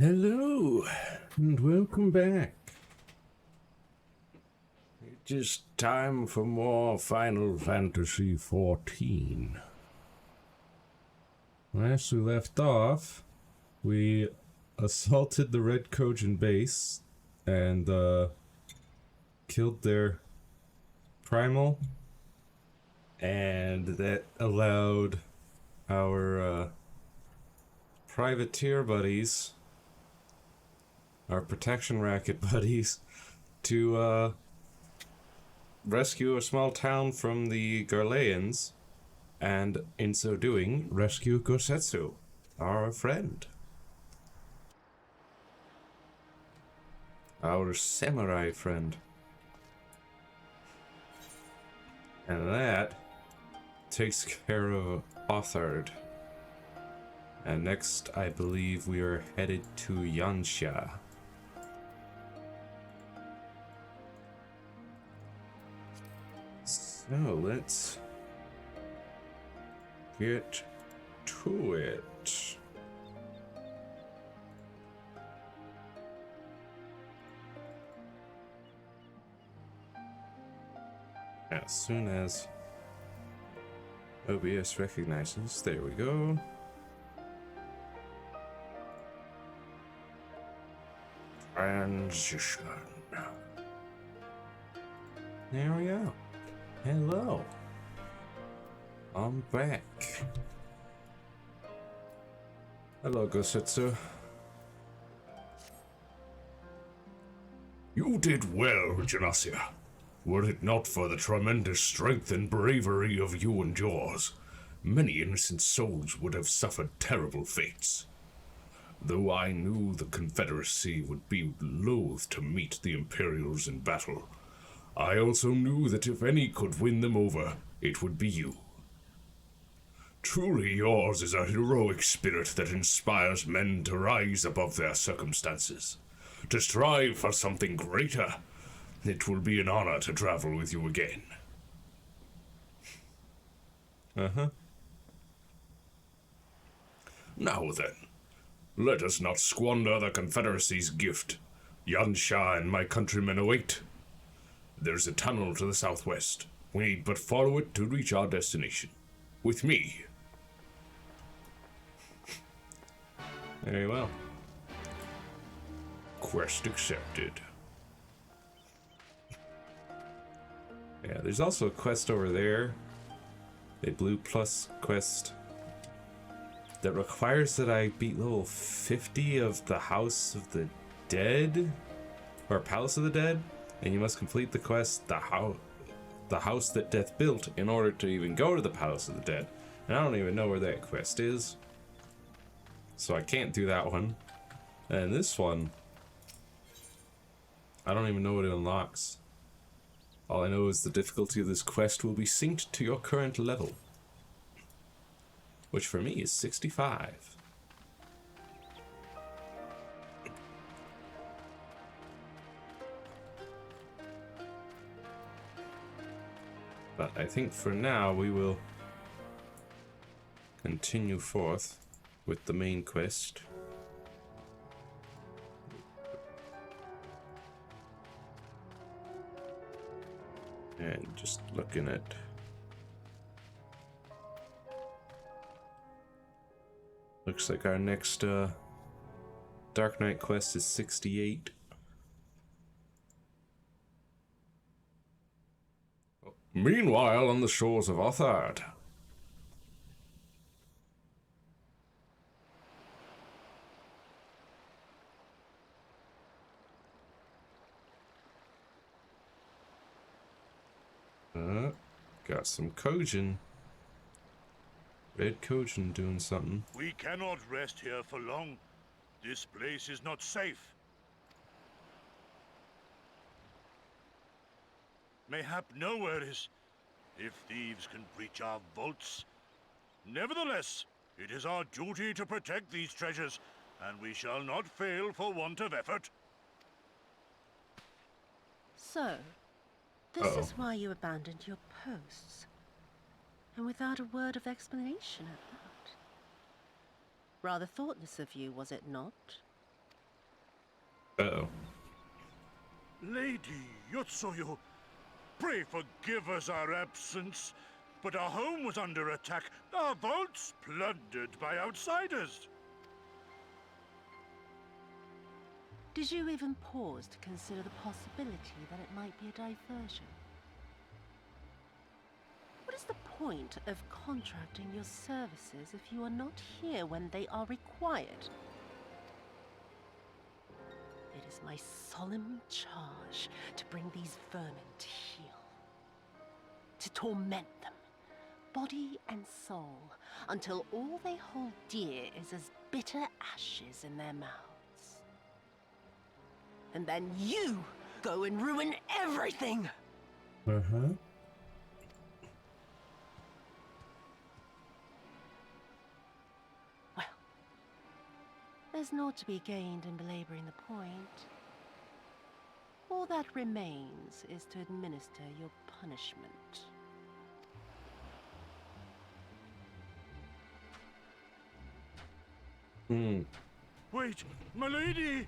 Hello, and welcome back. It is time for more Final Fantasy XIV. Last we left off, we assaulted the Red Kojin base and killed their primal, and that allowed our privateer buddies, our protection racket buddies, to rescue a small town from the Garleans, and in so doing, rescue Gosetsu, our friend. Our samurai friend. And that takes care of Othard. And next, I believe we are headed to Yansha. So let's get to it. As soon as OBS recognizes, there we go. Transition. There we go. Hello. I'm back. Hello, Gosetsu. You did well, Janasia. Were it not for the tremendous strength and bravery of you and yours, many innocent souls would have suffered terrible fates. Though I knew the Confederacy would be loath to meet the Imperials in battle, I also knew that if any could win them over, it would be you. Truly yours is a heroic spirit that inspires men to rise above their circumstances, to strive for something greater. It will be an honor to travel with you again. Now then, let us not squander the Confederacy's gift. Yansha and my countrymen await. There's a tunnel to the southwest. We need but follow it to reach our destination. With me. Very well. Quest accepted. Yeah, there's also a quest over there. A blue plus quest that requires that I beat level 50 of the House of the Dead, or Palace of the Dead, and you must complete the quest, the house that death built, in order to even go to the Palace of the Dead. And I don't even know where that quest is, so I can't do that one. And this one, I don't even know what it unlocks. All I know is the difficulty of this quest will be synced to your current level, which for me is 65. But I think for now we will continue forth with the main quest. And just looking at looks like our next Dark Knight quest is 68. Meanwhile, on the shores of Othard. Got some Kojin. Red Kojin doing something. We cannot rest here for long. This place is not safe. Mayhap nowhere is, if thieves can breach our vaults. Nevertheless, it is our duty to protect these treasures, and we shall not fail for want of effort. So, this is why you abandoned your posts. And without a word of explanation at that. Rather thoughtless of you, was it not? Uh-oh. Lady Yotsuyu, pray forgive us our absence, but our home was under attack, our vaults plundered by outsiders. Did you even pause to consider the possibility that it might be a diversion? What is the point of contracting your services if you are not here when they are required? It is my solemn charge to bring these vermin to heel. To torment them, body and soul, until all they hold dear is as bitter ashes in their mouths. And then you go and ruin everything! Uh-huh. Well, there's naught to be gained in belaboring the point. All that remains is to administer your punishment. Wait, my lady!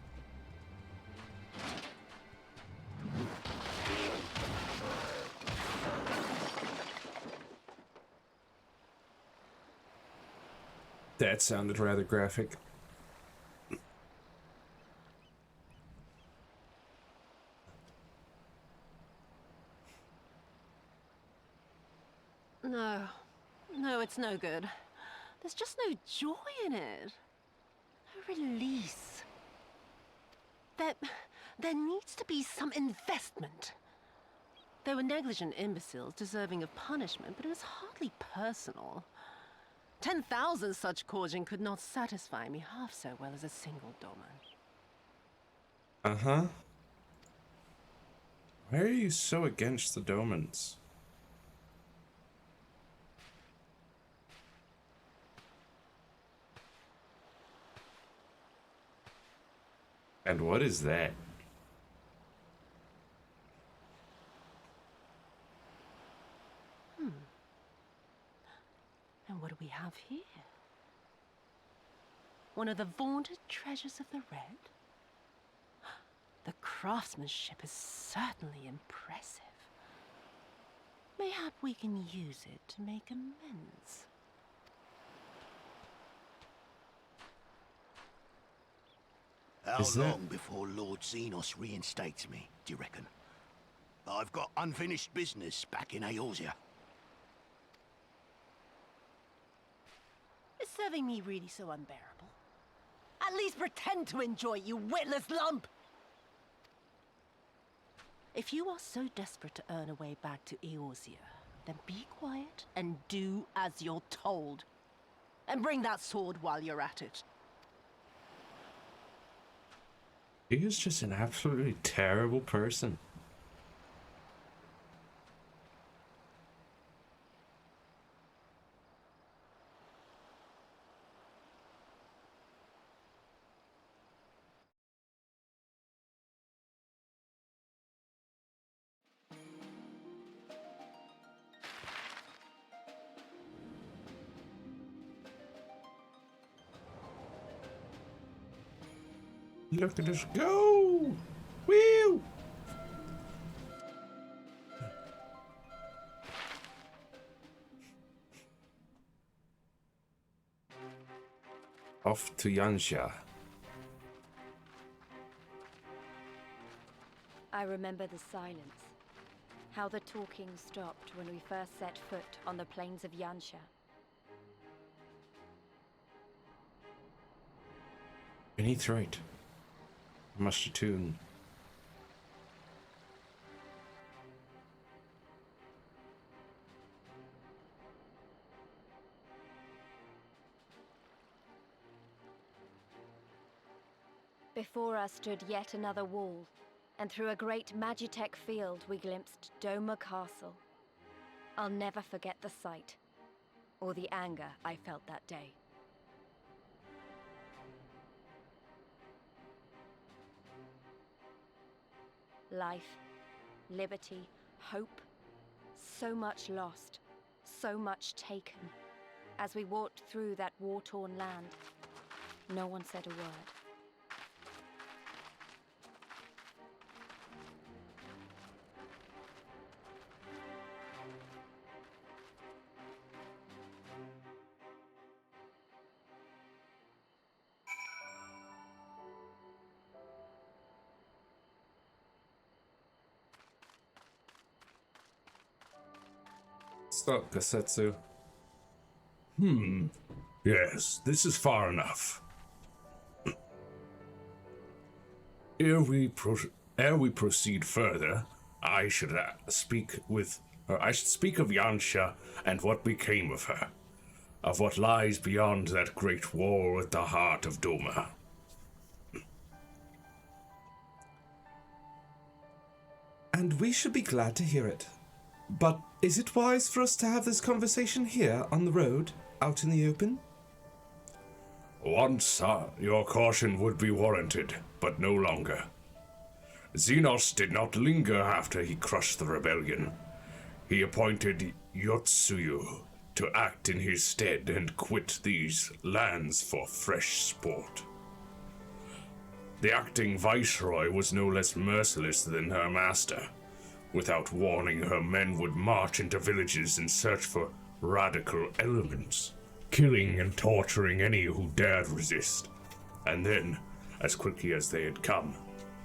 That sounded rather graphic. No, it's no good. There's just no joy in it. No release. There needs to be some investment. They were negligent imbeciles deserving of punishment, but it was hardly personal. 10,000 such Korjin could not satisfy me half so well as a single Doma. Uh-huh. Why are you so against the Domans? And what is that? And what do we have here? One of the vaunted treasures of the Red? The craftsmanship is certainly impressive. Mayhap we can use it to make amends. How Is that- long before Lord Xenos reinstates me, do you reckon? I've got unfinished business back in Eorzea. Is serving me really so unbearable? At least pretend to enjoy it, you witless lump! If you are so desperate to earn a way back to Eorzea, then be quiet and do as you're told. And bring that sword while you're at it. He is just an absolutely terrible person. Look at us go! Woo! Off to Yansha. I remember the silence. How the talking stopped when we first set foot on the plains of Yansha. Beneath right. Must attune. Before us stood yet another wall, and through a great Magitech field we glimpsed Doma Castle. I'll never forget the sight, or the anger I felt that day. Life, liberty, hope, so much lost, so much taken. As we walked through that war-torn land, no one said a word. Stop, Gosetsu. Yes, this is far enough. Ere we proceed further, I should speak of Yansha and what became of her, of what lies beyond that great wall at the heart of Doma. And we should be glad to hear it. But is it wise for us to have this conversation here on the road, out in the open? Once, your caution would be warranted, but no longer. Xenos did not linger after he crushed the rebellion. He appointed Yotsuyu to act in his stead and quit these lands for fresh sport. The acting viceroy was no less merciless than her master. Without warning, her men would march into villages in search for radical elements, killing and torturing any who dared resist. And then, as quickly as they had come,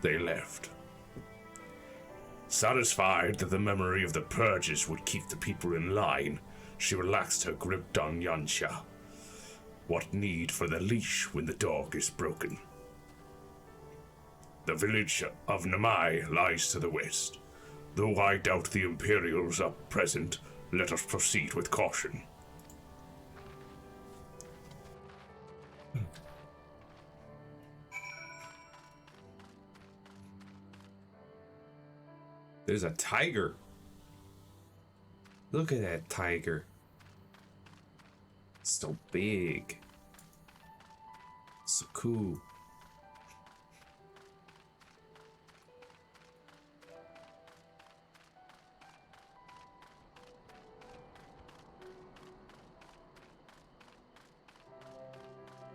they left. Satisfied that the memory of the purges would keep the people in line, she relaxed her grip on Yansha. What need for the leash when the dog is broken? The village of Namai lies to the west. Though I doubt the Imperials are present, let us proceed with caution. There's a tiger. Look at that tiger. So big. So cool.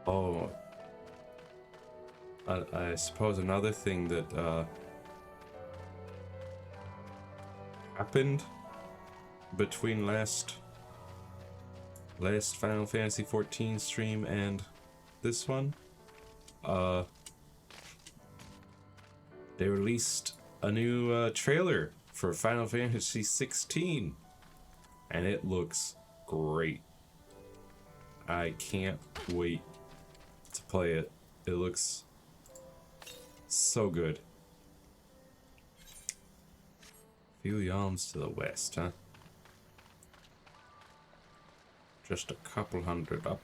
Oh, I suppose another thing that happened between last Final Fantasy XIV stream and this one, they released a new trailer for Final Fantasy XVI, and it looks great. I can't wait to play it. It looks so good. Few yalms to the west, huh? Just a couple hundred up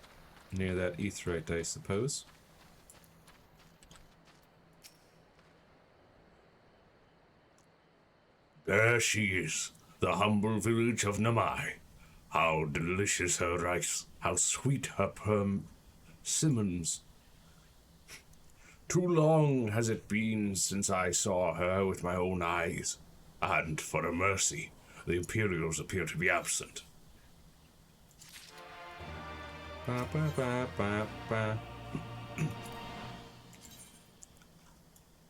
near that aetheryte, I suppose. There she is, the humble village of Namai. How delicious her rice, how sweet her persimmons. Too long has it been since I saw her with my own eyes, and for a mercy, the Imperials appear to be absent. Ba, ba, ba, ba, ba.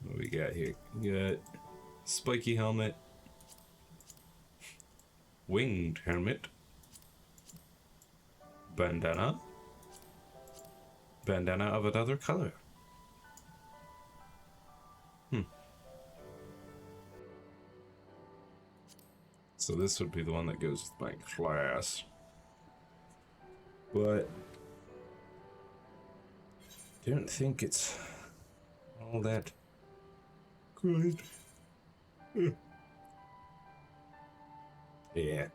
What we got here? We got spiky helmet, winged helmet, bandana of another color. So this would be the one that goes with my class. But I don't think it's all that good. Yeah.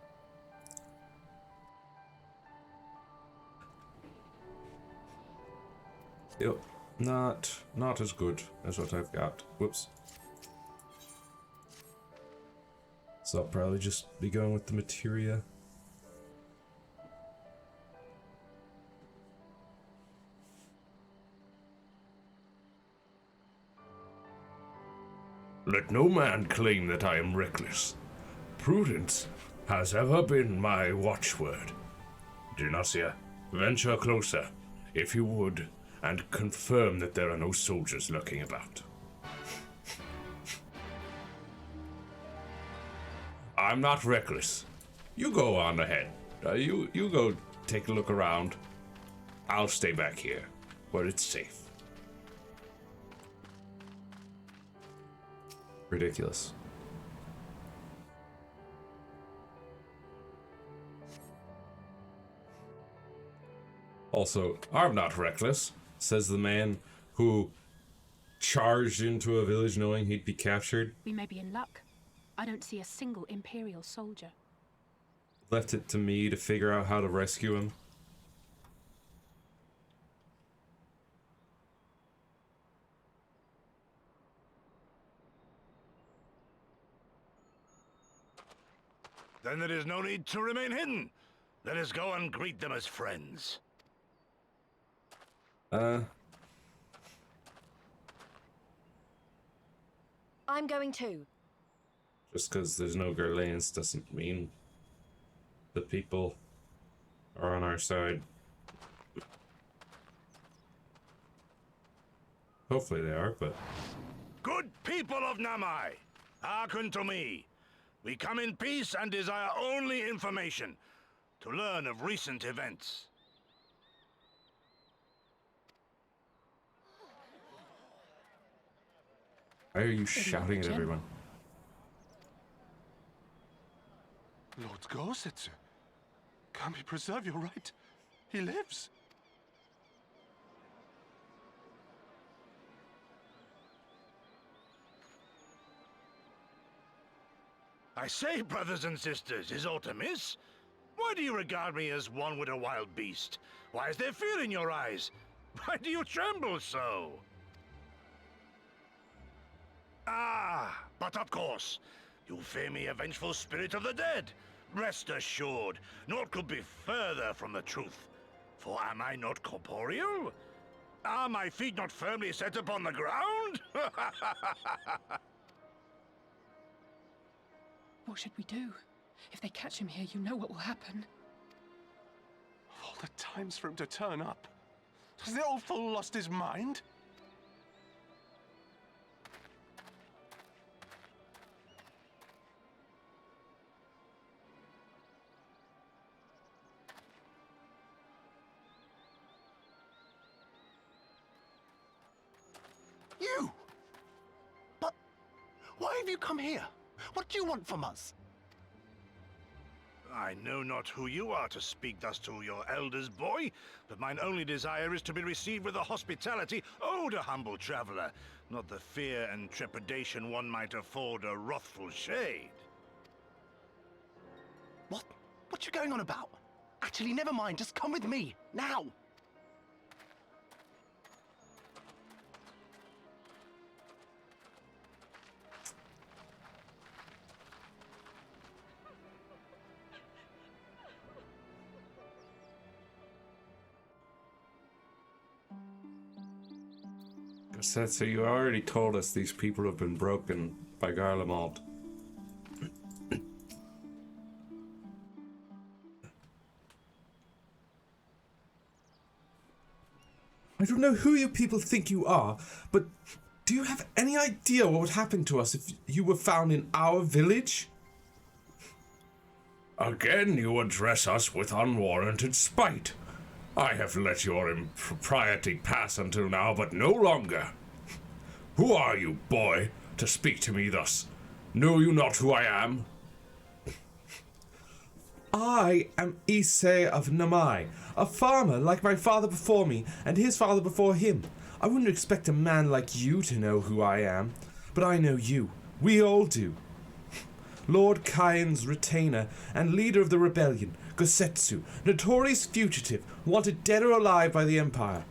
Yep. Not as good as what I've got. Whoops. So I'll probably just be going with the materia. Let no man claim that I am reckless. Prudence has ever been my watchword. Genasia, venture closer, if you would, and confirm that there are no soldiers lurking about. I'm not reckless. You go on ahead. You go take a look around. I'll stay back here, where it's safe. Ridiculous. Also, I'm not reckless, says the man who charged into a village knowing he'd be captured. We may be in luck. I don't see a single Imperial soldier. Left it to me to figure out how to rescue him. Then there is no need to remain hidden. Let us go and greet them as friends. I'm going too. Just because there's no Gurlanes doesn't mean the people are on our side. Hopefully they are, but... Good people of Namai, hearken to me. We come in peace and desire only information to learn of recent events. Why are you shouting at everyone? Lord Gosetsu, can we preserve your right? He lives. I say, brothers and sisters, is aught amiss? Why do you regard me as one with a wild beast? Why is there fear in your eyes? Why do you tremble so? Ah, but of course, you fear me, a vengeful spirit of the dead. Rest assured, naught could be further from the truth. For am I not corporeal? Are my feet not firmly set upon the ground? What should we do? If they catch him here, you know what will happen. Of all the times for him to turn up, has the old fool lost his mind? You! But why have you come here? What do you want from us? I know not who you are to speak thus to your elders, boy, but mine only desire is to be received with the hospitality owed a humble traveler, not the fear and trepidation one might afford a wrathful shade. What? What you going on about? Actually, never mind. Just come with me, now! So you already told us these people have been broken by Garlemald. I don't know who you people think you are, but do you have any idea what would happen to us if you were found in our village? Again you address us with unwarranted spite. I have let your impropriety pass until now, but no longer. Who are you, boy, to speak to me thus? Know you not who I am? I am Issei of Namai, a farmer like my father before me and his father before him. I wouldn't expect a man like you to know who I am, but I know you. We all do. Lord Kyan's retainer and leader of the rebellion, Gosetsu, notorious fugitive, wanted dead or alive by the Empire.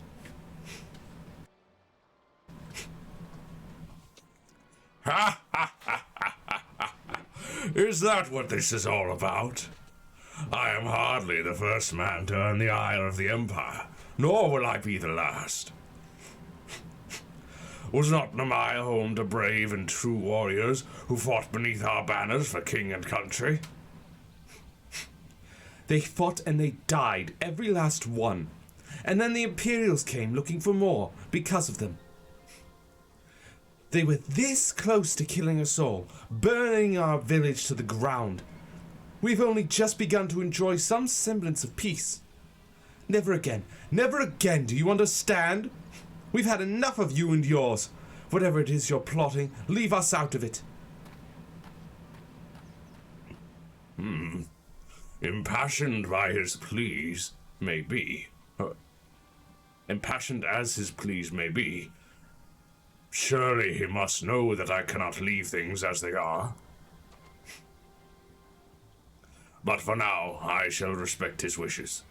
Ha ha ha ha ha ha! Is that what this is all about? I am hardly the first man to earn the ire of the Empire, nor will I be the last. Was not Namai home to brave and true warriors who fought beneath our banners for king and country? They fought and they died, every last one. And then the Imperials came looking for more because of them. They were this close to killing us all, burning our village to the ground. We've only just begun to enjoy some semblance of peace. Never again, do you understand? We've had enough of you and yours. Whatever it is you're plotting, leave us out of it. Impassioned by his pleas, maybe. impassioned as his pleas may be, surely he must know that I cannot leave things as they are. But for now, I shall respect his wishes.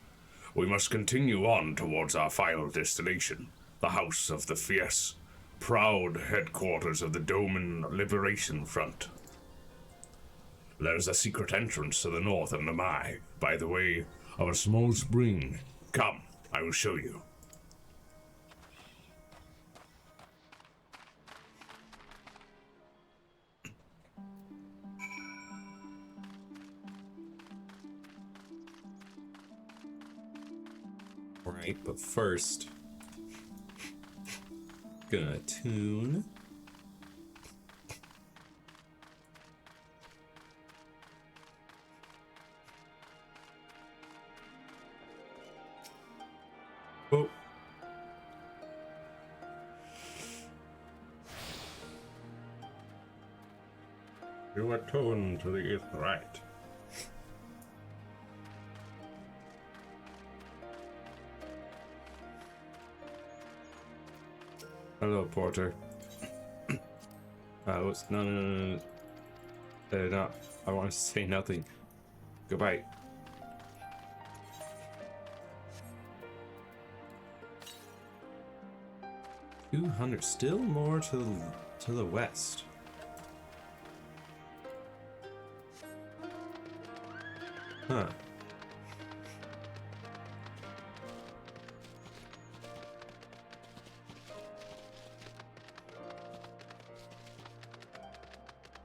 We must continue on towards our final destination, the House of the Fierce, proud headquarters of the Doman Liberation Front. There's a secret entrance to the north of Namai, by the way of a small spring. Come, I will show you. Right, but first, gonna tune. Oh. You are tuned to the east right. Hello, Porter. No. No. I want to say nothing. Goodbye. $200, still more to the west. Huh.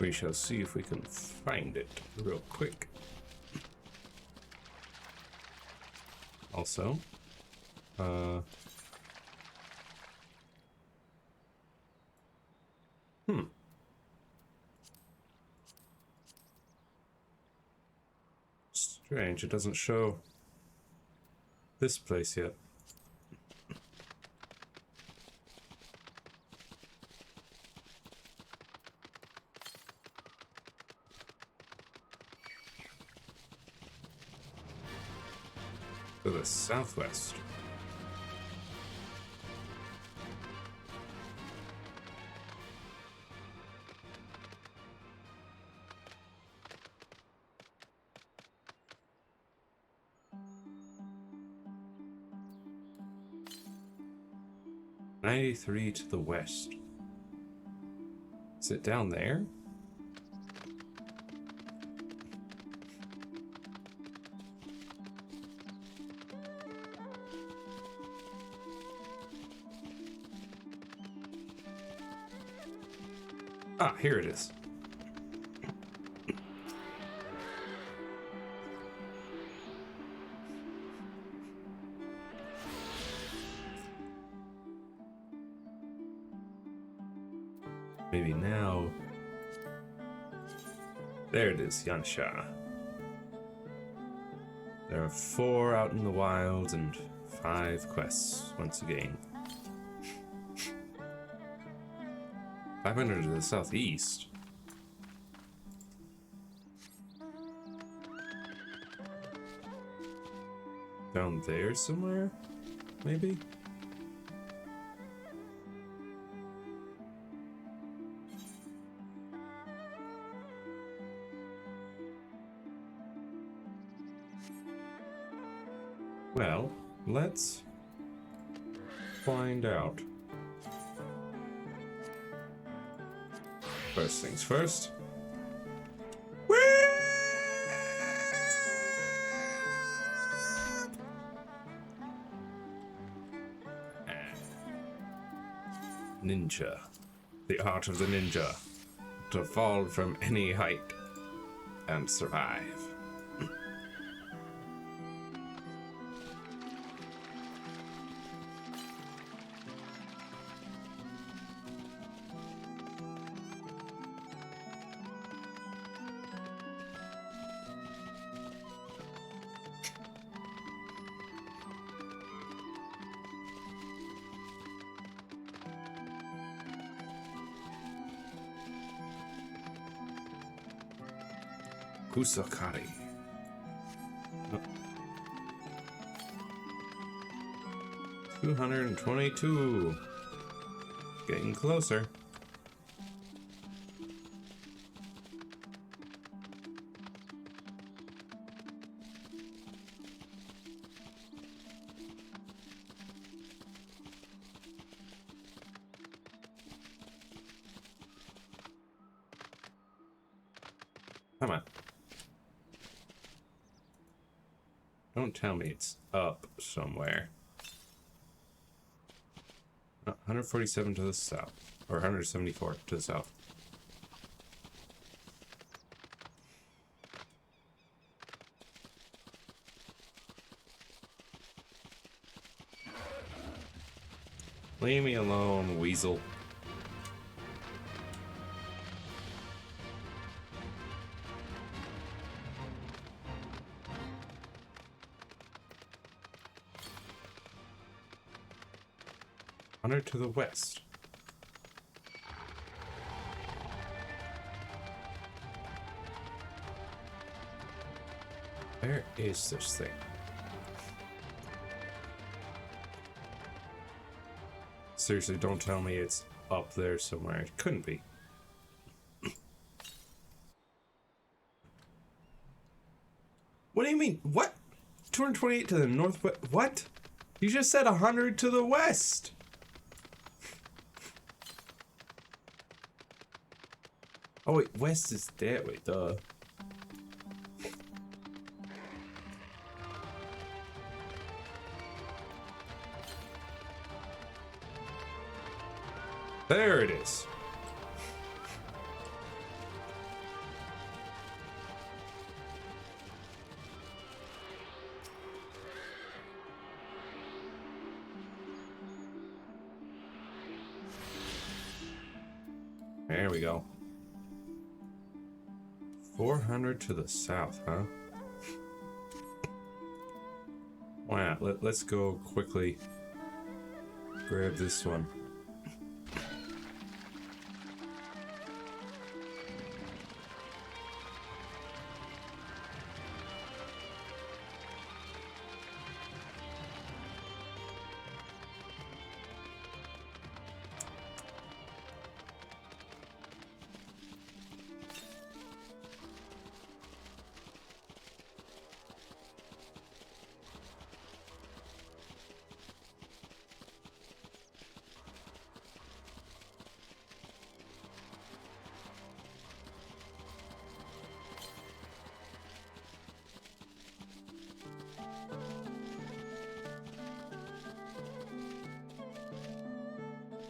We shall see if we can find it real quick. Also, Strange, it doesn't show this place yet. To the southwest. $93 to the west. Is it down there? Ah, here it is. Maybe now. There it is, Yansha. There are 4 out in the wild and 5 quests once again. 500 to the southeast. Down there somewhere, maybe? Well, let's find out. First things first. Ninja. The art of the ninja. To fall from any height and survive. Kusakari. 222. Getting closer. Come on. Don't tell me it's up somewhere. 147 to the south. Or 174 to the south. Leave me alone, weasel. Honor to the west. Where is this thing? Seriously, don't tell me it's up there somewhere. It couldn't be. What do you mean? What? 228 to the northwest? What? You just said 100 to the west. Oh wait, west is that way, duh. There it is. There we go. 400 to the south, huh? Wow, let's go quickly grab this one.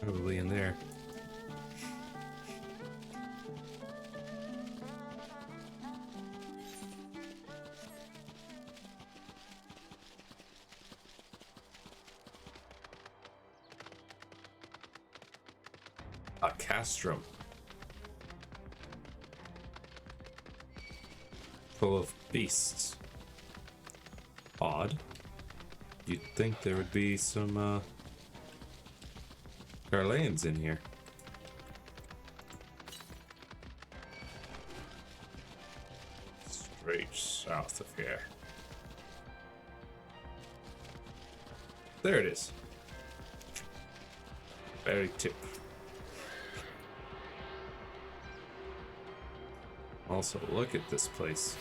Probably in there. A castrum. Full of beasts. Odd. You'd think there would be some, Garlands in here. Straight south of here. There it is. Very tip. Also, look at this place.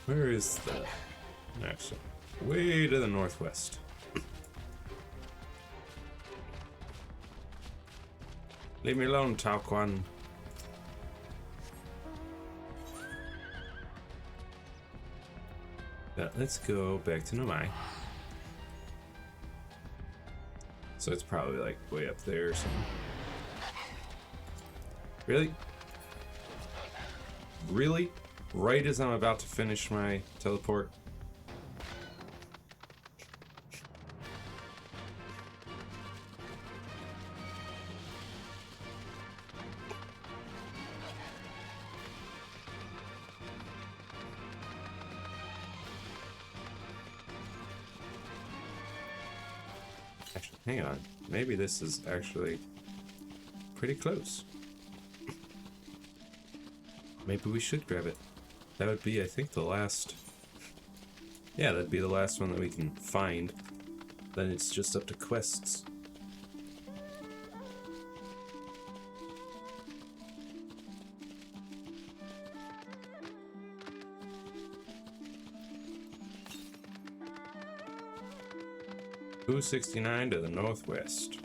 Where is the next one? Way to the northwest. Leave me alone, Taoquan. Let's go back to Nomai. So it's probably like way up there or something. Really? Really? Right as I'm about to finish my teleport? Actually, hang on. Maybe this is actually pretty close. Maybe we should grab it. That would be, I think, the last... Yeah, that'd be the last one that we can find. Then it's just up to quests. Gosetsu to the northwest.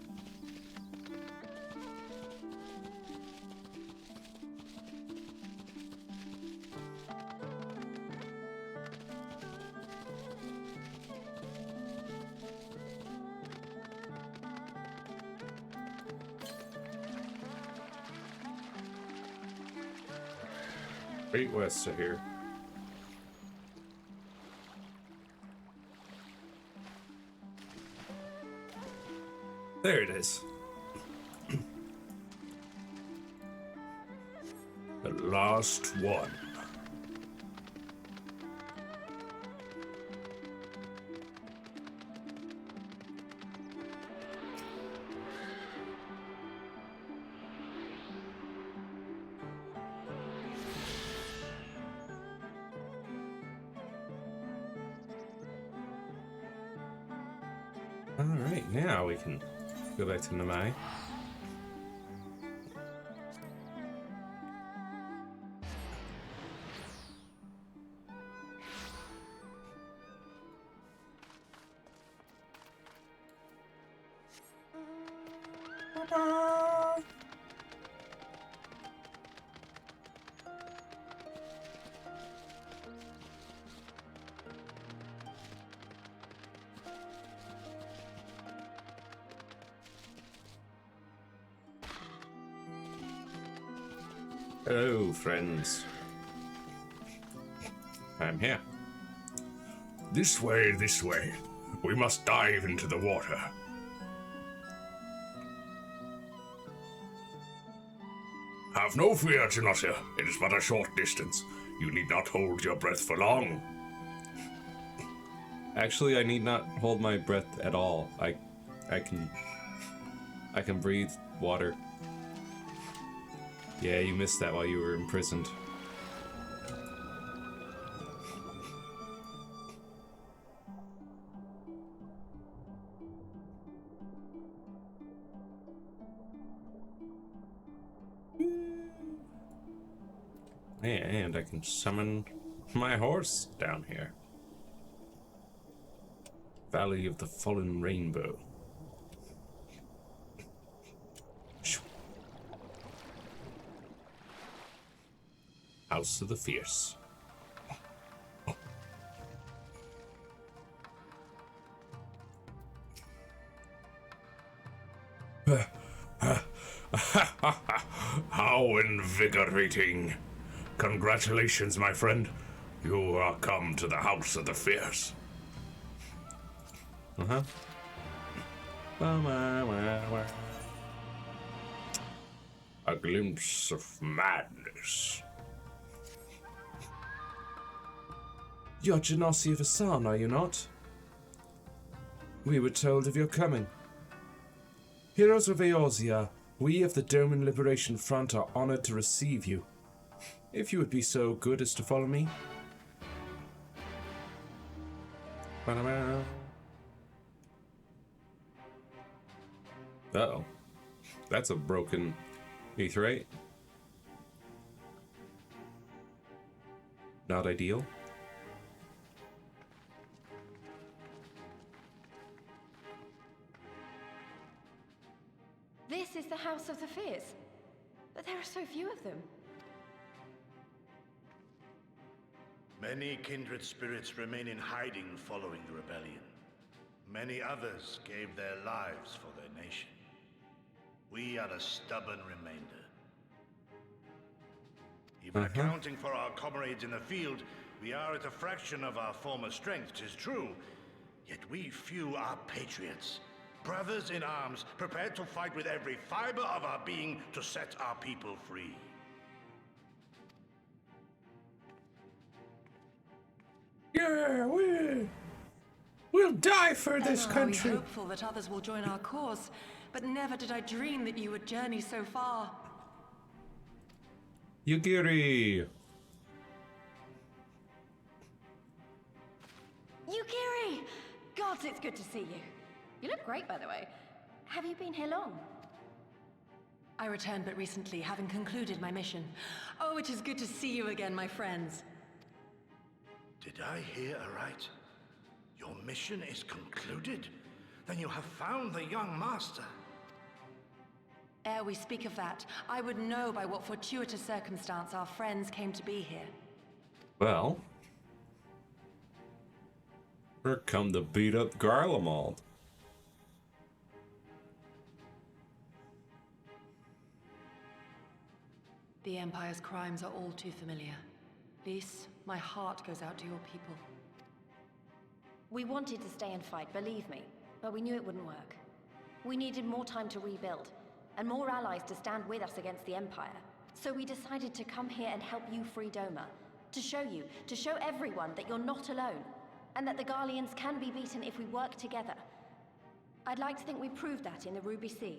Right west of here. There it is. The last one. Alright, now we can go back to Namai. Hello, friends. I'm here. This way, this way. We must dive into the water. Have no fear, Genosia. It is but a short distance. You need not hold your breath for long. Actually, I need not hold my breath at all. I can breathe water. Yeah, you missed that while you were imprisoned. And I can summon my horse down here. Valley of the Fallen Rainbow. House of the Fierce. How invigorating. Congratulations, my friend. You are come to the House of the Fierce. Uh-huh. A glimpse of madness. You're Genosia of Asan, are you not? We were told of your coming. Heroes of Eorzea, we of the Doman Liberation Front are honored to receive you. If you would be so good as to follow me. Uh-oh. That's a broken aetheryte. Not ideal. This is the House of the Fierce, but there are so few of them. Many kindred spirits remain in hiding following the rebellion. Many others gave their lives for their nation. We are a stubborn remainder. Even accounting for our comrades in the field, we are at a fraction of our former strength, 'tis true. Yet we few are patriots. Brothers in arms, prepared to fight with every fiber of our being to set our people free. Yeah, we'll die for this country. I'm hopeful that others will join our cause, but never did I dream that you would journey so far. Yugiri! Yukiri! Gods, it's good to see you. You look great, by the way. Have you been here long? I returned but recently, having concluded my mission. Oh, it is good to see you again, my friends. Did I hear aright? Your mission is concluded? Then you have found the young master. Ere we speak of that, I would know by what fortuitous circumstance our friends came to be here. Well, we're come to beat up Garlemald. The Empire's crimes are all too familiar. Lys, my heart goes out to your people. We wanted to stay and fight, believe me, but we knew it wouldn't work. We needed more time to rebuild, and more allies to stand with us against the Empire. So we decided to come here and help you free Doma. To show everyone that you're not alone, and that the Garleans can be beaten if we work together. I'd like to think we proved that in the Ruby Sea.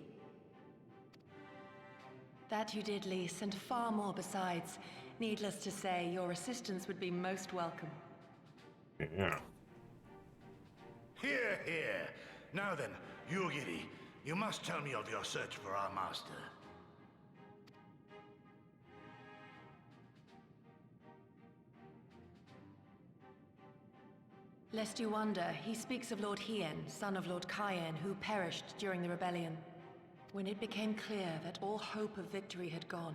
That you did, Lys, and far more besides. Needless to say, your assistance would be most welcome. Yeah. Hear, hear. Now then, Yugiri, you must tell me of your search for our master. Lest you wonder, he speaks of Lord Hien, son of Lord Cayenne, who perished during the rebellion. When it became clear that all hope of victory had gone,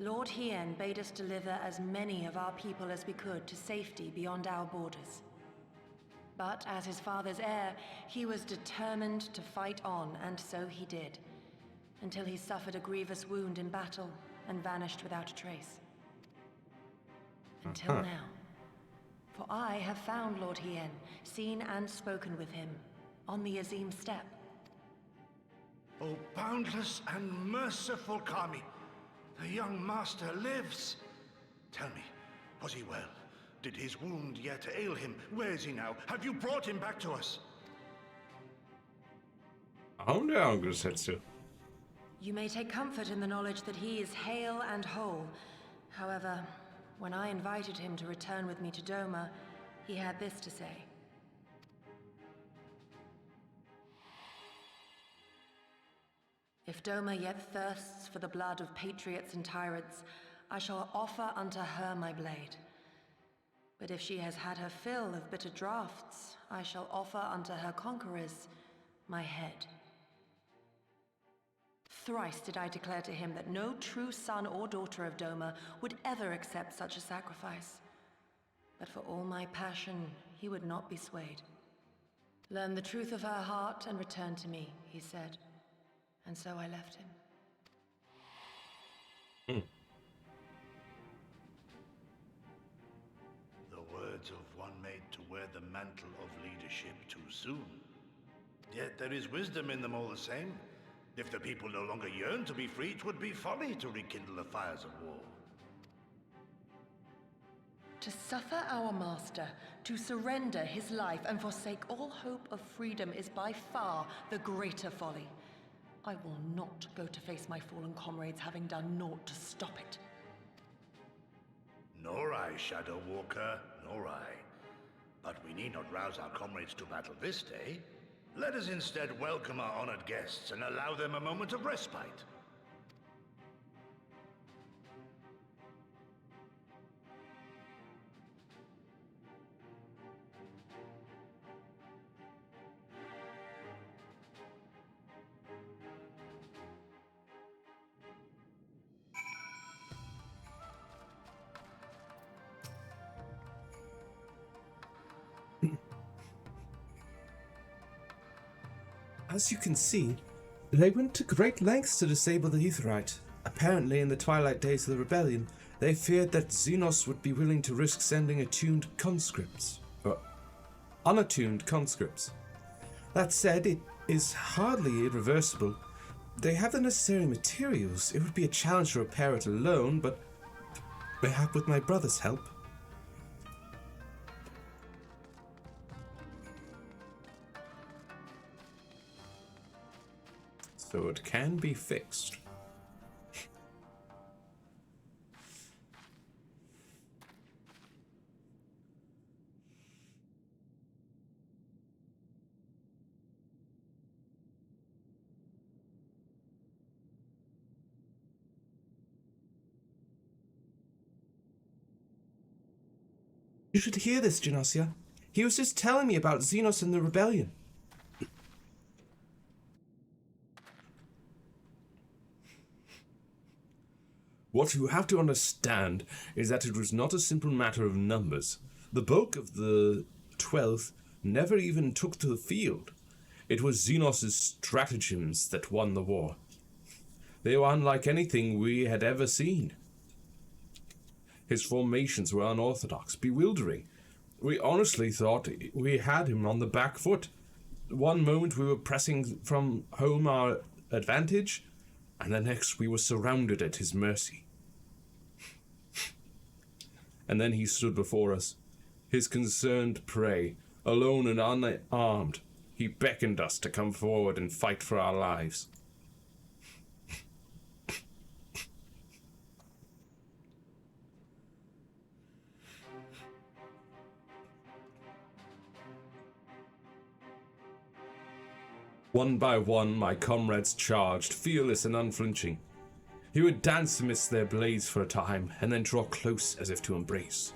Lord Hien bade us deliver as many of our people as we could to safety beyond our borders. But as his father's heir, he was determined to fight on, and so he did, until he suffered a grievous wound in battle and vanished without a trace. Until now. For I have found Lord Hien, seen and spoken with him, on the Azim steppe. Oh, boundless and merciful Kami, the young master lives. Tell me, was he well? Did his wound yet ail him? Where is he now? Have you brought him back to us? Calm down, Gosetsu. You may take comfort in the knowledge that he is hale and whole. However, when I invited him to return with me to Doma, he had this to say. If Doma yet thirsts for the blood of patriots and tyrants, I shall offer unto her my blade. But if she has had her fill of bitter draughts, I shall offer unto her conquerors my head. Thrice did I declare to him that no true son or daughter of Doma would ever accept such a sacrifice. But for all my passion, he would not be swayed. Learn the truth of her heart and return to me, he said. And so I left him. The words of one made to wear the mantle of leadership too soon. Yet there is wisdom in them all the same. If the people no longer yearn to be free, 'twould be folly to rekindle the fires of war. To suffer our master, to surrender his life and forsake all hope of freedom is by far the greater folly. I will not go to face my fallen comrades having done naught to stop it. Nor I, Shadow Walker, nor I. But we need not rouse our comrades to battle this day. Let us instead welcome our honored guests and allow them a moment of respite. As you can see, they went to great lengths to disable the Aetheryte. Apparently, in the twilight days of the rebellion, they feared that Xenos would be willing to risk sending attuned conscripts. Or unattuned conscripts. That said, it is hardly irreversible. They have the necessary materials. It would be a challenge to repair it alone, but mayhap with my brother's help. So it can be fixed. You should hear this, Genosia. He was just telling me about Xenos and the rebellion. What you have to understand is that it was not a simple matter of numbers. The bulk of the 12th never even took to the field. It was Xenos' stratagems that won the war. They were unlike anything we had ever seen. His formations were unorthodox, bewildering. We honestly thought we had him on the back foot. One moment we were pressing from home our advantage, and the next we were surrounded at his mercy. And then he stood before us, his concerned prey, alone and unarmed. He beckoned us to come forward and fight for our lives. One by one, my comrades charged, fearless and unflinching. He would dance amidst their blades for a time, and then draw close as if to embrace.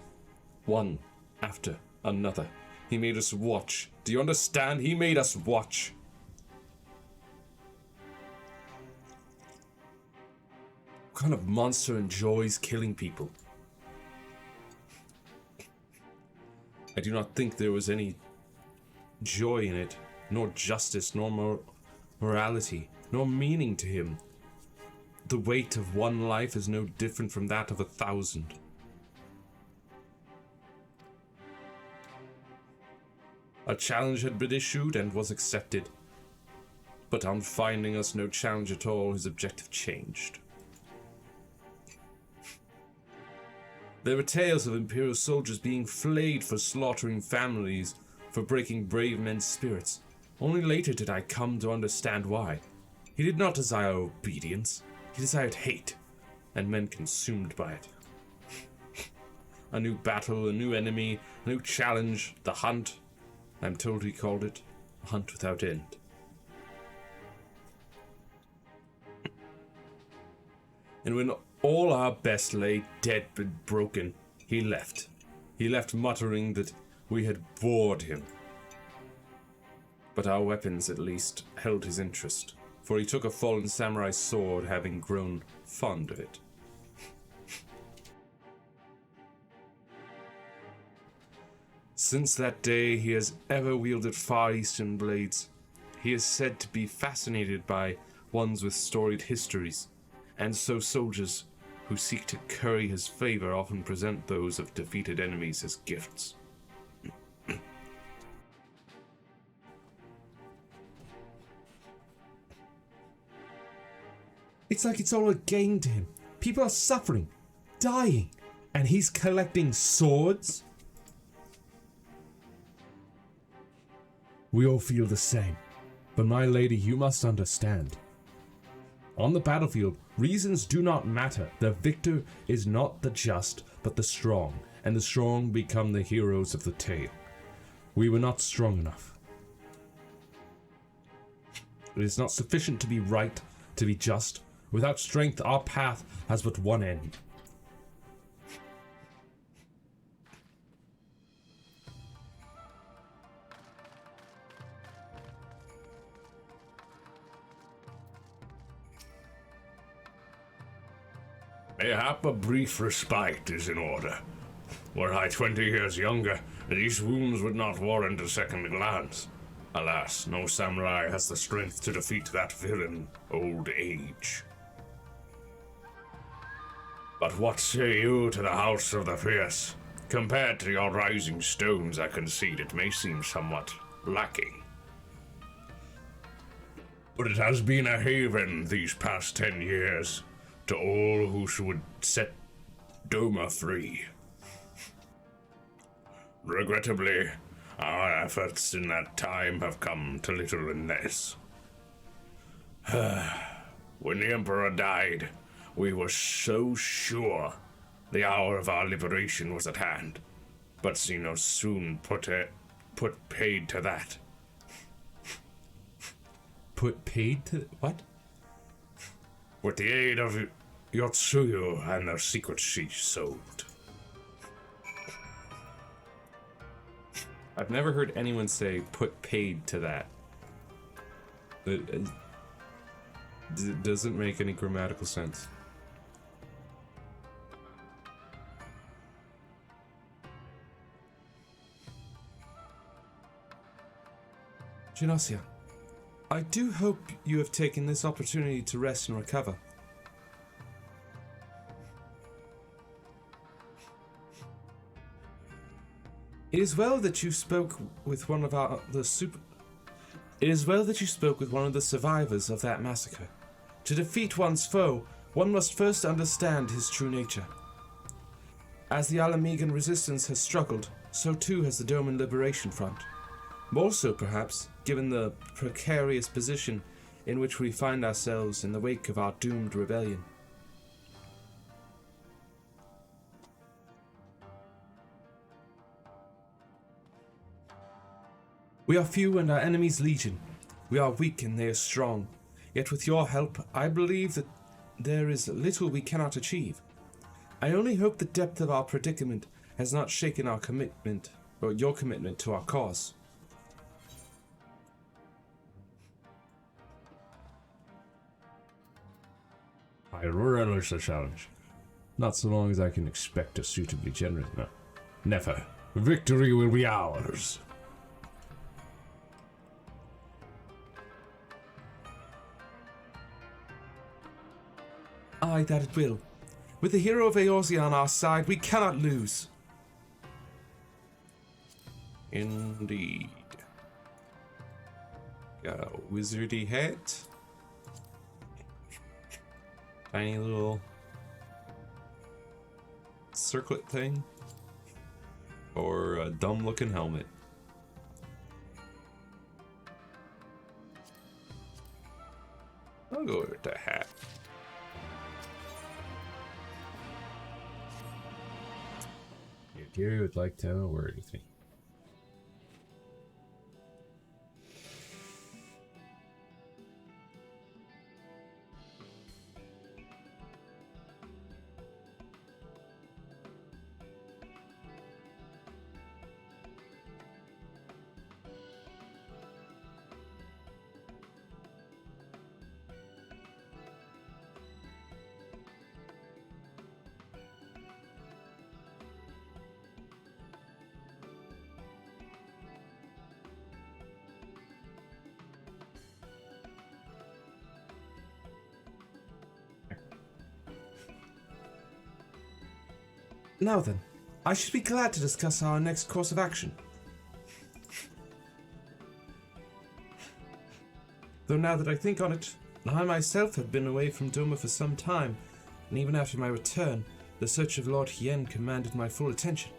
One after another, he made us watch. Do you understand? He made us watch. What kind of monster enjoys killing people? I do not think there was any joy in it, nor justice, nor morality, nor meaning to him. The weight of one life is no different from that of 1,000. A challenge had been issued and was accepted, but on finding us no challenge at all, his objective changed. There were tales of Imperial soldiers being flayed for slaughtering families, for breaking brave men's spirits. Only later did I come to understand why. He did not desire obedience. He desired hate, and men consumed by it. A new battle, a new enemy, a new challenge, the hunt. I'm told he called it a hunt without end. And when all our best lay dead and broken, he left. He left muttering that we had bored him. But our weapons at least held his interest, for he took a fallen samurai sword, having grown fond of it. Since that day, he has ever wielded Far Eastern blades. He is said to be fascinated by ones with storied histories, and so soldiers who seek to curry his favor often present those of defeated enemies as gifts. It's like it's all a game to him. People are suffering, dying, and he's collecting swords? We all feel the same, but my lady, you must understand. On the battlefield, reasons do not matter. The victor is not the just, but the strong, and the strong become the heroes of the tale. We were not strong enough. It is not sufficient to be right, to be just. Without strength, our path has but one end. Mayhap a brief respite is in order. Were I 20 years younger, these wounds would not warrant a second glance. Alas, no samurai has the strength to defeat that villain, old age. But what say you to the House of the Fierce? Compared to your rising stones, I concede it may seem somewhat lacking. But it has been a haven these past 10 years to all who would set Doma free. Regrettably, our efforts in that time have come to little and less. When the Emperor died, we were so sure the hour of our liberation was at hand, but Xenos soon put paid to that. Put paid to what? With the aid of Yotsuyu and their secret she sold. I've never heard anyone say put paid to that. It doesn't make any grammatical sense. Genosia, I do hope you have taken this opportunity to rest and recover. It is well that you spoke with one of It is well that you spoke with one of the survivors of that massacre. To defeat one's foe, one must first understand his true nature. As the Alamegan resistance has struggled, so too has the Doman Liberation Front. More so, perhaps, given the precarious position in which we find ourselves in the wake of our doomed rebellion. We are few and our enemies legion. We are weak and they are strong. Yet with your help, I believe that there is little we cannot achieve. I only hope the depth of our predicament has not shaken our commitment, or your commitment to our cause. I relish the challenge. Not so long as I can expect a suitably generous. No. Never. Victory will be ours. Aye, that it will. With the hero of Eorzea on our side, we cannot lose. Indeed. Got a wizardy hat. Tiny little circlet thing. Or a dumb looking helmet. I'll go with the hat. Gary would like to have a word with me. Now then, I should be glad to discuss our next course of action. Though now that I think on it, I myself have been away from Doma for some time, and even after my return, the search of Lord Hien commanded my full attention.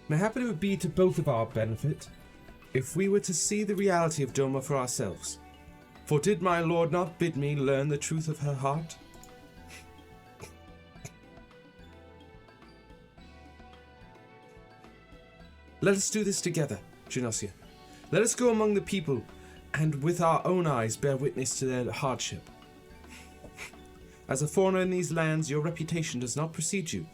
Mayhap it would be to both of our benefit if we were to see the reality of Doma for ourselves. For did my lord not bid me learn the truth of her heart? Let us do this together, Genosia. Let us go among the people, and with our own eyes bear witness to their hardship. As a foreigner in these lands, your reputation does not precede you.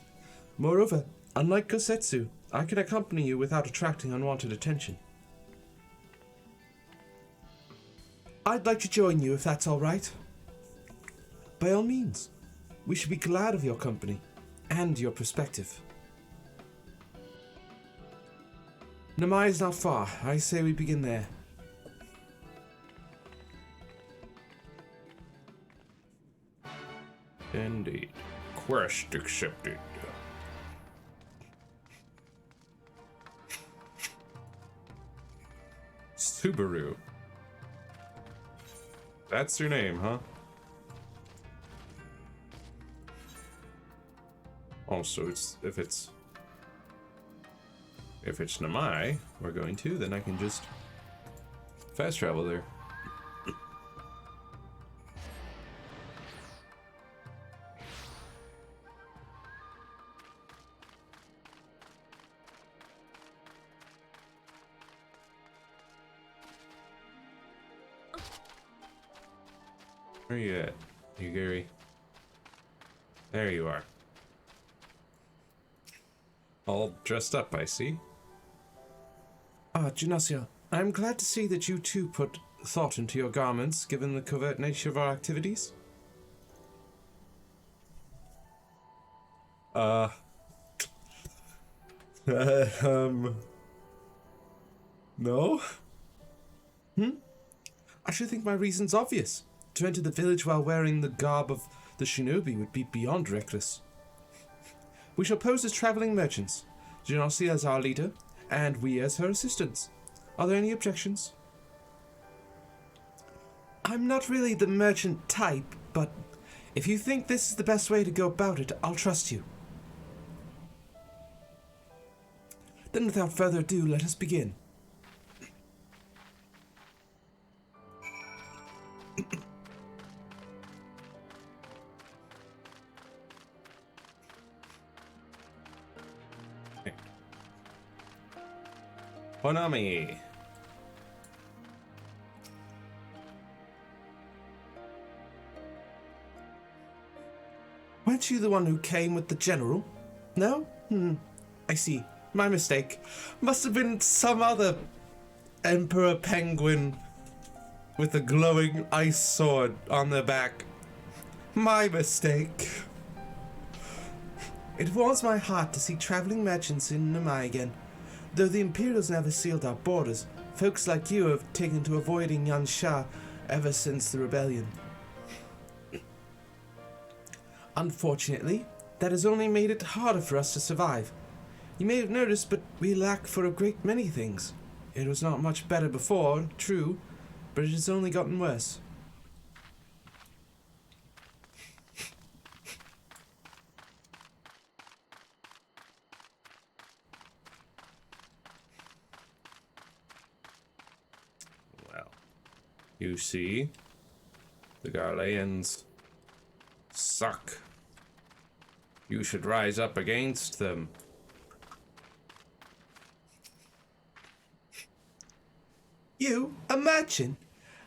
Moreover, unlike Gosetsu, I can accompany you without attracting unwanted attention. I'd like to join you if that's all right. By all means, we should be glad of your company and your perspective. Namai is not far. I say we begin there. Indeed. Quest accepted. Subaru. That's your name, huh? Also, if it's Namai, we're going to, then I can just fast travel there. Where are you at? You Gary? There you are. All dressed up, I see. Ah, Gymnasia, I'm glad to see that you too put thought into your garments, given the covert nature of our activities. No? I should think my reason's obvious. To enter the village while wearing the garb of the shinobi would be beyond reckless. We shall pose as traveling merchants, Gymnasia as our leader, and we as her assistants. Are there any objections? I'm not really the merchant type, but if you think this is the best way to go about it, I'll trust you. Then without further ado, let us begin. Honami. Weren't you the one who came with the general? No? I see. My mistake. Must have been some other emperor penguin with a glowing ice sword on their back. My mistake. It warms my heart to see traveling merchants in Namai again. Though the Imperials never sealed our borders, folks like you have taken to avoiding Yansha ever since the rebellion. Unfortunately, that has only made it harder for us to survive. You may have noticed, but we lack for a great many things. It was not much better before, true, but it has only gotten worse. Well, you see, the Garleans suck. You should rise up against them. You, a merchant?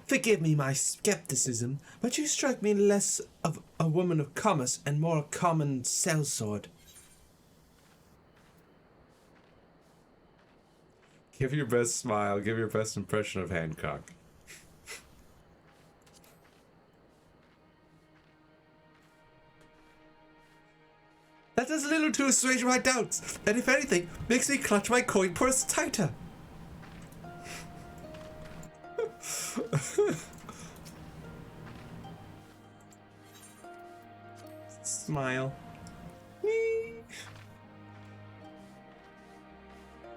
Forgive me my skepticism, but you strike me less of a woman of commerce and more a common sellsword. Give your best smile, give your best impression of Hancock. That does little to assuage my doubts, and if anything, makes me clutch my coin purse tighter. Smile.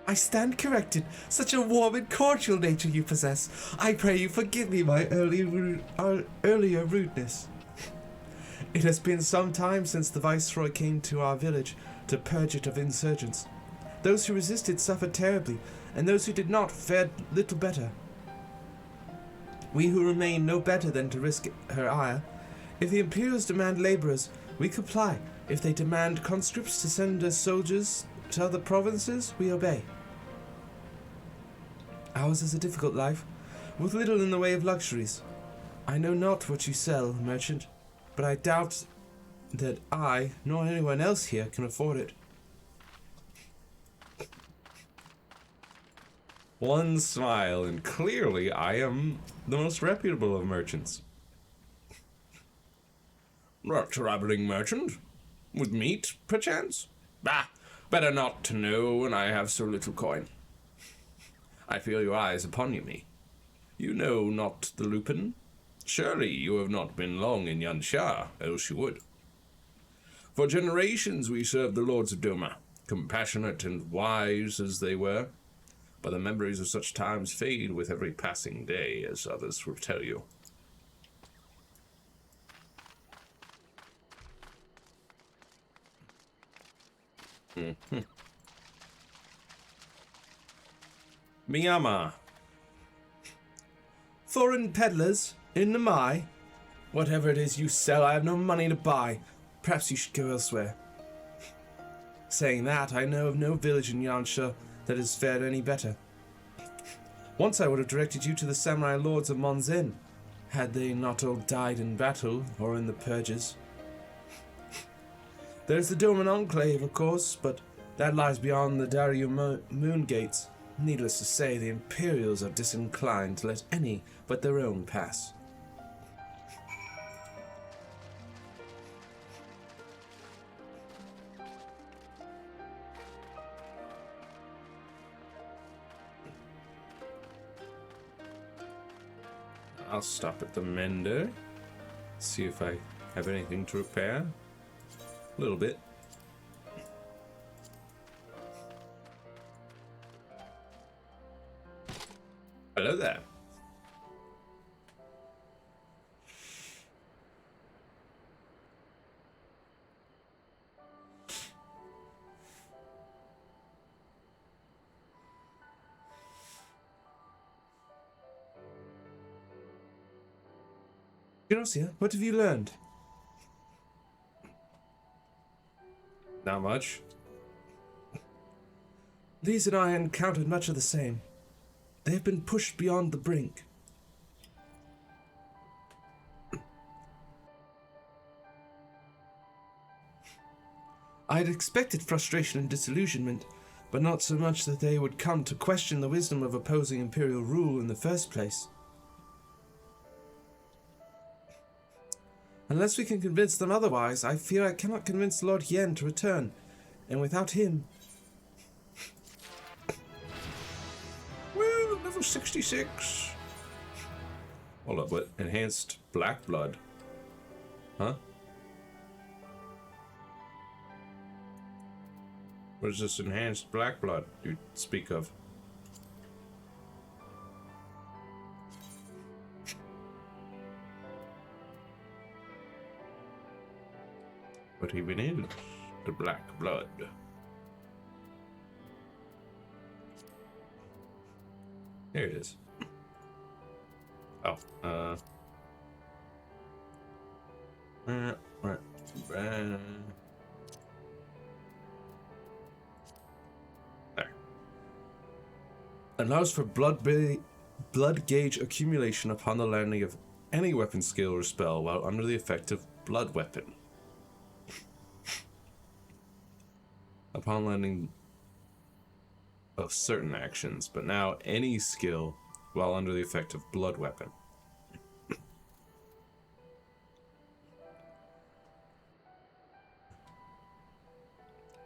I stand corrected. Such a warm and cordial nature you possess. I pray you forgive me my earlier rudeness. It has been some time since the Viceroy came to our village to purge it of insurgents. Those who resisted suffered terribly, and those who did not fared little better. We who remain know better than to risk her ire. If the Imperials demand laborers, we comply. If they demand conscripts to send as soldiers to other provinces, we obey. Ours is a difficult life, with little in the way of luxuries. I know not what you sell, merchant, but I doubt that I, nor anyone else here, can afford it. One smile, and clearly I am the most reputable of merchants. A traveling merchant? With meat, perchance? Bah, better not to know when I have so little coin. I feel your eyes upon me. You know not the Lupin? Surely you have not been long in Yansha, else you would. For generations we served the lords of Doma, compassionate and wise as they were, but the memories of such times fade with every passing day, as others will tell you. Miyama. Foreign peddlers in Namai? Whatever it is you sell, I have no money to buy. Perhaps you should go elsewhere. Saying that, I know of no village in Yansha that has fared any better. Once I would have directed you to the samurai lords of Monzen, had they not all died in battle or in the purges. There's the Doman Enclave, of course, but That lies beyond the Daryu moon gates. Needless to say, the Imperials are disinclined to let any but their own pass. I'll stop at the mender, see if I have anything to repair. A little bit. Hello there. Genosia, what have you learned? Not much. These and I encountered much of the same. They have been pushed beyond the brink. I had expected frustration and disillusionment, but not so much that they would come to question the wisdom of opposing Imperial rule in the first place. Unless we can convince them otherwise, I fear I cannot convince Lord Yen to return, and without him... Well, level 66. Hold up, what? Enhanced black blood? Huh? What is this enhanced black blood you speak of? What even is the black blood? There it is. Oh, right. There. Allows for blood gauge accumulation upon the landing of any weapon skill or spell while under the effect of blood weapon. Upon landing of certain actions, but now any skill while under the effect of blood weapon.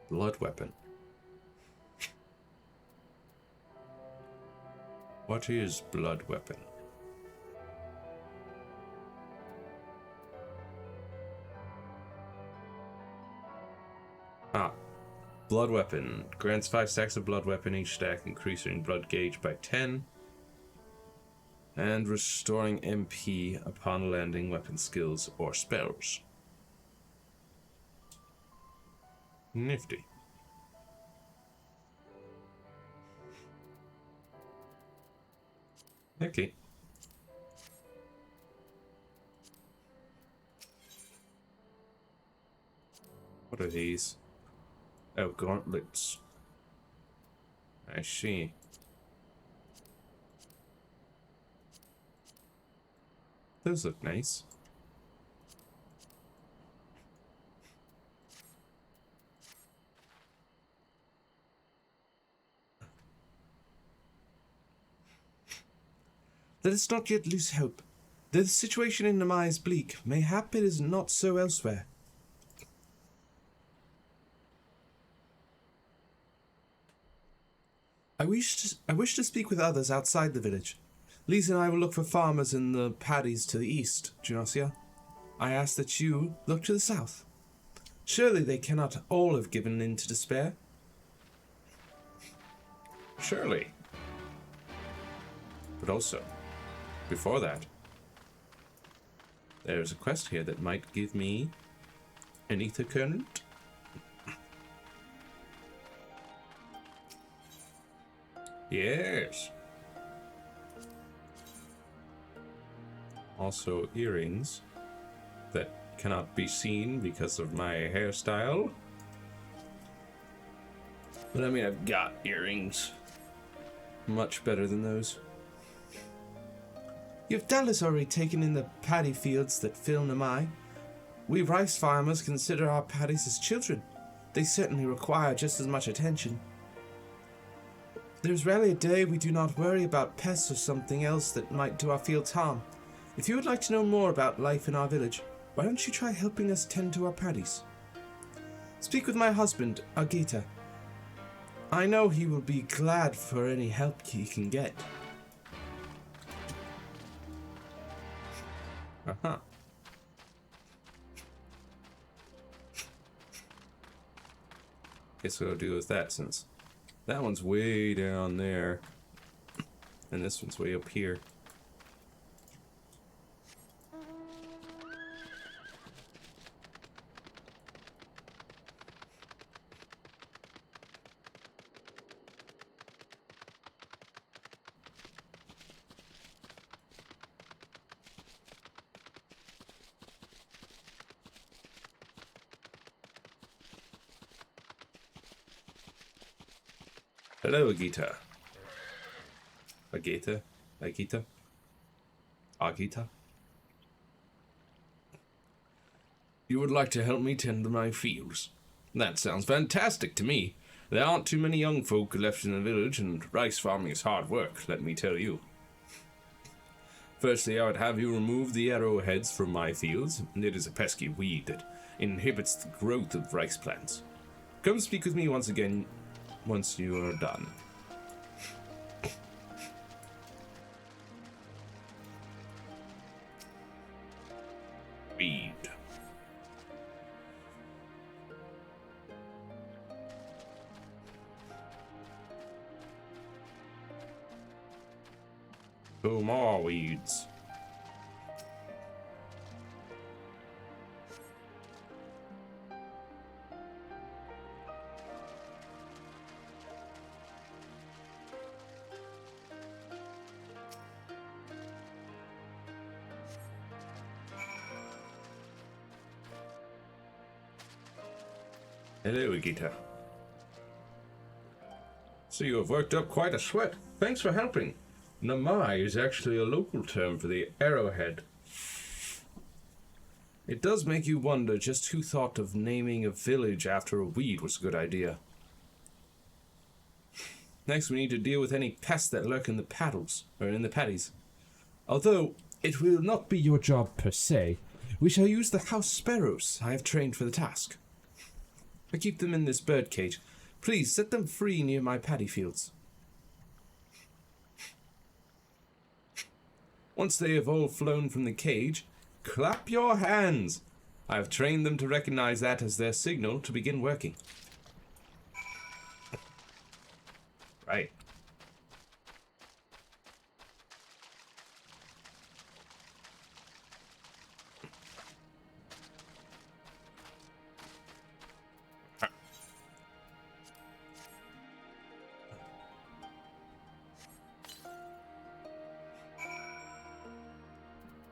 Blood weapon. What is blood weapon? Blood weapon. Grants 5 stacks of blood weapon, each stack increasing blood gauge by 10. And restoring MP upon landing weapon skills or spells. Nifty. Okay. What are these? Oh, gauntlets. I see. Those look nice. Let us not yet lose hope. Though the situation in Namai is bleak, mayhap it is not so elsewhere. I wish to speak with others outside the village. Lise and I will look for farmers in the paddies to the east, Genosia. I ask that you look to the south. Surely they cannot all have given in to despair. Surely. But also, before that, there's a quest here that might give me an ether current. Yes. Also earrings that cannot be seen because of my hairstyle. But I mean, I've got earrings. Much better than those. You've doubtless already taken in the paddy fields that fill Namai. We rice farmers consider our paddies as children. they certainly require just as much attention. There's rarely a day we do not worry about pests or something else that might do our fields harm. If you would like to know more about life in our village, why don't you try helping us tend to our paddies? Speak with my husband, Agita. I know he will be glad for any help he can get. Uh-huh. Guess what I'll do with that, since that one's way down there and this one's way up here. Hello, Agita. Agita? Agita? Agita? You would like to help me tend to my fields? That sounds fantastic to me. There aren't too many young folk left in the village, and rice farming is hard work, let me tell you. Firstly, I would have you remove the arrowheads from my fields. It is a pesky weed that inhibits the growth of rice plants. Come speak with me once again once you are done. Read. Oh, more weeds. Hello, Agita. So you have worked up quite a sweat. Thanks for helping. Namai is actually a local term for the arrowhead. It does make you wonder just who thought of naming a village after a weed was a good idea. Next, we need to deal with any pests that lurk in the paddles, or in the paddies. Although it will not be your job per se, we shall use the house sparrows I have trained for the task. I keep them in this bird cage. Please set them free near my paddy fields. Once they have all flown from the cage, clap your hands. I have trained them to recognize that as their signal to begin working. Right.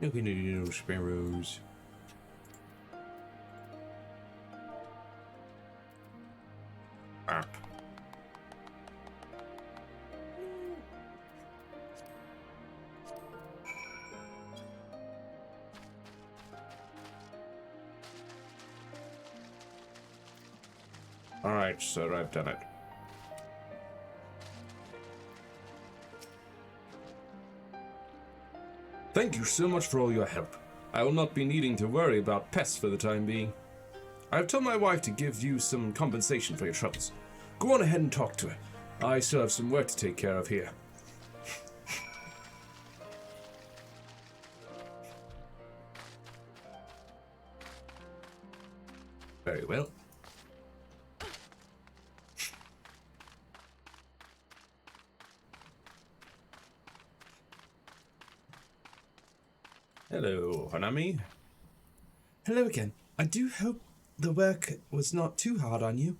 Okay, no sparrows. Up. All right, sir, I've done it. Thank you so much for all your help. I will not be needing to worry about pests for the time being. I have told my wife to give you some compensation for your troubles. Go on ahead and talk to her. I still have some work to take care of here. Very well. Hello, Hanami. Hello again. I do hope the work was not too hard on you.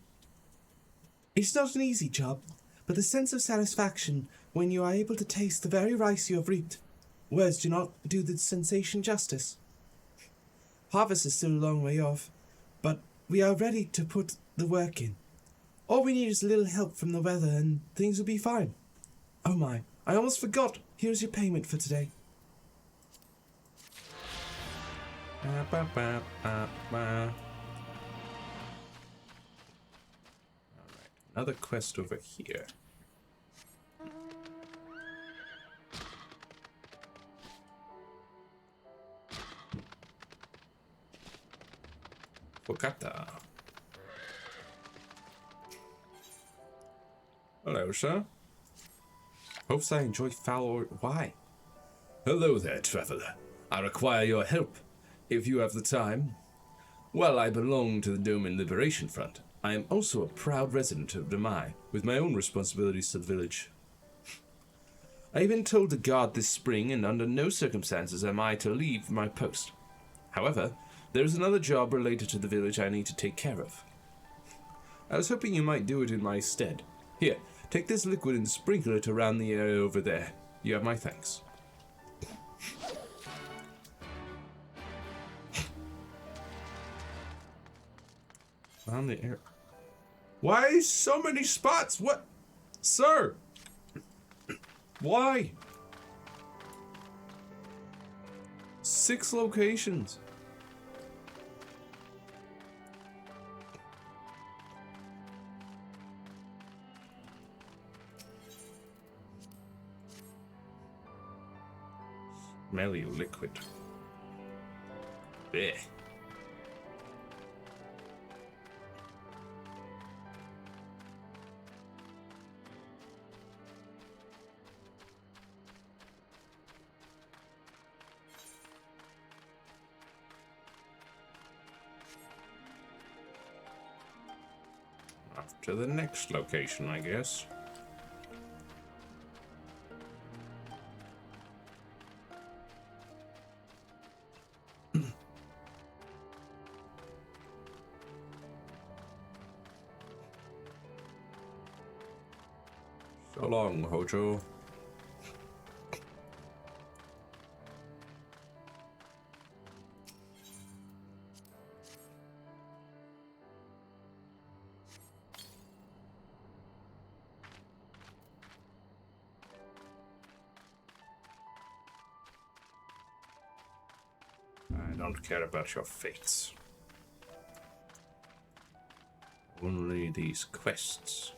It's not an easy job, but the sense of satisfaction when you are able to taste the very rice you have reaped, words do not do the sensation justice. Harvest is still a long way off, but we are ready to put the work in. All we need is a little help from the weather and things will be fine. Oh my, I almost forgot. Here's your payment for today. Another quest over here. Bogata. Hello, sir. Hopes I enjoy foul or why? Hello there, traveler. I require your help, if you have the time. While I belong to the Doman Liberation Front, I am also a proud resident of Doma, with my own responsibilities to the village. I have been told to guard this spring, and under no circumstances am I to leave my post. However, there is another job related to the village I need to take care of. I was hoping you might do it in my stead. Here, take this liquid and sprinkle it around the area over there. You have my thanks. On the air. Why so many spots? What? Sir! Why? 6 locations. Smelly liquid. Blech. Off to the next location, I guess. So long, Hojo. I don't care about your fates. Only these quests.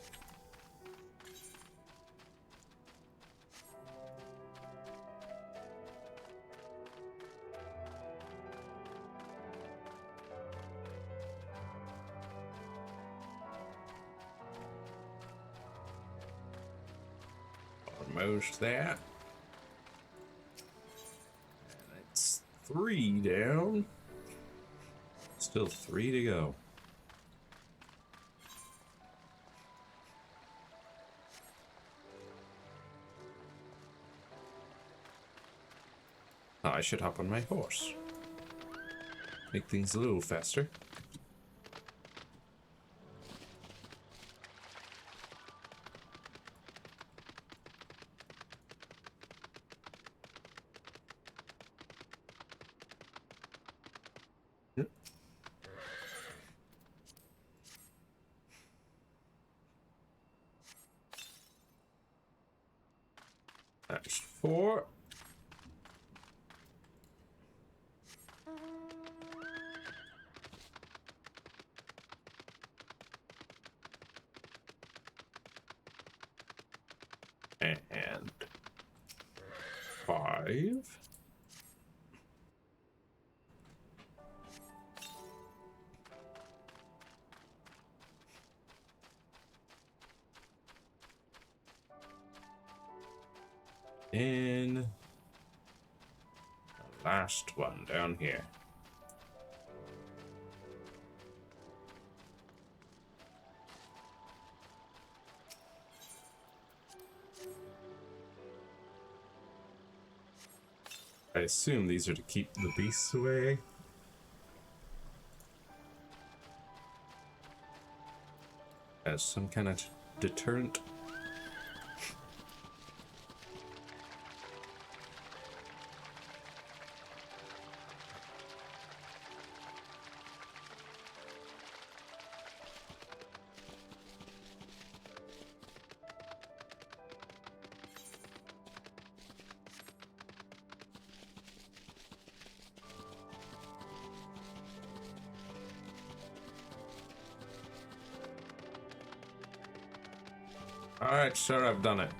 Almost there. That's 3 down. Still 3 to go. I should hop on my horse. Make things a little faster. That's 4. And 5. And the last one down here. I assume these are to keep the beasts away. As some kind of deterrent. Alright, sir, I've done it.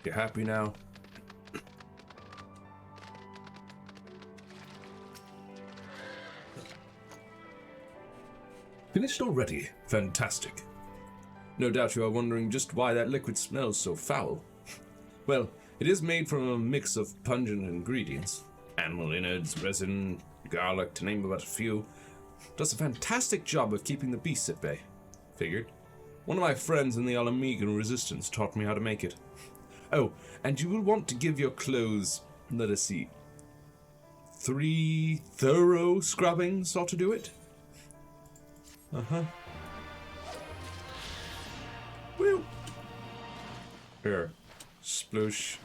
You happy now? Finished already? Fantastic. No doubt you are wondering just why that liquid smells so foul. Well, it is made from a mix of pungent ingredients. Animal innards, resin, garlic, to name but a few. Does a fantastic job of keeping the beasts at bay. Figured. One of my friends in the Alamegan resistance taught me how to make it. Oh, and you will want to give your clothes, let us see, 3 thorough scrubbings ought to do it. Uh-huh. Well. Here. Sploosh.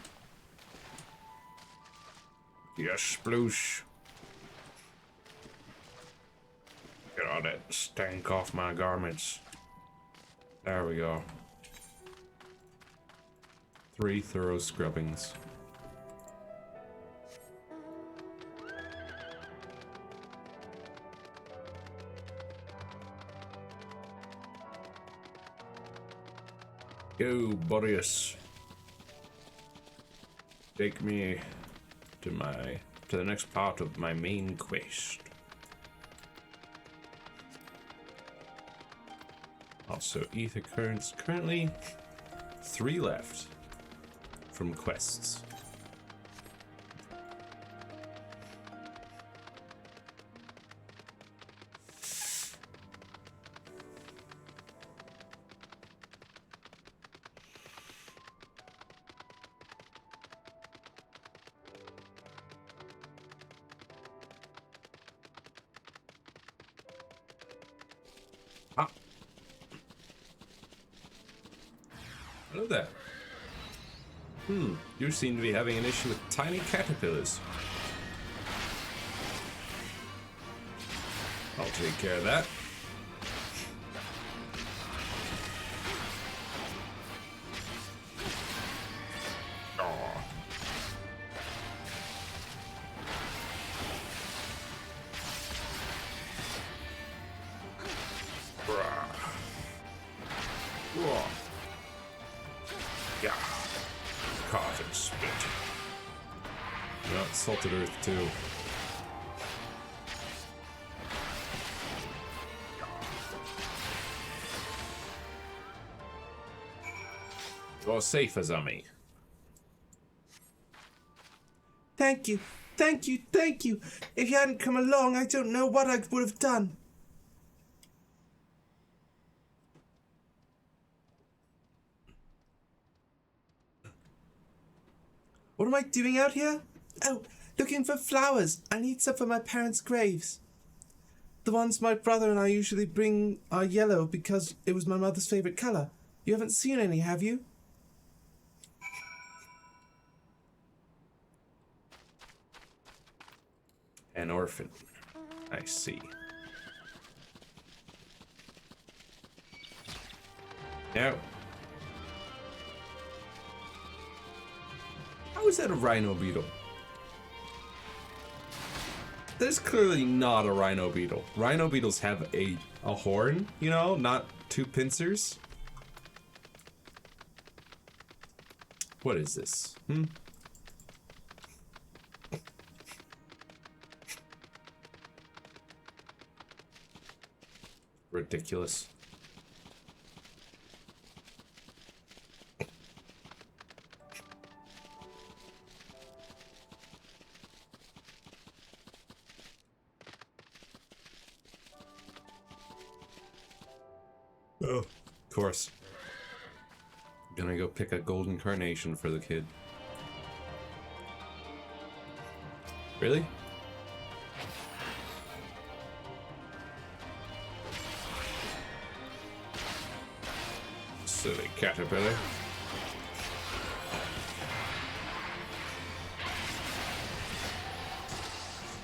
Yes, sploosh. Get all that stank off my garments. There we go. 3 thorough scrubbings. Go, Boreas. Take me to the next part of my main quest. Also, ether currents. Currently, 3 left from quests. Hello there. You seem to be having an issue with tiny caterpillars. I'll take care of that. Oh. Yeah. Carve and spit. Yeah, salted earth too. You're safe, Azami. Thank you, thank you, thank you. If you hadn't come along, I don't know what I would have done. What am I doing out here? Oh, looking for flowers. I need some for my parents' graves. The ones my brother and I usually bring are yellow because it was my mother's favorite color. You haven't seen any, have you? An orphan. I see. Now, how is that a rhino beetle? That is clearly not a rhino beetle. Rhino beetles have a horn, you know, not 2 pincers. What is this? Ridiculous. Oh, of course. Gonna go pick a golden carnation for the kid. Really? Silly caterpillar.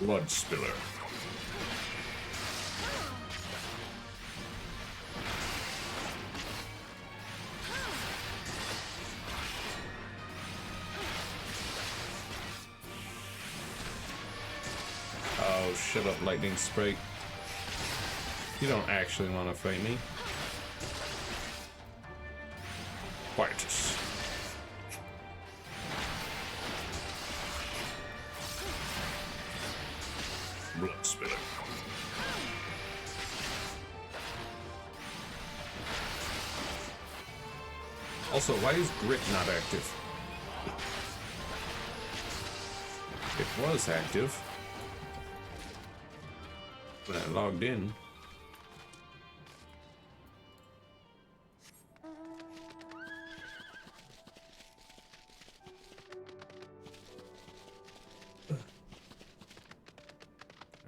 Blood spiller. Oh, shut up, lightning sprite. You don't actually want to fight me. Quietus. Blood spiller. Also, why is grit not active? It was active when I logged in.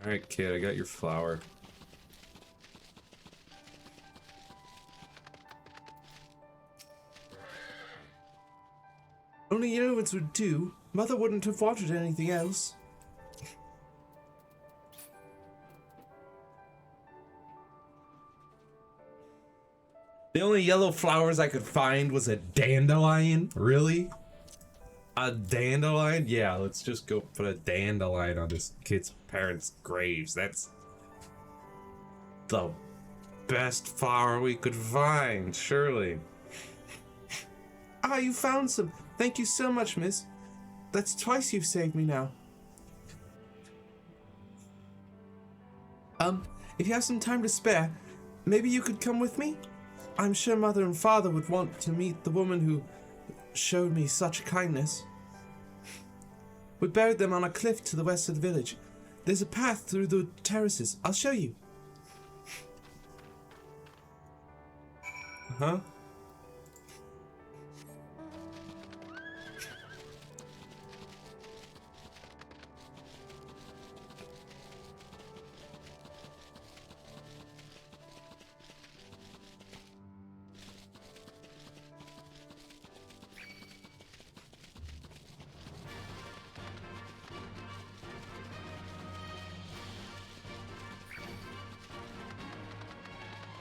Alright, kid, I got your flower. Only Yerwoods would do. Mother wouldn't have wanted anything else. The only yellow flowers I could find was a dandelion. Really? A dandelion? Yeah, let's just go put a dandelion on this kid's parents' graves. That's the best flower we could find, surely. Ah, you found some. Thank you so much, miss. That's twice you've saved me now. If you have some time to spare, maybe you could come with me? I'm sure Mother and Father would want to meet the woman who showed me such kindness. We buried them on a cliff to the west of the village. There's a path through the terraces. I'll show you. Uh-huh.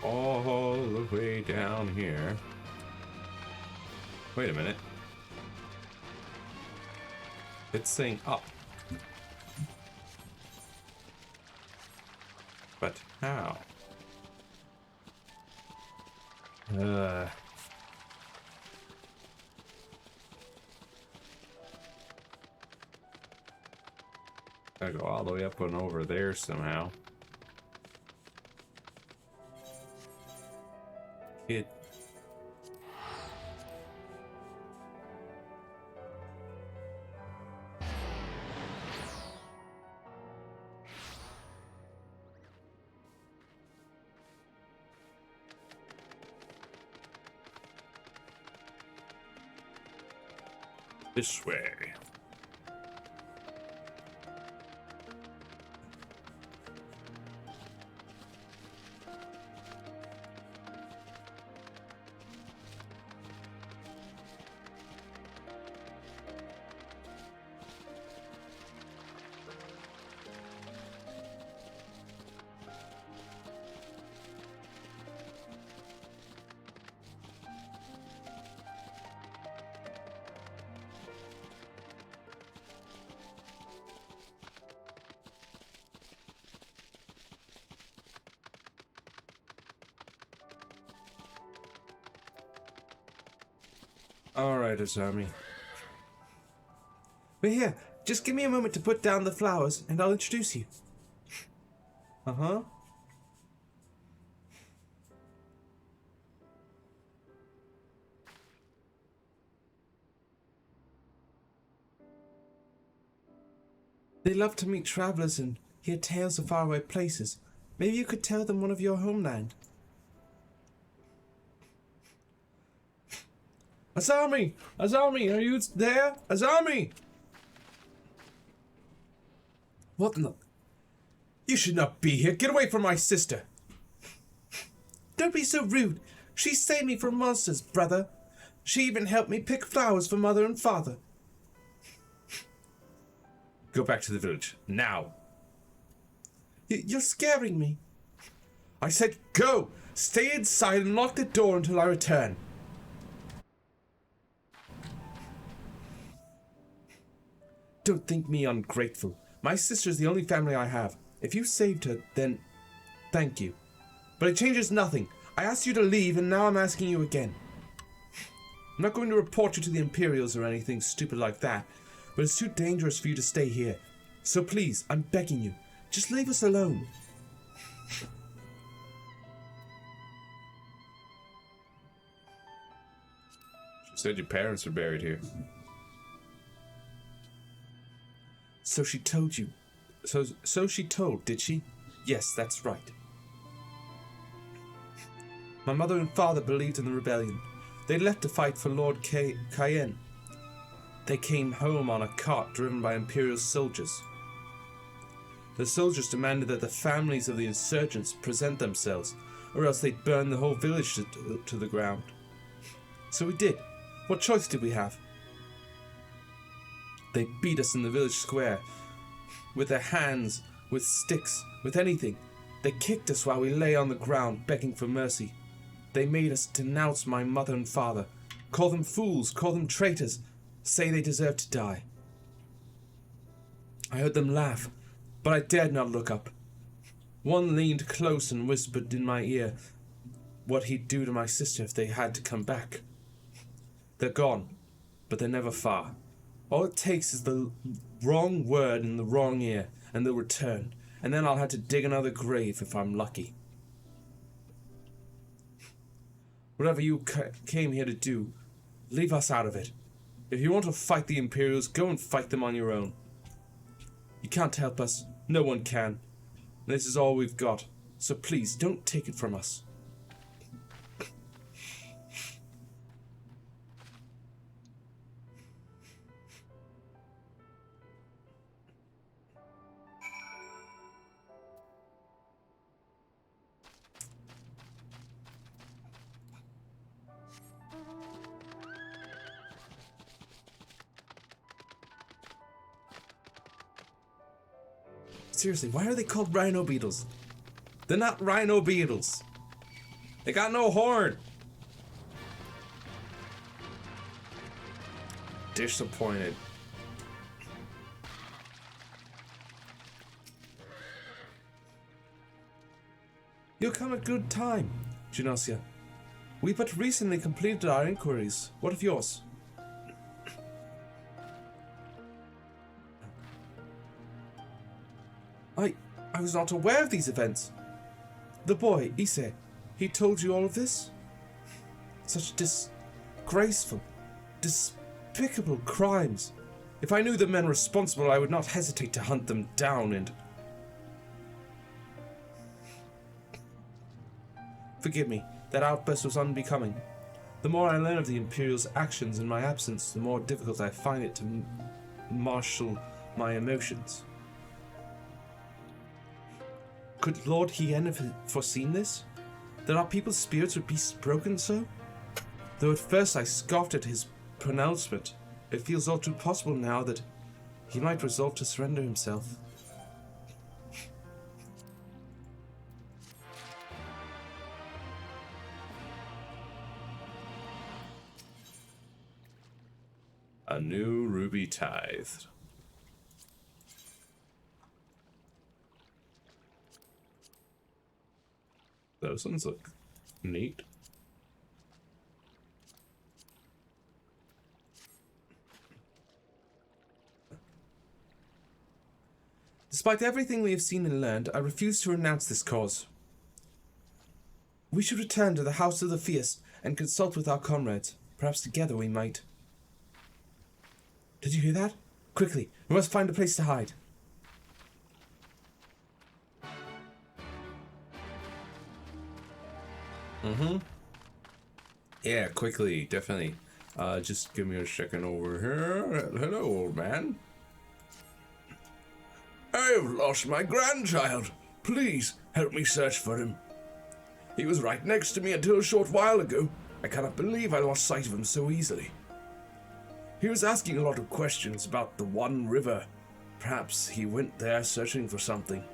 All the way down here. Wait a minute. It's saying up. But how? Gotta go all the way up and over there somehow. Kid. This way. Alright, Asami. We're here. Just give me a moment to put down the flowers, and I'll introduce you. Uh-huh. They love to meet travelers and hear tales of faraway places. Maybe you could tell them one of your homeland. Asami! Asami, are you there? Asami! What in the... You should not be here. Get away from my sister. Don't be so rude. She saved me from monsters, brother. She even helped me pick flowers for Mother and Father. Go back to the village. Now. You're scaring me. I said go! Stay inside and lock the door until I return. Don't think me ungrateful. My sister's the only family I have. If you saved her, then thank you. But it changes nothing. I asked you to leave, and now I'm asking you again. I'm not going to report you to the Imperials or anything stupid like that, but it's too dangerous for you to stay here. So please, I'm begging you, just leave us alone. She said your parents are buried here. So she told you. So she told, did she? Yes, that's right. My mother and father believed in the rebellion. They left to fight for Lord Cayenne. They came home on a cart driven by Imperial soldiers. The soldiers demanded that the families of the insurgents present themselves, or else they'd burn the whole village to the ground. So we did. What choice did we have? They beat us in the village square, with their hands, with sticks, with anything. They kicked us while we lay on the ground, begging for mercy. They made us denounce my mother and father, call them fools, call them traitors, say they deserved to die. I heard them laugh, but I dared not look up. One leaned close and whispered in my ear what he'd do to my sister if they had to come back. They're gone, but they're never far. All it takes is the wrong word in the wrong ear, and they'll return, and then I'll have to dig another grave if I'm lucky. Whatever you came here to do, leave us out of it. If you want to fight the Imperials, go and fight them on your own. You can't help us. No one can. This is all we've got. So please, don't take it from us. Seriously, why are they called rhino beetles? They're not rhino beetles. They got no horn. Disappointed. You'll come at good time, Genosia. We but recently completed our inquiries. What of yours? I was not aware of these events. The boy, Issei, he told you all of this? Such disgraceful, despicable crimes. If I knew the men responsible, I would not hesitate to hunt them down and... Forgive me, that outburst was unbecoming. The more I learn of the Imperial's actions in my absence, the more difficult I find it to marshal my emotions. Could Lord Hien have foreseen this? That our people's spirits would be broken so? Though at first I scoffed at his pronouncement, it feels all too possible now that he might resolve to surrender himself. A new ruby tithe. Those ones look neat. Despite everything we have seen and learned, I refuse to renounce this cause. We should return to the House of the Fierce and consult with our comrades. Perhaps together we might. Did you hear that? Quickly, we must find a place to hide. Yeah, quickly, definitely. Just give me a second over here. Hello, old man. I've lost my grandchild. Please help me search for him. He was right next to me until a short while ago. I cannot believe I lost sight of him so easily. He was asking a lot of questions about the One River. Perhaps he went there searching for something.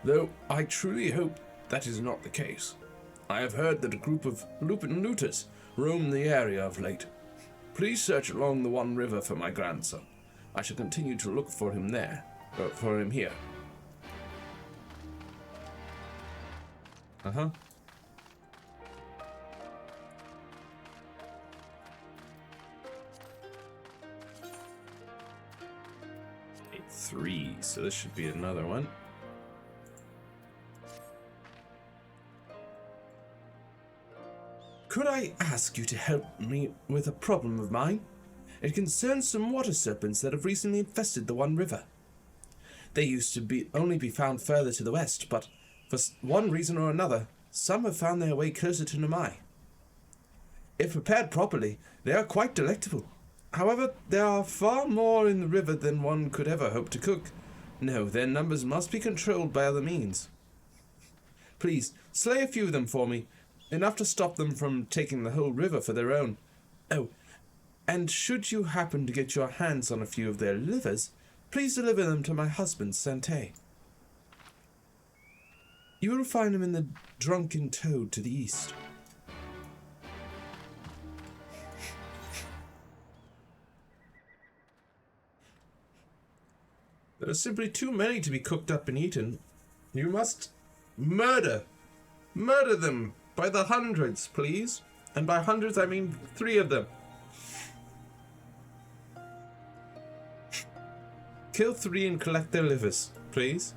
Though I truly hope that is not the case. I have heard that a group of Lupin looters roam the area of late. Please search along the One River for my grandson. I shall continue to look for him there, for him here. 3, so this should be another one. Could I ask you to help me with a problem of mine? It concerns some water serpents that have recently infested the One River. They used to only be found further to the west, but for one reason or another, some have found their way closer to Nomai. If prepared properly, they are quite delectable. However, there are far more in the river than one could ever hope to cook. No, their numbers must be controlled by other means. Please, slay a few of them for me, enough to stop them from taking the whole river for their own. Oh, and should you happen to get your hands on a few of their livers, please deliver them to my husband, Sante. You will find him in the Drunken Toad to the east. There are simply too many to be cooked up and eaten. You must murder them by the hundreds, please. And by hundreds, I mean 3 of them. Kill 3 and collect their livers, please.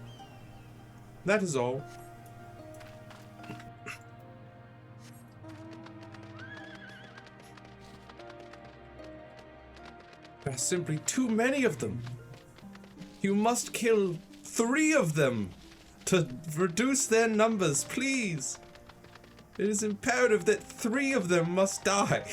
That is all. There are simply too many of them. You must kill 3 of them to reduce their numbers, please. It is imperative that 3 of them must die.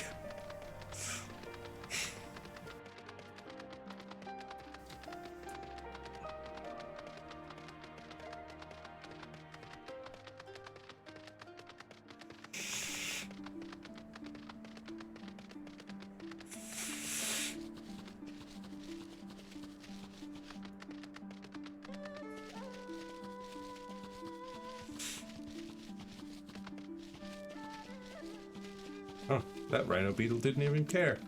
Oh, that rhino beetle didn't even care.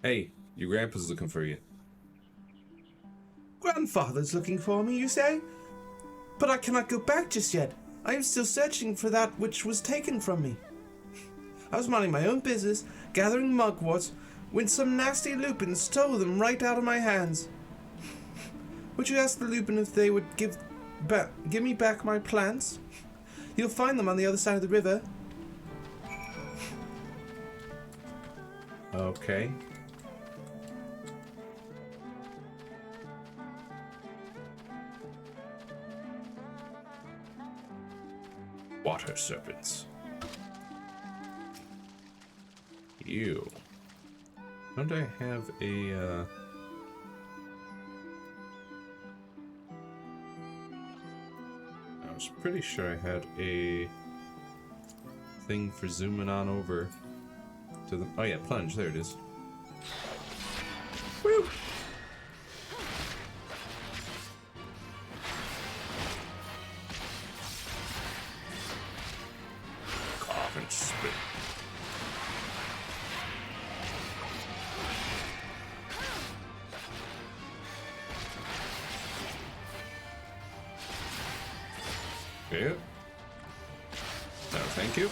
Hey, your grandpa's looking for you. Grandfather's looking for me, you say? But I cannot go back just yet. I am still searching for that which was taken from me. I was minding my own business, gathering mugworts, when some nasty lupin stole them right out of my hands. Would you ask the lupin if they would give me back my plants? You'll find them on the other side of the river. Okay. Water serpents. Ew. Don't I have a, I was pretty sure I had a thing for zooming on over to the... Oh yeah, plunge. There it is. Woo! Cough and spit. Yeah. No, thank you.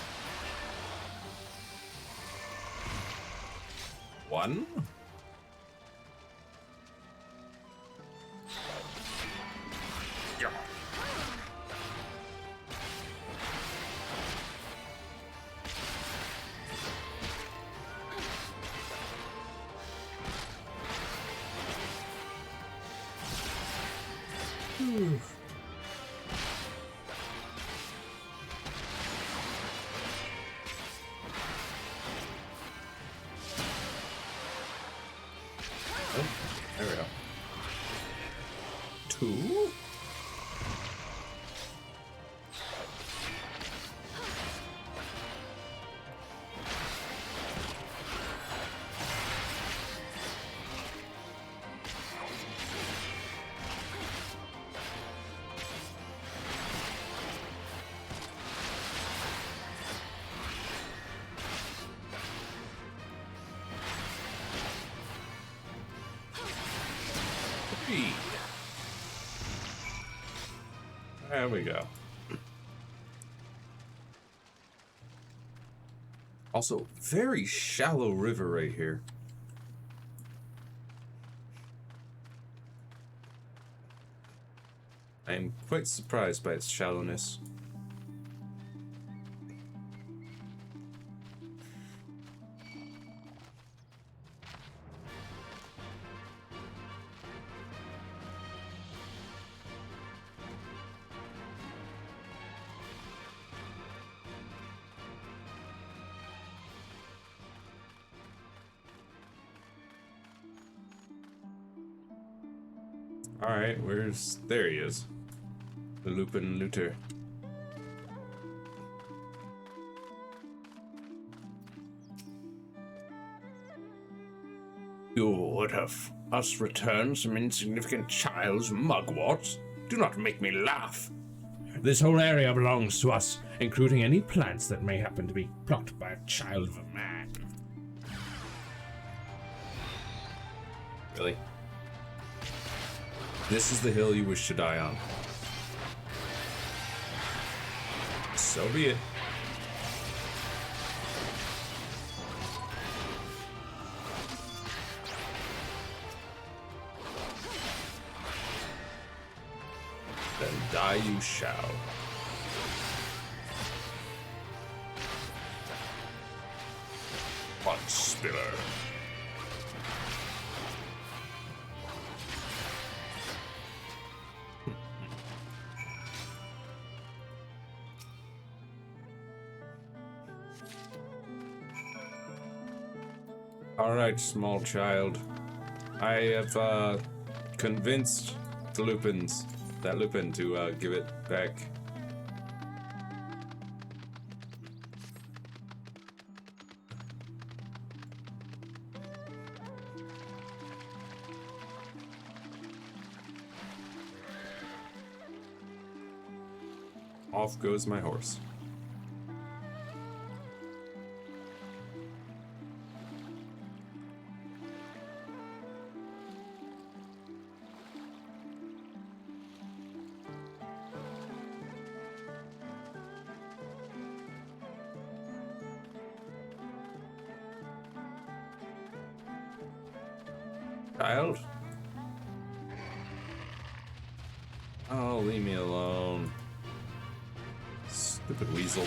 1. Yeah. Oh, there we go. 2. There we go. Also, very shallow river right here. I am quite surprised by its shallowness. Alright, there he is. The Lupin Looter. You would have us return some insignificant child's mugworts? Do not make me laugh. This whole area belongs to us, including any plants that may happen to be plucked by a child of a man. Really? This is the hill you wish to die on. So be it. Then die you shall. Blood spiller. Alright, small child. I have convinced the that Lupin to give it back. Off goes my horse. Child? Oh, leave me alone. Stupid weasel.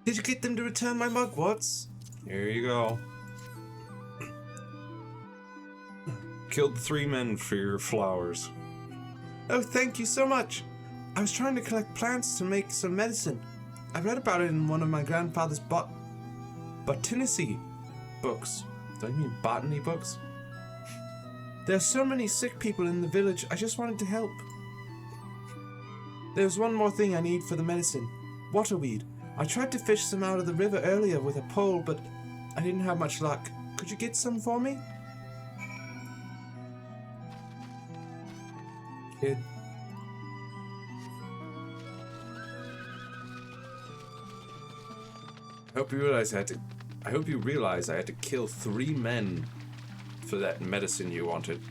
Did you get them to return my mugworts? Here you go. Killed 3 men for your flowers. Oh, thank you so much. I was trying to collect plants to make some medicine. I read about it in one of my grandfather's botany books. Don't you mean botany books? There are so many sick people in the village, I just wanted to help. There's one more thing I need for the medicine. Waterweed. I tried to fish some out of the river earlier with a pole, but I didn't have much luck. Could you get some for me? Kid. I hope you realize I had to kill 3 men for that medicine you wanted.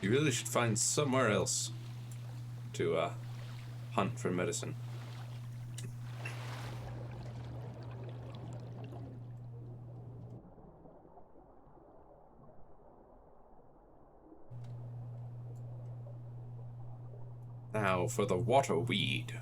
You really should find somewhere else to hunt for medicine. Now for the water weed.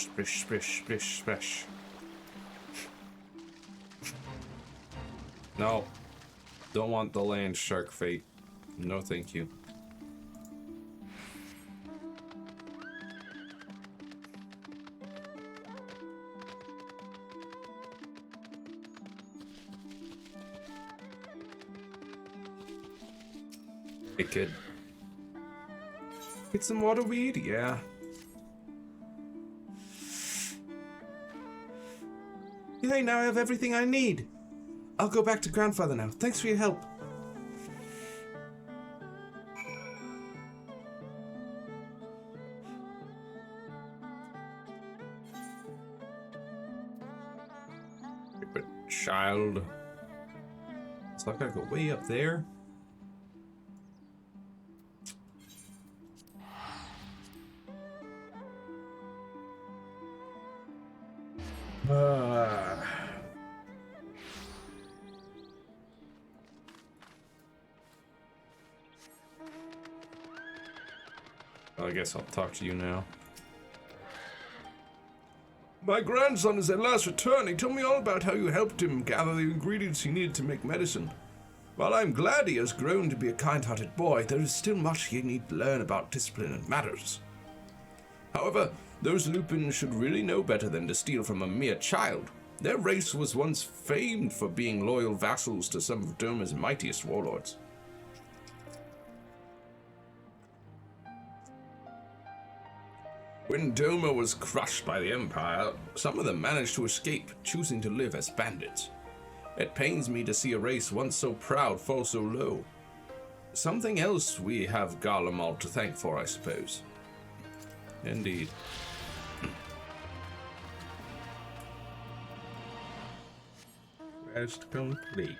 Splish, splish, splish, splash. No. Don't want the land shark fate. No, thank you. Hey, kid. Get some water weed? Yeah. Yay, now I have everything I need. I'll go back to grandfather now. Thanks for your help. Stupid child. So I gotta go way up there. Well, I guess I'll talk to you now. My grandson is at last returned. He told me all about how you helped him gather the ingredients he needed to make medicine. While I'm glad he has grown to be a kind-hearted boy, there is still much he needs to learn about discipline and manners. However, those Lupins should really know better than to steal from a mere child. Their race was once famed for being loyal vassals to some of Doma's mightiest warlords. When Doma was crushed by the Empire, some of them managed to escape, choosing to live as bandits. It pains me to see a race once so proud fall so low. Something else we have Garlemald to thank for, I suppose. Indeed. Quest complete.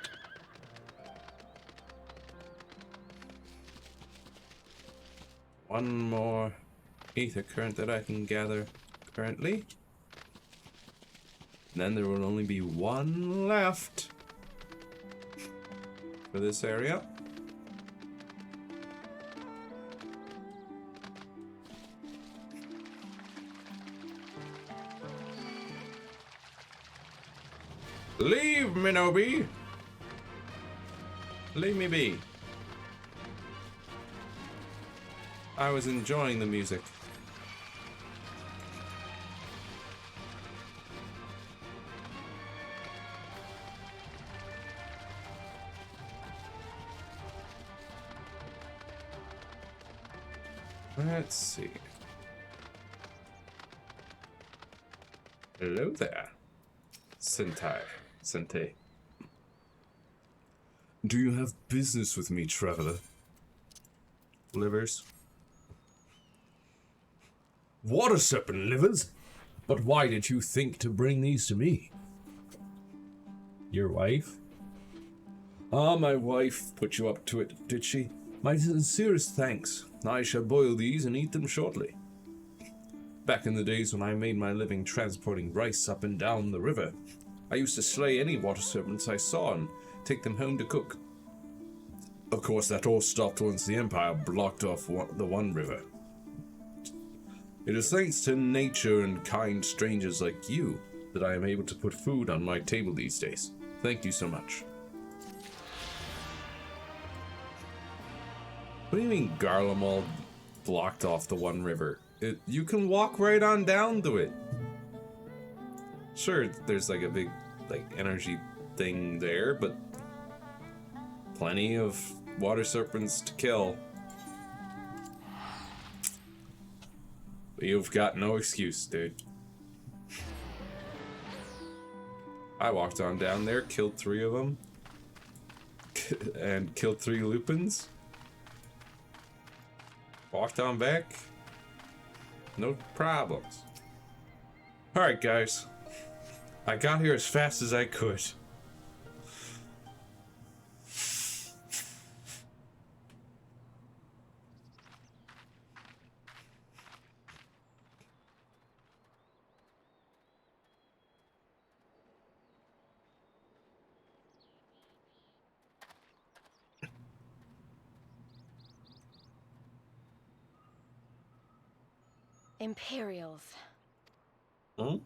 One more ether current that I can gather currently. And then there will only be one left for this area. Leave, Minobi! Leave me be. I was enjoying the music. Let's see. Hello there, Sentai. Do you have business with me, traveler? Livers? Water serpent livers? But why did you think to bring these to me? Your wife? Ah, my wife put you up to it, did she? My sincerest thanks. I shall boil these and eat them shortly. Back in the days when I made my living transporting rice up and down the river, I used to slay any water serpents I saw and take them home to cook. Of course, that all stopped once the Empire blocked off the one river. It is thanks to nature and kind strangers like you that I am able to put food on my table these days. Thank you so much. What do you mean Garlemald blocked off the one river? You can walk right on down to it. Sure, there's like a big energy thing there, but plenty of water serpents to kill. You've got no excuse, dude. I walked on down there, killed 3 of them, and killed 3 Lupins. Walked on back. No problems. Alright, guys. I got here as fast as I could. Imperials. Hmm?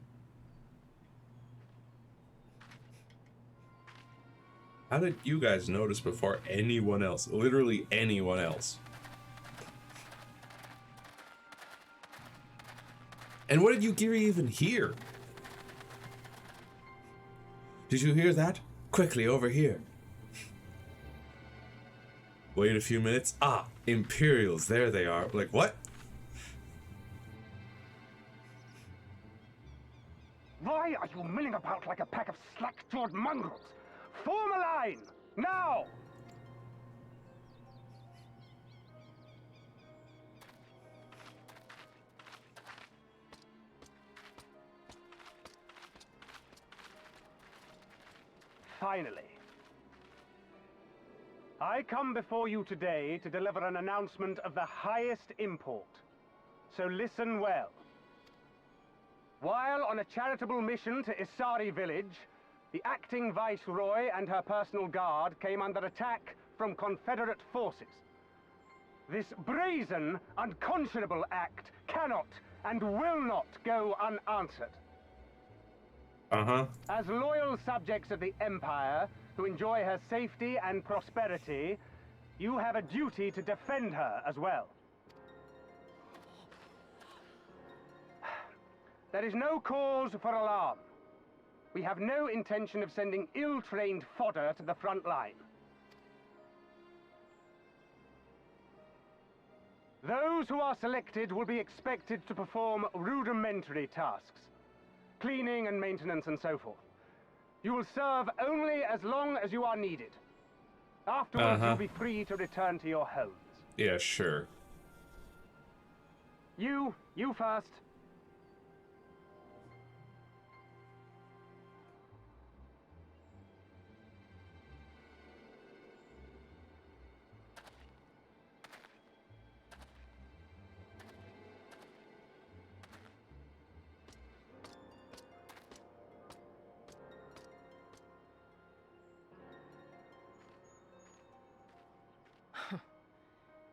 How did you guys notice before anyone else? Literally anyone else. And what did Yugiri even hear? Did you hear that? Quickly, over here. Wait a few minutes. Ah, Imperials, there they are. Like, what? Why are you milling about like a pack of slack-jawed mongrels? Form a line! Now! Finally. I come before you today to deliver an announcement of the highest import. So listen well. While on a charitable mission to Isari village, the acting viceroy and her personal guard came under attack from Confederate forces. This brazen, unconscionable act cannot and will not go unanswered. As loyal subjects of the Empire, who enjoy her safety and prosperity, you have a duty to defend her as well. There is no cause for alarm. We have no intention of sending ill-trained fodder to the front line. Those who are selected will be expected to perform rudimentary tasks, cleaning and maintenance and so forth. You will serve only as long as you are needed. Afterwards, you'll be free to return to your homes. Yeah, sure. You first.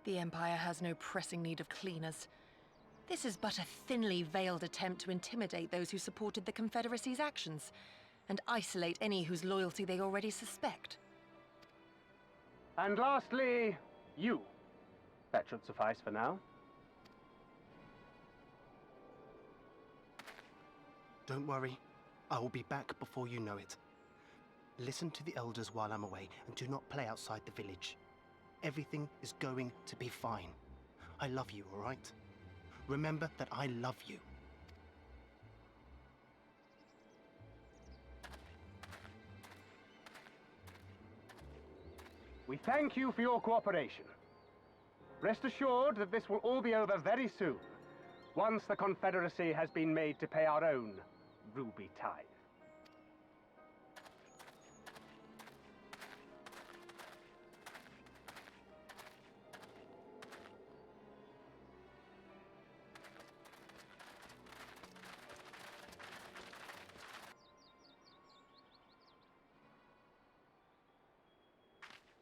The Empire has no pressing need of cleaners. This is but a thinly veiled attempt to intimidate those who supported the Confederacy's actions, and isolate any whose loyalty they already suspect. And lastly, you. That should suffice for now. Don't worry. I will be back before you know it. Listen to the elders while I'm away, and do not play outside the village. Everything is going to be fine. I love you, all right? Remember that I love you. We thank you for your cooperation. Rest assured that this will all be over very soon, once the Confederacy has been made to pay our own ruby tithe.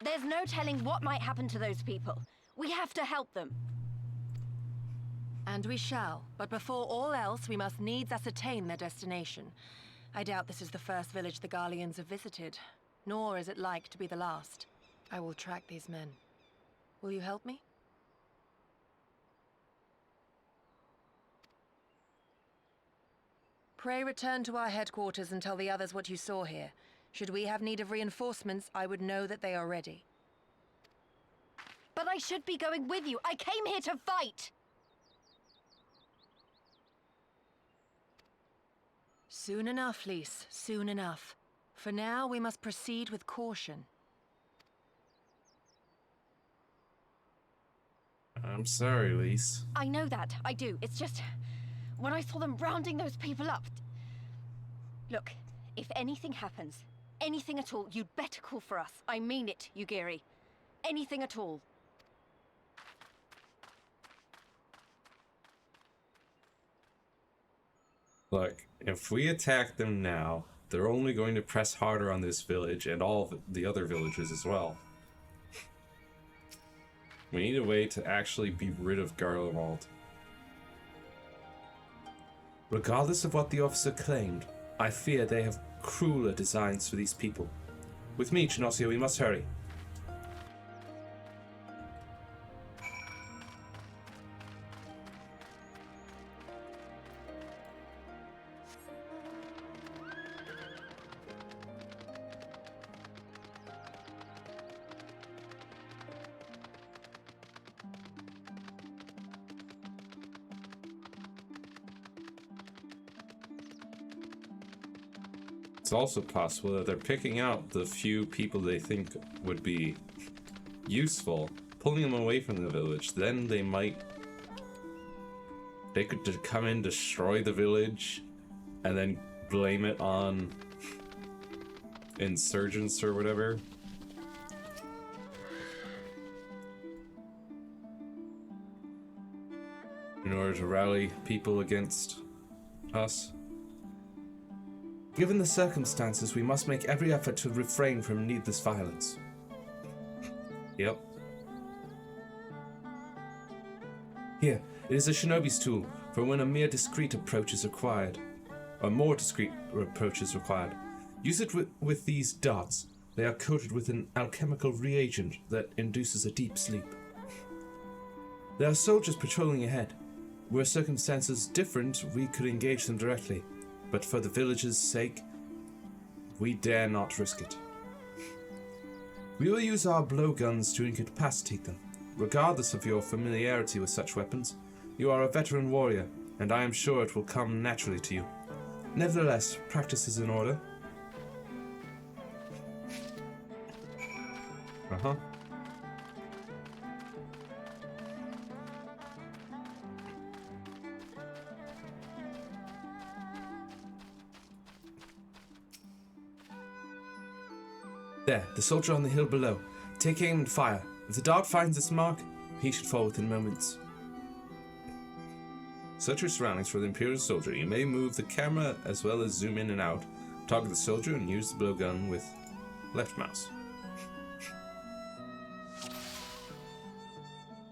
There's no telling what might happen to those people. We have to help them. And we shall, but before all else, we must needs ascertain their destination. I doubt this is the first village the Garleans have visited, nor is it like to be the last. I will track these men. Will you help me? Pray return to our headquarters and tell the others what you saw here. Should we have need of reinforcements, I would know that they are ready. But I should be going with you. I came here to fight! Soon enough, Lys. Soon enough. For now, we must proceed with caution. I'm sorry, Lys. I know that. I do. It's just... when I saw them rounding those people up... Look, if anything happens, anything at all, you'd better call for us. I mean it, Yugiri. Anything at all. Look, if we attack them now, they're only going to press harder on this village and all of the other villages as well. We need a way to actually be rid of Garlemald. Regardless of what the officer claimed, I fear they have crueler designs for these people. With me, Genosio, we must hurry. It's also possible that they're picking out the few people they think would be useful, pulling them away from the village. Then they could come in, destroy the village, and then blame it on insurgents or whatever. In order to rally people against us. Given the circumstances, we must make every effort to refrain from needless violence. Yep. Here, it is a shinobi's tool for when a mere discreet approach is required. Or more discreet approach is required. Use it with these darts. They are coated with an alchemical reagent that induces a deep sleep. There are soldiers patrolling ahead. Were circumstances different, we could engage them directly. But for the village's sake, we dare not risk it. We will use our blowguns to incapacitate them. Regardless of your familiarity with such weapons, you are a veteran warrior, and I am sure it will come naturally to you. Nevertheless, practice is in order. Uh-huh. There, the soldier on the hill below. Take aim and fire. If the dart finds its mark, he should fall within moments. Search your surroundings for the Imperial soldier. You may move the camera as well as zoom in and out. Target the soldier and use the blowgun with left mouse.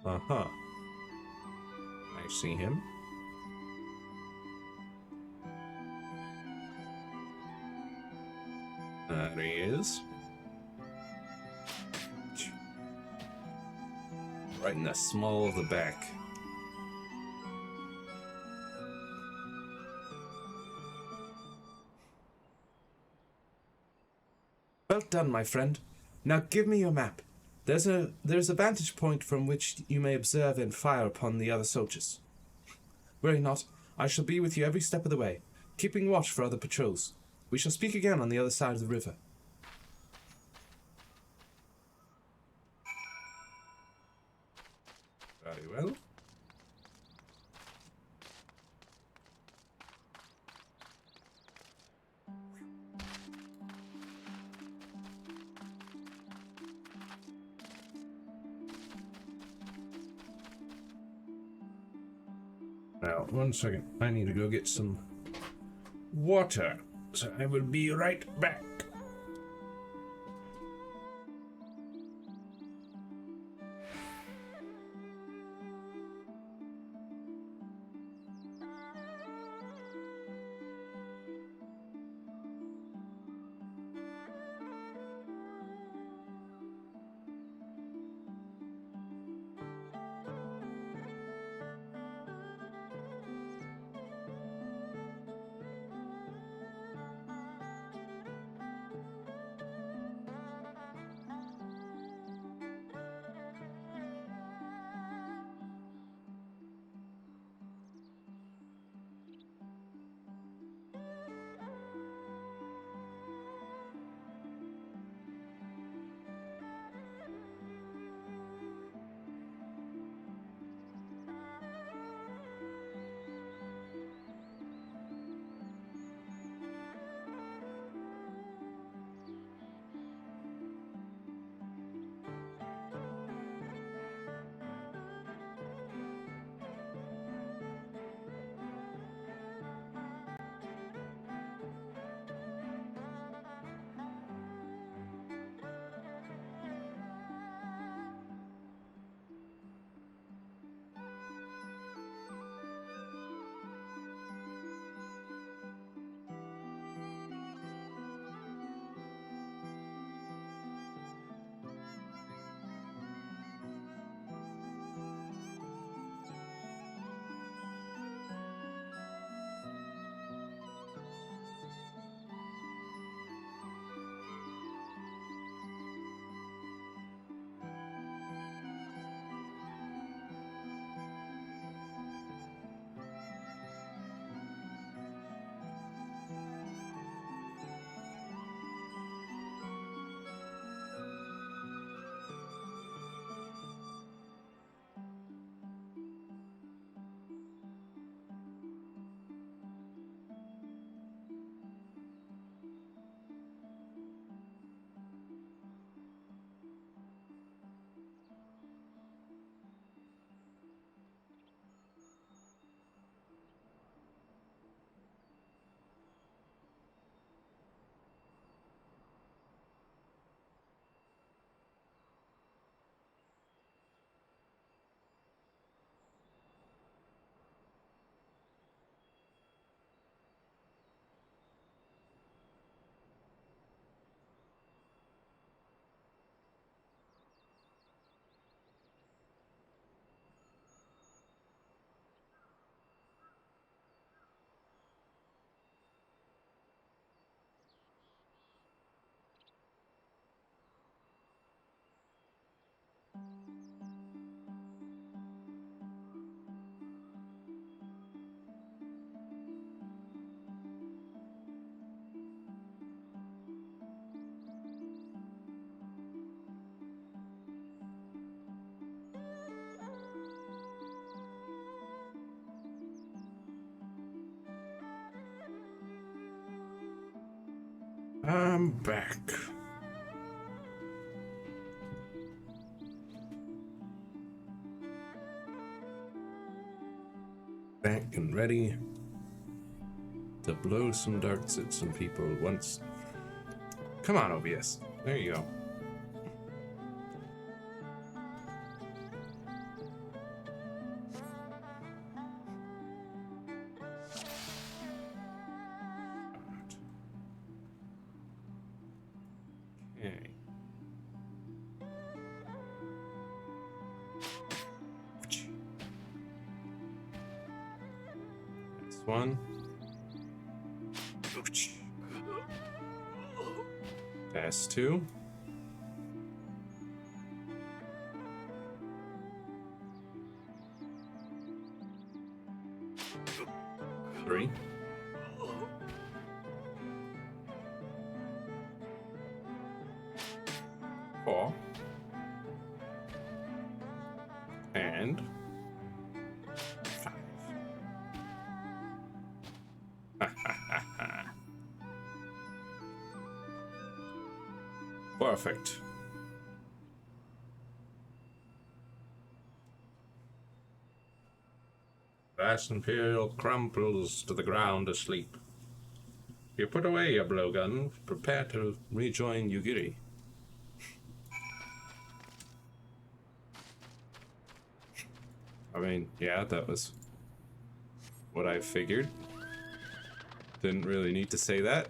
Uh-huh. I see him. There he is. Right in the small of the back. Well done, my friend. Now give me your map. There's a vantage point from which you may observe and fire upon the other soldiers. Worry not, I shall be with you every step of the way, keeping watch for other patrols. We shall speak again on the other side of the river. Very well. Now, 1 second. I need to go get some water. So I will be right back. I'm back. Back and ready to blow some darts at some people once. Come on, OBS. There you go. Okay. That's one. That's two. Three. Four. And five. Perfect. Vast Imperial crumples to the ground asleep. You put away your blowgun, prepare to rejoin Yugiri. I mean, yeah, that was what I figured. Didn't really need to say that.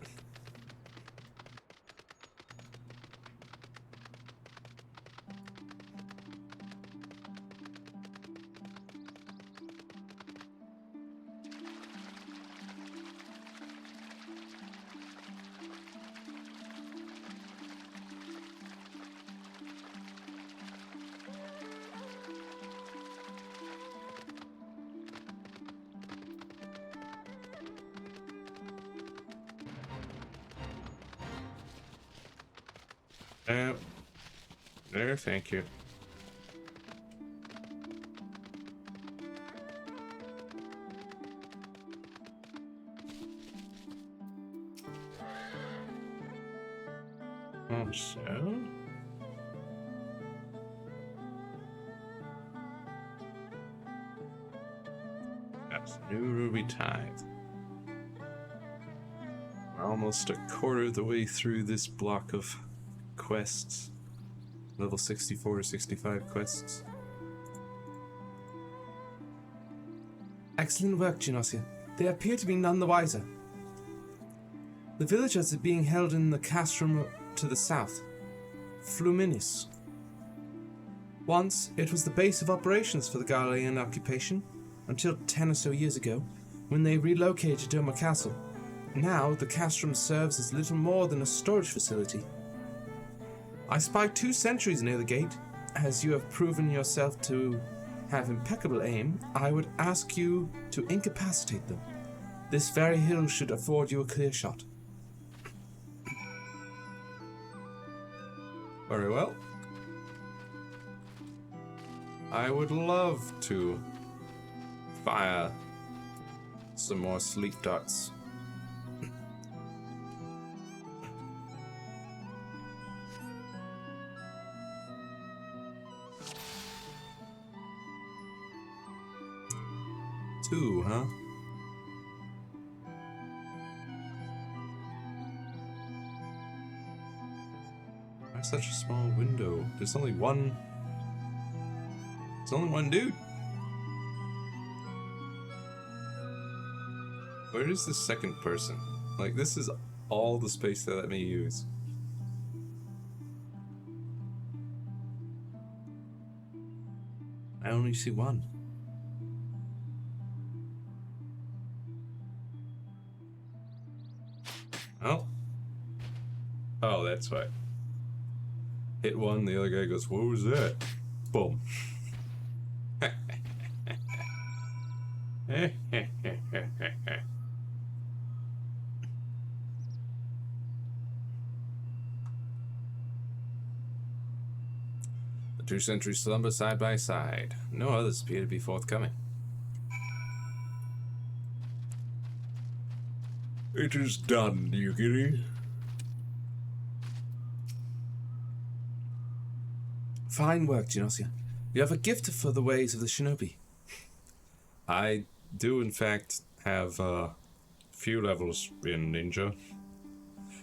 There, thank you. So that's new Ruby Tithe. We're almost a quarter of the way through this block of quests. Level 64 to 65 quests. Excellent work, Genosia. They appear to be none the wiser. The villagers are being held in the castrum to the south, Fluminis. Once, it was the base of operations for the Garlean occupation, until 10 or so years ago, when they relocated Doma Castle. Now, the castrum serves as little more than a storage facility. I spy 2 sentries near the gate. As you have proven yourself to have impeccable aim, I would ask you to incapacitate them. This very hill should afford you a clear shot. Very well. I would love to fire some more sleep darts. Two, huh? Why such a small window? There's only one. There's only one dude. Where is the second person? Like, this is all the space they let me use. I only see one. Oh, that's why. Hit one, the other guy goes, "What was that?" Boom. The 2 sentries slumber side by side. No others appear to be forthcoming. It is done, Yugiri. Fine work, Genosia. You have a gift for the ways of the shinobi. I do, in fact, have a few levels in ninja.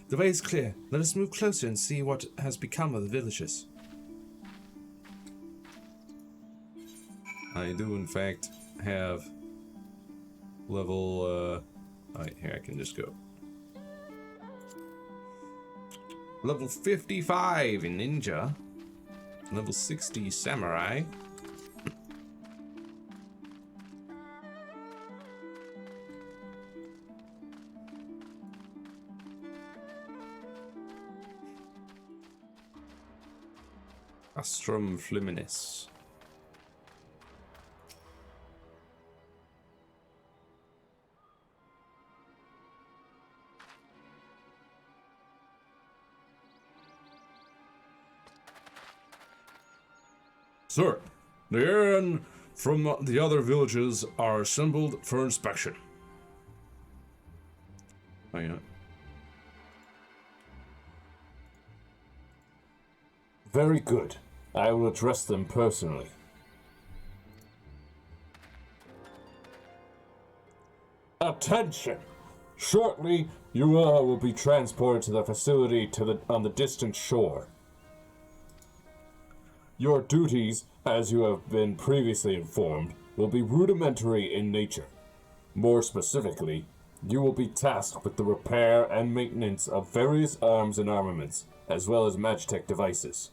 The way is clear. Let us move closer and see what has become of the villagers. I do, in fact, have level, here, I can just go. Level 55 in ninja. Level 60 samurai. Astrum Fliminis. Sir, the Aaron from the other villages are assembled for inspection. Oh, yeah. Very good. I will address them personally. Attention! Shortly, you will be transported to the facility on the distant shore. Your duties, as you have been previously informed, will be rudimentary in nature. More specifically, you will be tasked with the repair and maintenance of various arms and armaments, as well as Magitech devices.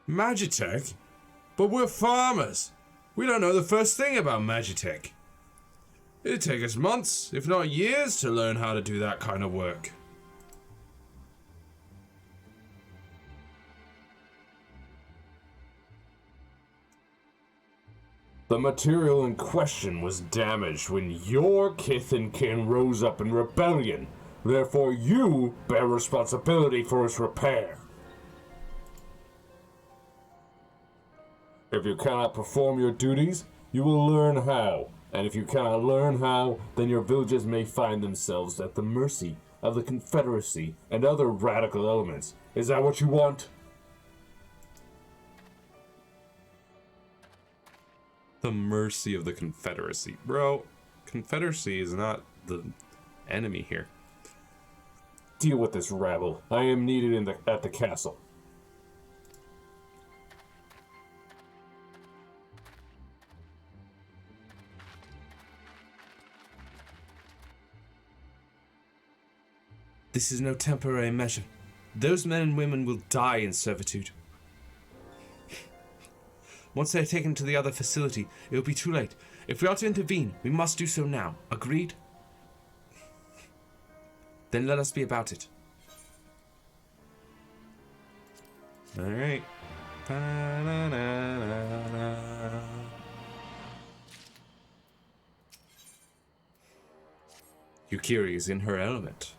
Magitech? But we're farmers. We don't know the first thing about Magitech. It'd take us months, if not years, to learn how to do that kind of work. The material in question was damaged when your kith and kin rose up in rebellion. Therefore, you bear responsibility for its repair. If you cannot perform your duties, you will learn how. And if you cannot learn how, then your villages may find themselves at the mercy of the Confederacy and other radical elements. Is that what you want? The mercy of the Confederacy. Bro, Confederacy is not the enemy here. Deal with this rabble. I am needed at the castle. This is no temporary measure. Those men and women will die in servitude. Once they are taken to the other facility, it will be too late. If we are to intervene, we must do so now. Agreed? Then let us be about it. Alright. Yukiri is in her element.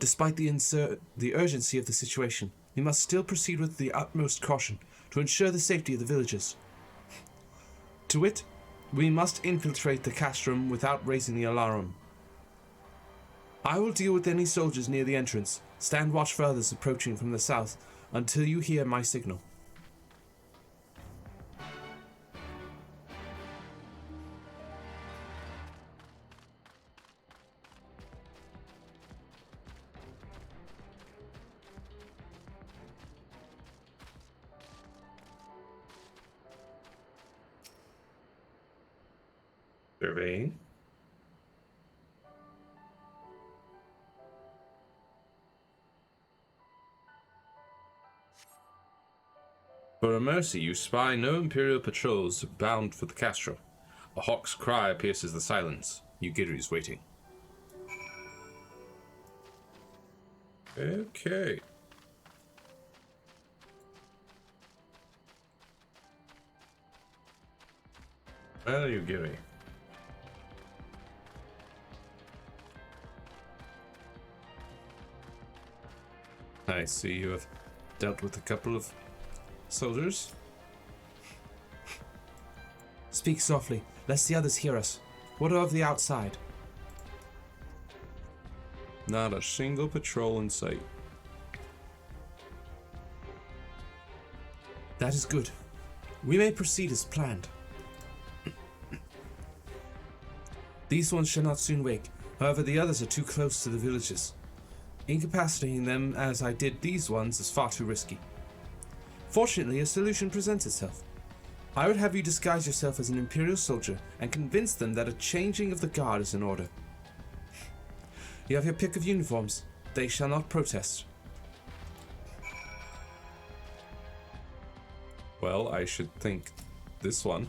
Despite the urgency of the situation, we must still proceed with the utmost caution to ensure the safety of the villagers. To wit, we must infiltrate the castrum without raising the alarm. I will deal with any soldiers near the entrance. Stand watch for others approaching from the south until you hear my signal. Surveying. For a mercy, you spy no Imperial patrols bound for the Castro. A hawk's cry pierces the silence. Yugiri is waiting. Okay. Well, Yugiri. I see you have dealt with a couple of soldiers. Speak softly, lest the others hear us. What of the outside? Not a single patrol in sight. That is good. We may proceed as planned. These ones shall not soon wake. However, the others are too close to the villages. Incapacitating them as I did these ones is far too risky. Fortunately, a solution presents itself. I would have you disguise yourself as an Imperial soldier and convince them that a changing of the guard is in order. You have your pick of uniforms. They shall not protest. Well, I should think this one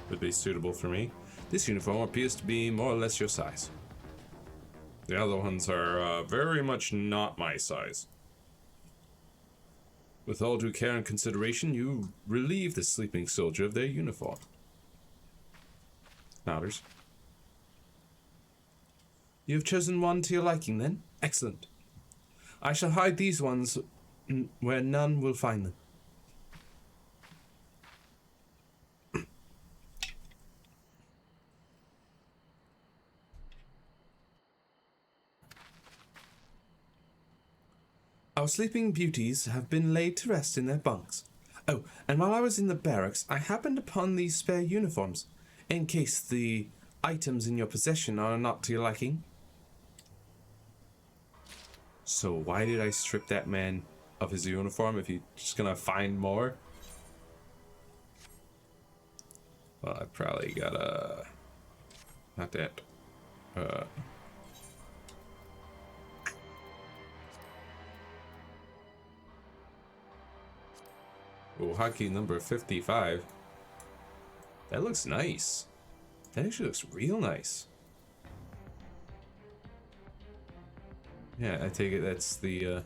would be suitable for me. This uniform appears to be more or less your size. The other ones are very much not my size. With all due care and consideration, you relieve the sleeping soldier of their uniform. Matters. You have chosen one to your liking, then? Excellent. I shall hide these ones where none will find them. Our sleeping beauties have been laid to rest in their bunks. Oh, and while I was in the barracks, I happened upon these spare uniforms, in case the items in your possession are not to your liking. So why did I strip that man of his uniform if you're just gonna find more? Well, I probably gotta... Not that. Oh, hockey number 55. That looks nice. That actually looks real nice. Yeah, I take it that's the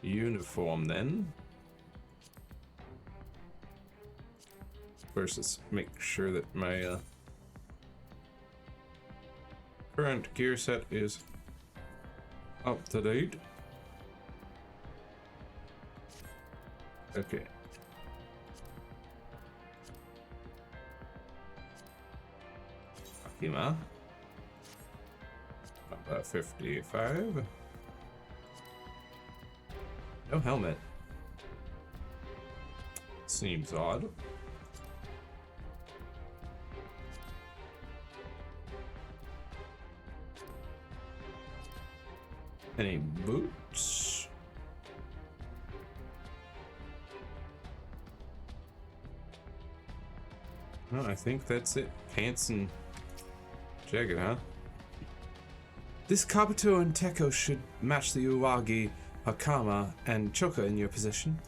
uniform then. First, let's make sure that my current gear set is up to date. Okay. Akima. Number 55. No helmet. Seems odd. Any boots? No, I think that's it. Pants and jacket, huh? This Kabuto and Teko should match the Uwagi, Hakama, and Choka in your possession.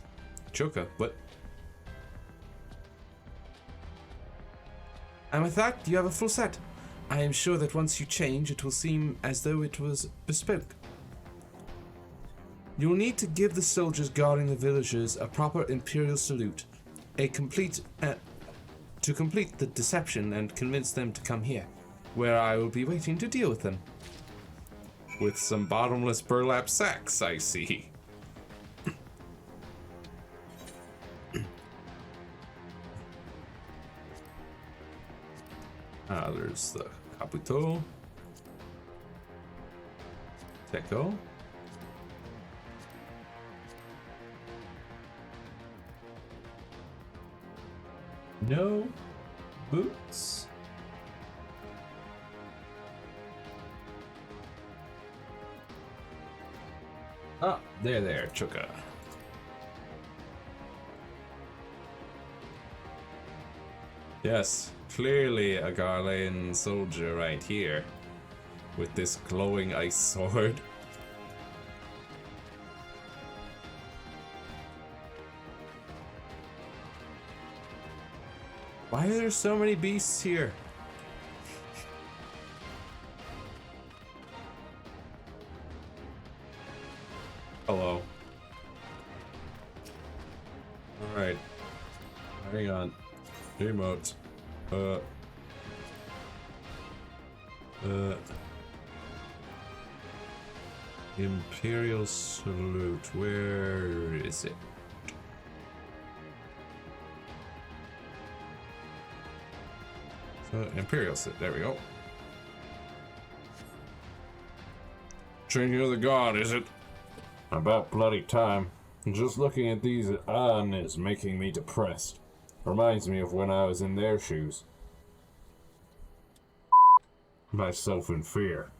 Choka? What? And with that, you have a full set. I am sure that once you change, it will seem as though it was bespoke. You will need to give the soldiers guarding the villagers a proper Imperial salute, to complete the deception and convince them to come here, where I will be waiting to deal with them. With some bottomless burlap sacks, I see. There's the Kabuto. Teko. No boots. Ah, there, Choka. Yes, clearly a Garlean soldier right here, with this glowing ice sword. Why are there so many beasts here? Hello. Alright. Hang on. Emotes. Imperial salute. Where is it? Imperial salute. There we go. Changing of the guard, is it? About bloody time. Just looking at these on is making me depressed. Reminds me of when I was in their shoes. Myself in fear.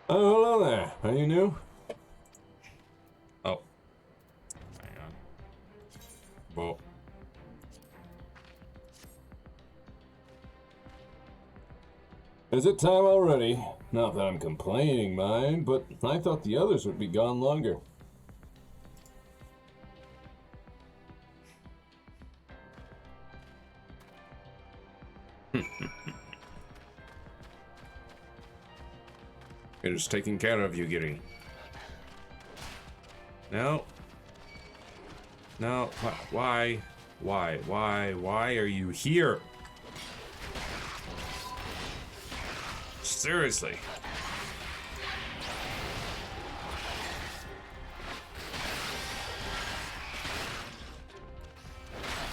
Oh, hello there. Are you new? Oh. Hang on. Well. Is it time already? Not that I'm complaining, mind, but I thought the others would be gone longer. It is taking care of you, Giri. No. No. Why? Why are you here? Seriously.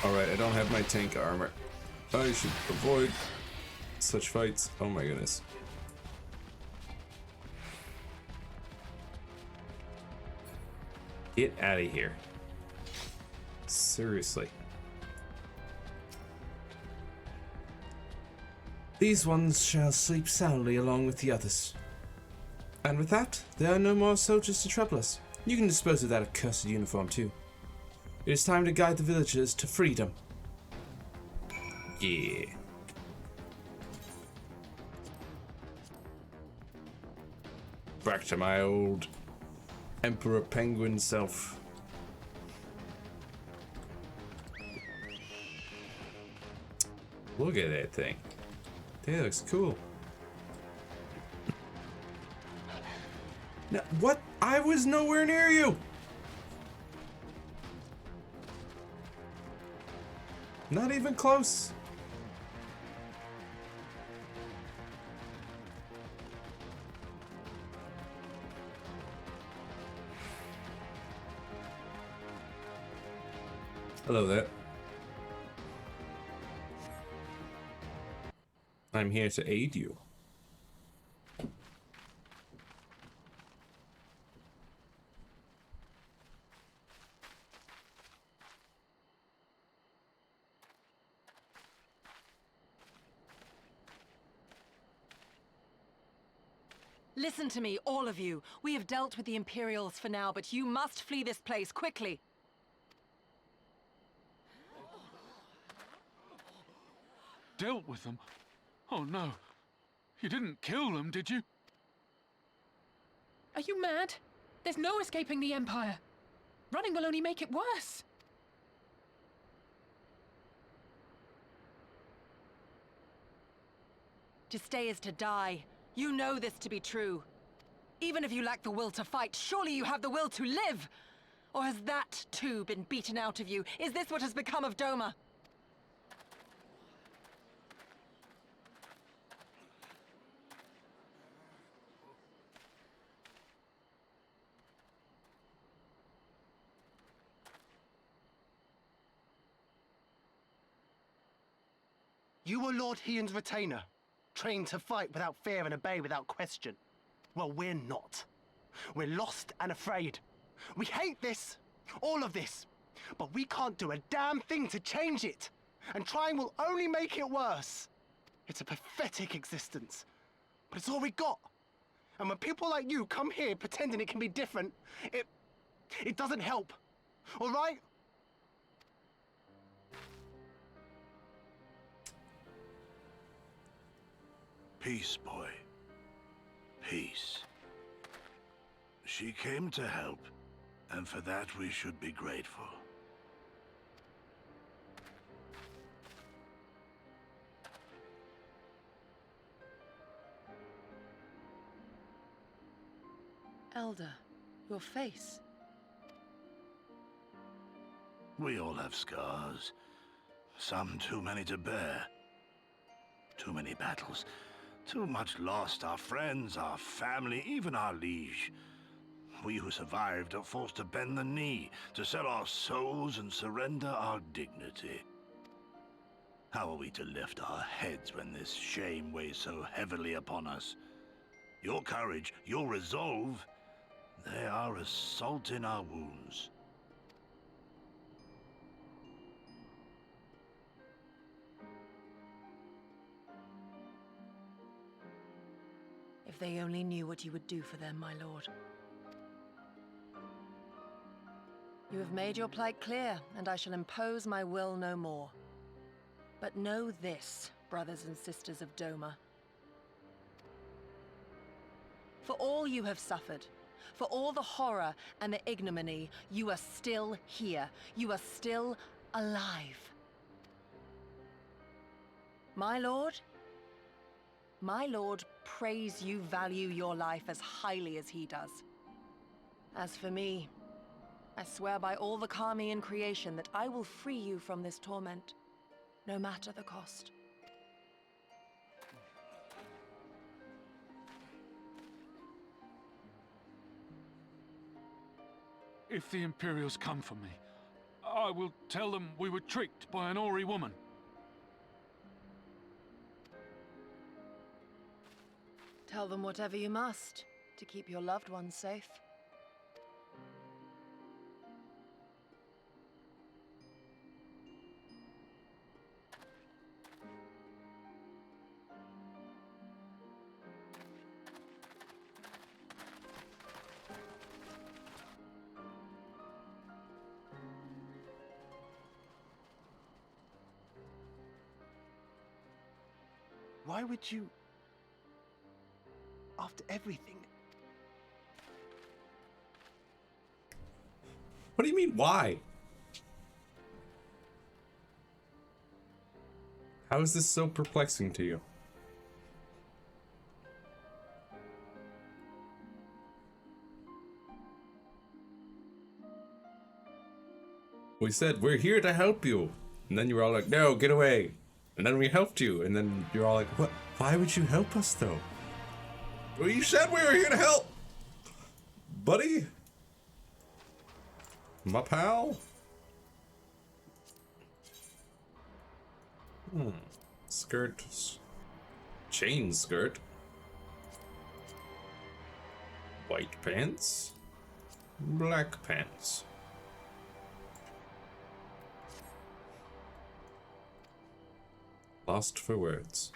Alright, I don't have my tank armor. I should avoid such fights. Oh my goodness. Get out of here. Seriously. These ones shall sleep soundly along with the others. And with that, there are no more soldiers to trouble us. You can dispose of that accursed uniform too. It is time to guide the villagers to freedom. Yeah. Back to my old Emperor Penguin self. Look at that thing. That looks cool. Now, what? I was nowhere near you! Not even close. Hello there. I'm here to aid you. Listen to me, all of you. We have dealt with the Imperials for now, but you must flee this place quickly. Dealt with them? Oh no. You didn't kill them, did you? Are you mad? There's no escaping the Empire. Running will only make it worse. To stay is to die. You know this to be true. Even if you lack the will to fight, surely you have the will to live! Or has that, too, been beaten out of you? Is this what has become of Doma? You were Lord Hien's retainer, trained to fight without fear and obey without question. Well, we're not. We're lost and afraid. We hate this, all of this, but we can't do a damn thing to change it. And trying will only make it worse. It's a pathetic existence, but it's all we got. And when people like you come here pretending it can be different, it doesn't help. All right? Peace, boy. Peace. She came to help, and for that we should be grateful. Elder, your face. We all have scars. Some too many to bear. Too many battles. Too much lost, our friends, our family, even our liege. We who survived are forced to bend the knee, to sell our souls and surrender our dignity. How are we to lift our heads when this shame weighs so heavily upon us? Your courage, your resolve, they are as salt in our wounds. If they only knew what you would do for them, my lord. You have made your plight clear, and I shall impose my will no more. But know this, brothers and sisters of Doma. For all you have suffered, for all the horror and the ignominy, you are still here. You are still alive. My lord prays you value your life as highly as he does. As for me, I swear by all the Kami in creation that I will free you from this torment, no matter the cost. If the Imperials come for me, I will tell them we were tricked by an Ori woman. Tell them whatever you must to keep your loved ones safe. Why would you... After everything? What do you mean, why? How is this so perplexing to you? We said, we're here to help you. And then you were all like, no, get away. And then we helped you. And then you're all like, what? Why would you help us, though? Well, you said we were here to help. Buddy? My pal? Skirt. Chain skirt. White pants. Black pants. Lost for words.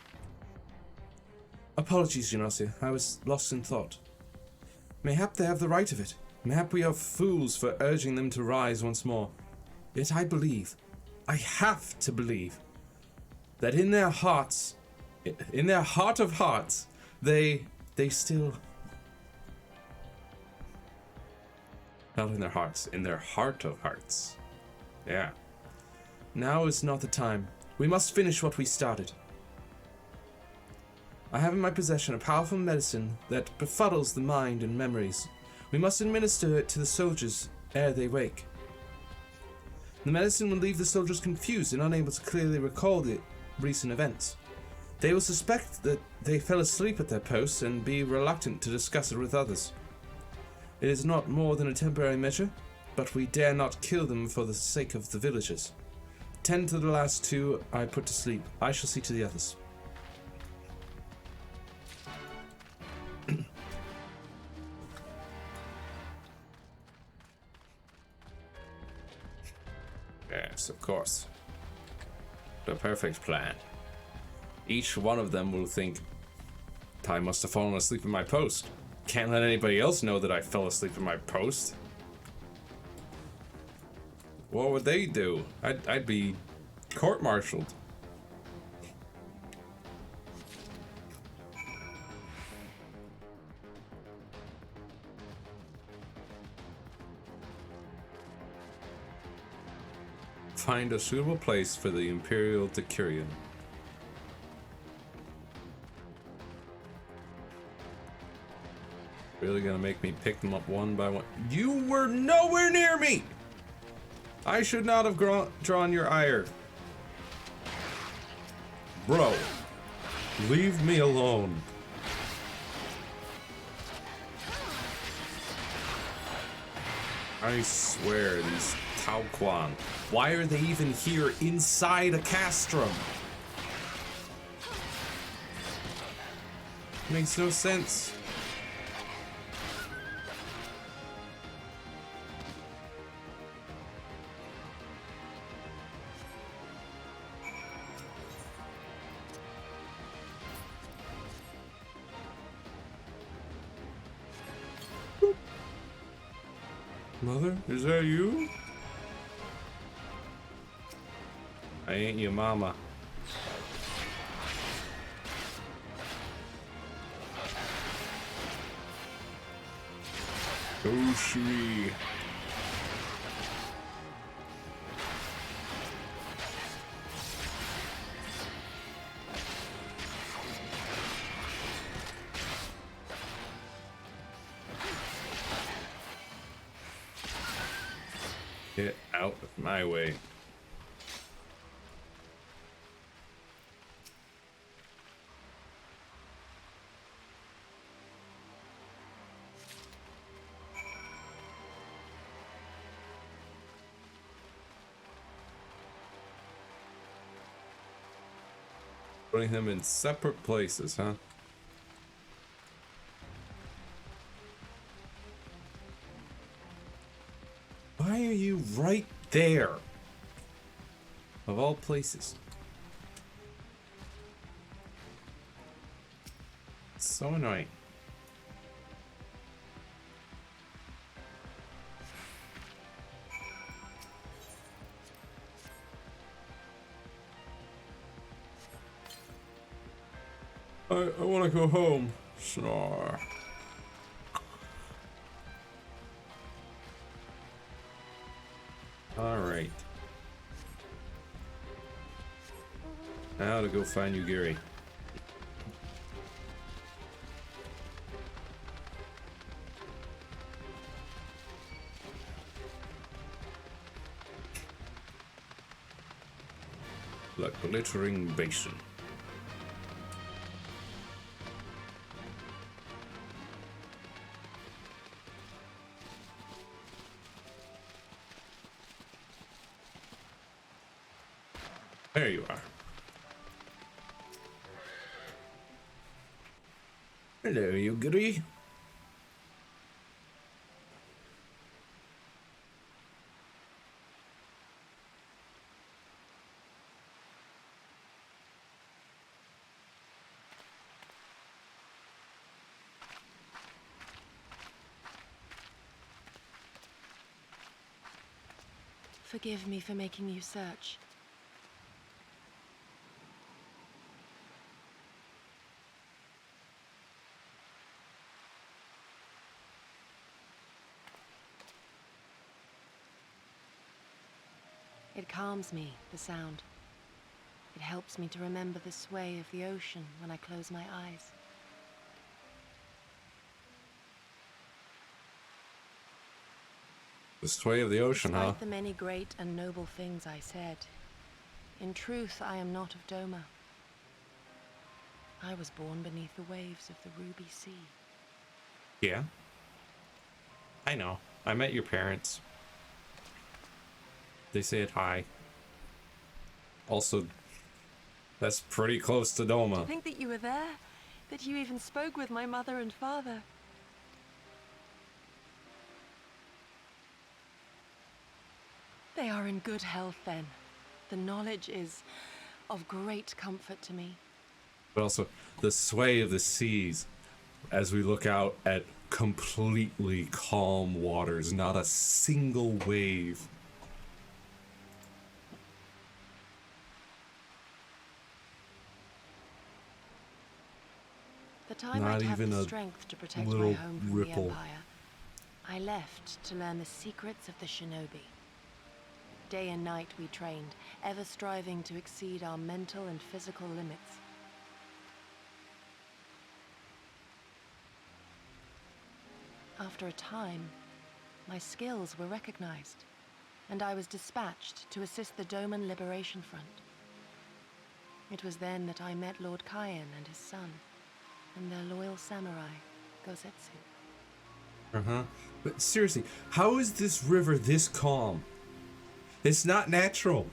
Apologies, Genosia. I was lost in thought. Mayhap they have the right of it. Mayhap we are fools for urging them to rise once more. Yet I believe, I have to believe, that in their hearts, in their heart of hearts, they still... Not in their hearts, in their heart of hearts. Yeah. Now is not the time. We must finish what we started. I have in my possession a powerful medicine that befuddles the mind and memories. We must administer it to the soldiers ere they wake. The medicine will leave the soldiers confused and unable to clearly recall the recent events. They will suspect that they fell asleep at their posts and be reluctant to discuss it with others. It is not more than a temporary measure, but we dare not kill them for the sake of the villagers. 10 to the last 2 I put to sleep. I shall see to the others. Yes, of course. The perfect plan. Each one of them will think, I must have fallen asleep in my post. Can't let anybody else know that I fell asleep in my post. What would they do? I'd be court-martialed. Find a suitable place for the Imperial Decurion. Really gonna make me pick them up one by one? You were nowhere near me! I should not have drawn your ire. Bro, leave me alone. I swear, these Tauquan, why are they even here inside a castrum? Makes no sense. Mother, is that you? I ain't your mama. Oh, Shri. Get out of my way. Putting them in separate places, huh? Why are you right there? Of all places. It's so annoying. I want to go home. Snore. All right. Now to go find you, Gary. The glittering basin. There you are. Hello, Yugiri. Forgive me for making you search. It calms me, the sound. It helps me to remember the sway of the ocean when I close my eyes. The sway of the ocean, huh? Despite the many great and noble things I said, in truth, I am not of Doma. I was born beneath the waves of the Ruby Sea. Yeah. I know. I met your parents. They said hi. Also, that's pretty close to Doma. To think that you were there, that you even spoke with my mother and father. They are in good health then. The knowledge is of great comfort to me. But also, the sway of the seas as we look out at completely calm waters, not a single wave. The time Not I'd have even the a strength to protect little my home from ripple. the Empire, I left to learn the secrets of the shinobi. Day and night we trained, ever striving to exceed our mental and physical limits. After a time, my skills were recognized, and I was dispatched to assist the Doman Liberation Front. It was then that I met Lord Kayan and his son, and their loyal samurai, Gosetsu. Uh-huh. But seriously, how is this river this calm? It's not natural.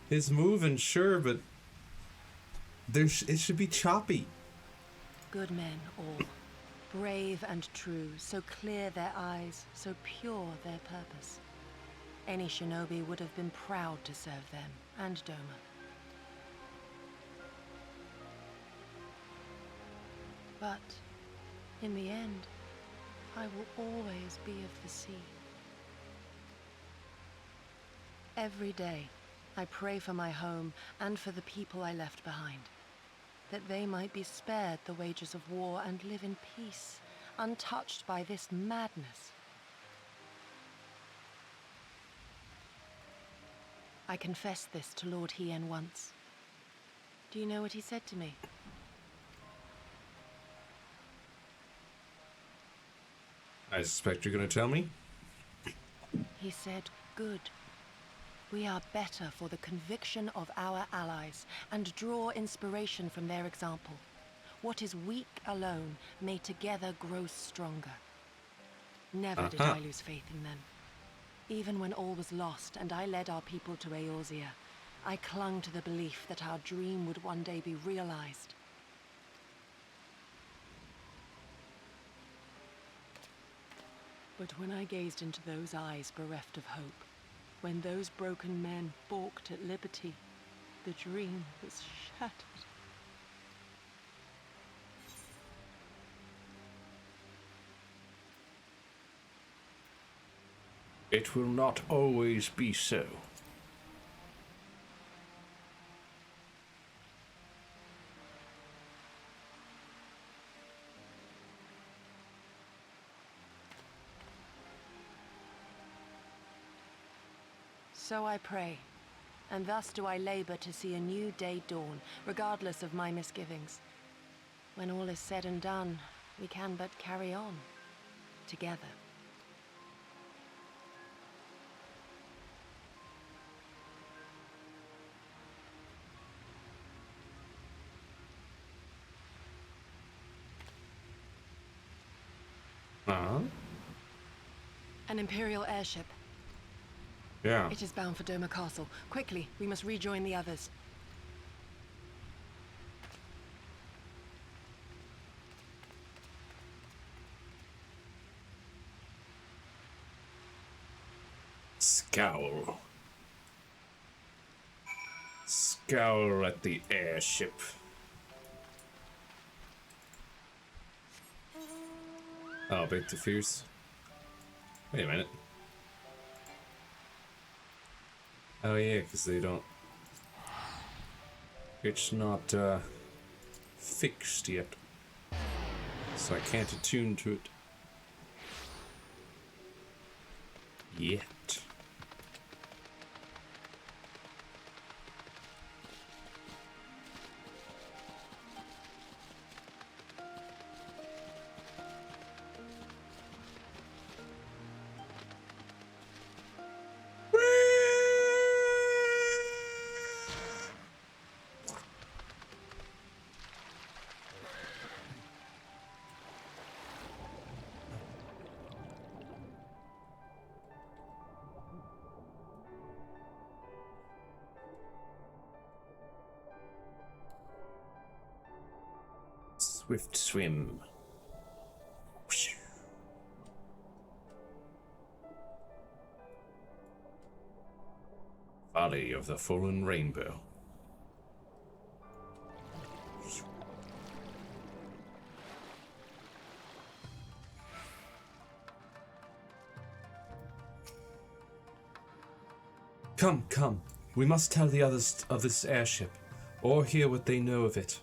It's moving, sure, but it should be choppy. Good men, all. Brave and true, so clear their eyes, so pure their purpose. Any shinobi would have been proud to serve them, and Doma. But, in the end, I will always be of the sea. Every day, I pray for my home and for the people I left behind, that they might be spared the wages of war and live in peace, untouched by this madness. I confessed this to Lord Hien once. Do you know what he said to me? I suspect you're going to tell me. He said, good. We are better for the conviction of our allies and draw inspiration from their example. What is weak alone may together grow stronger. Never did I lose faith in them. Even when all was lost and I led our people to Eorzea, I clung to the belief that our dream would one day be realized. But when I gazed into those eyes bereft of hope, when those broken men balked at liberty, the dream was shattered. It will not always be so. So I pray, and thus do I labor to see a new day dawn, regardless of my misgivings. When all is said and done, we can but carry on, together. An Imperial airship. Yeah. It is bound for Doma Castle. Quickly, we must rejoin the others. Scowl. Scowl at the airship. Oh, big to fierce. Wait a minute. Oh yeah, because they don't... It's not fixed yet. So I can't attune to it. Yet. Swift swim. Valley of the Fallen Rainbow. Come, come. We must tell the others of this airship, or hear what they know of it.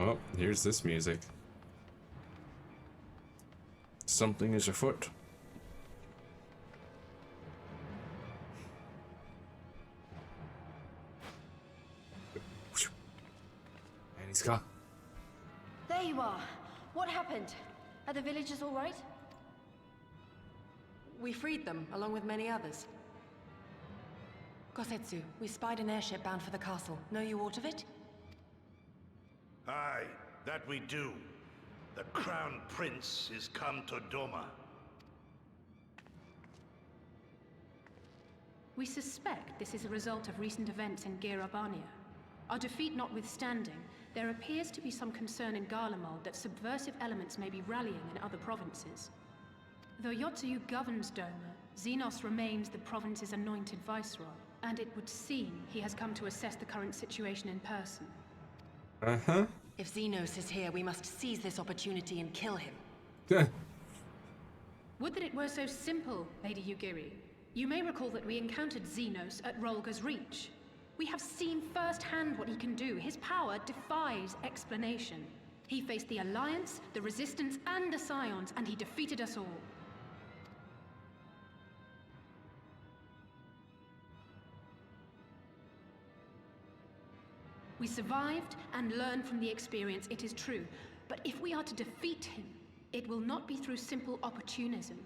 Oh, here's this music. Something is afoot. And he's gone. There you are. What happened? Are the villagers all right? We freed them, along with many others. Gosetsu, we spied an airship bound for the castle. Know you aught of it? Aye, that we do. The Crown Prince is come to Doma. We suspect this is a result of recent events in Girabania. Our defeat notwithstanding, there appears to be some concern in Garlemald that subversive elements may be rallying in other provinces. Though Yotsuyu governs Doma, Xenos remains the province's anointed viceroy, and it would seem he has come to assess the current situation in person. Uh-huh. If Xenos is here, we must seize this opportunity and kill him. Would that it were so simple, Lady Yugiri. You may recall that we encountered Xenos at Rolga's Reach. We have seen firsthand what he can do. His power defies explanation. He faced the Alliance, the Resistance, and the Scions, and he defeated us all. We survived and learned from the experience, it is true. But if we are to defeat him, it will not be through simple opportunism.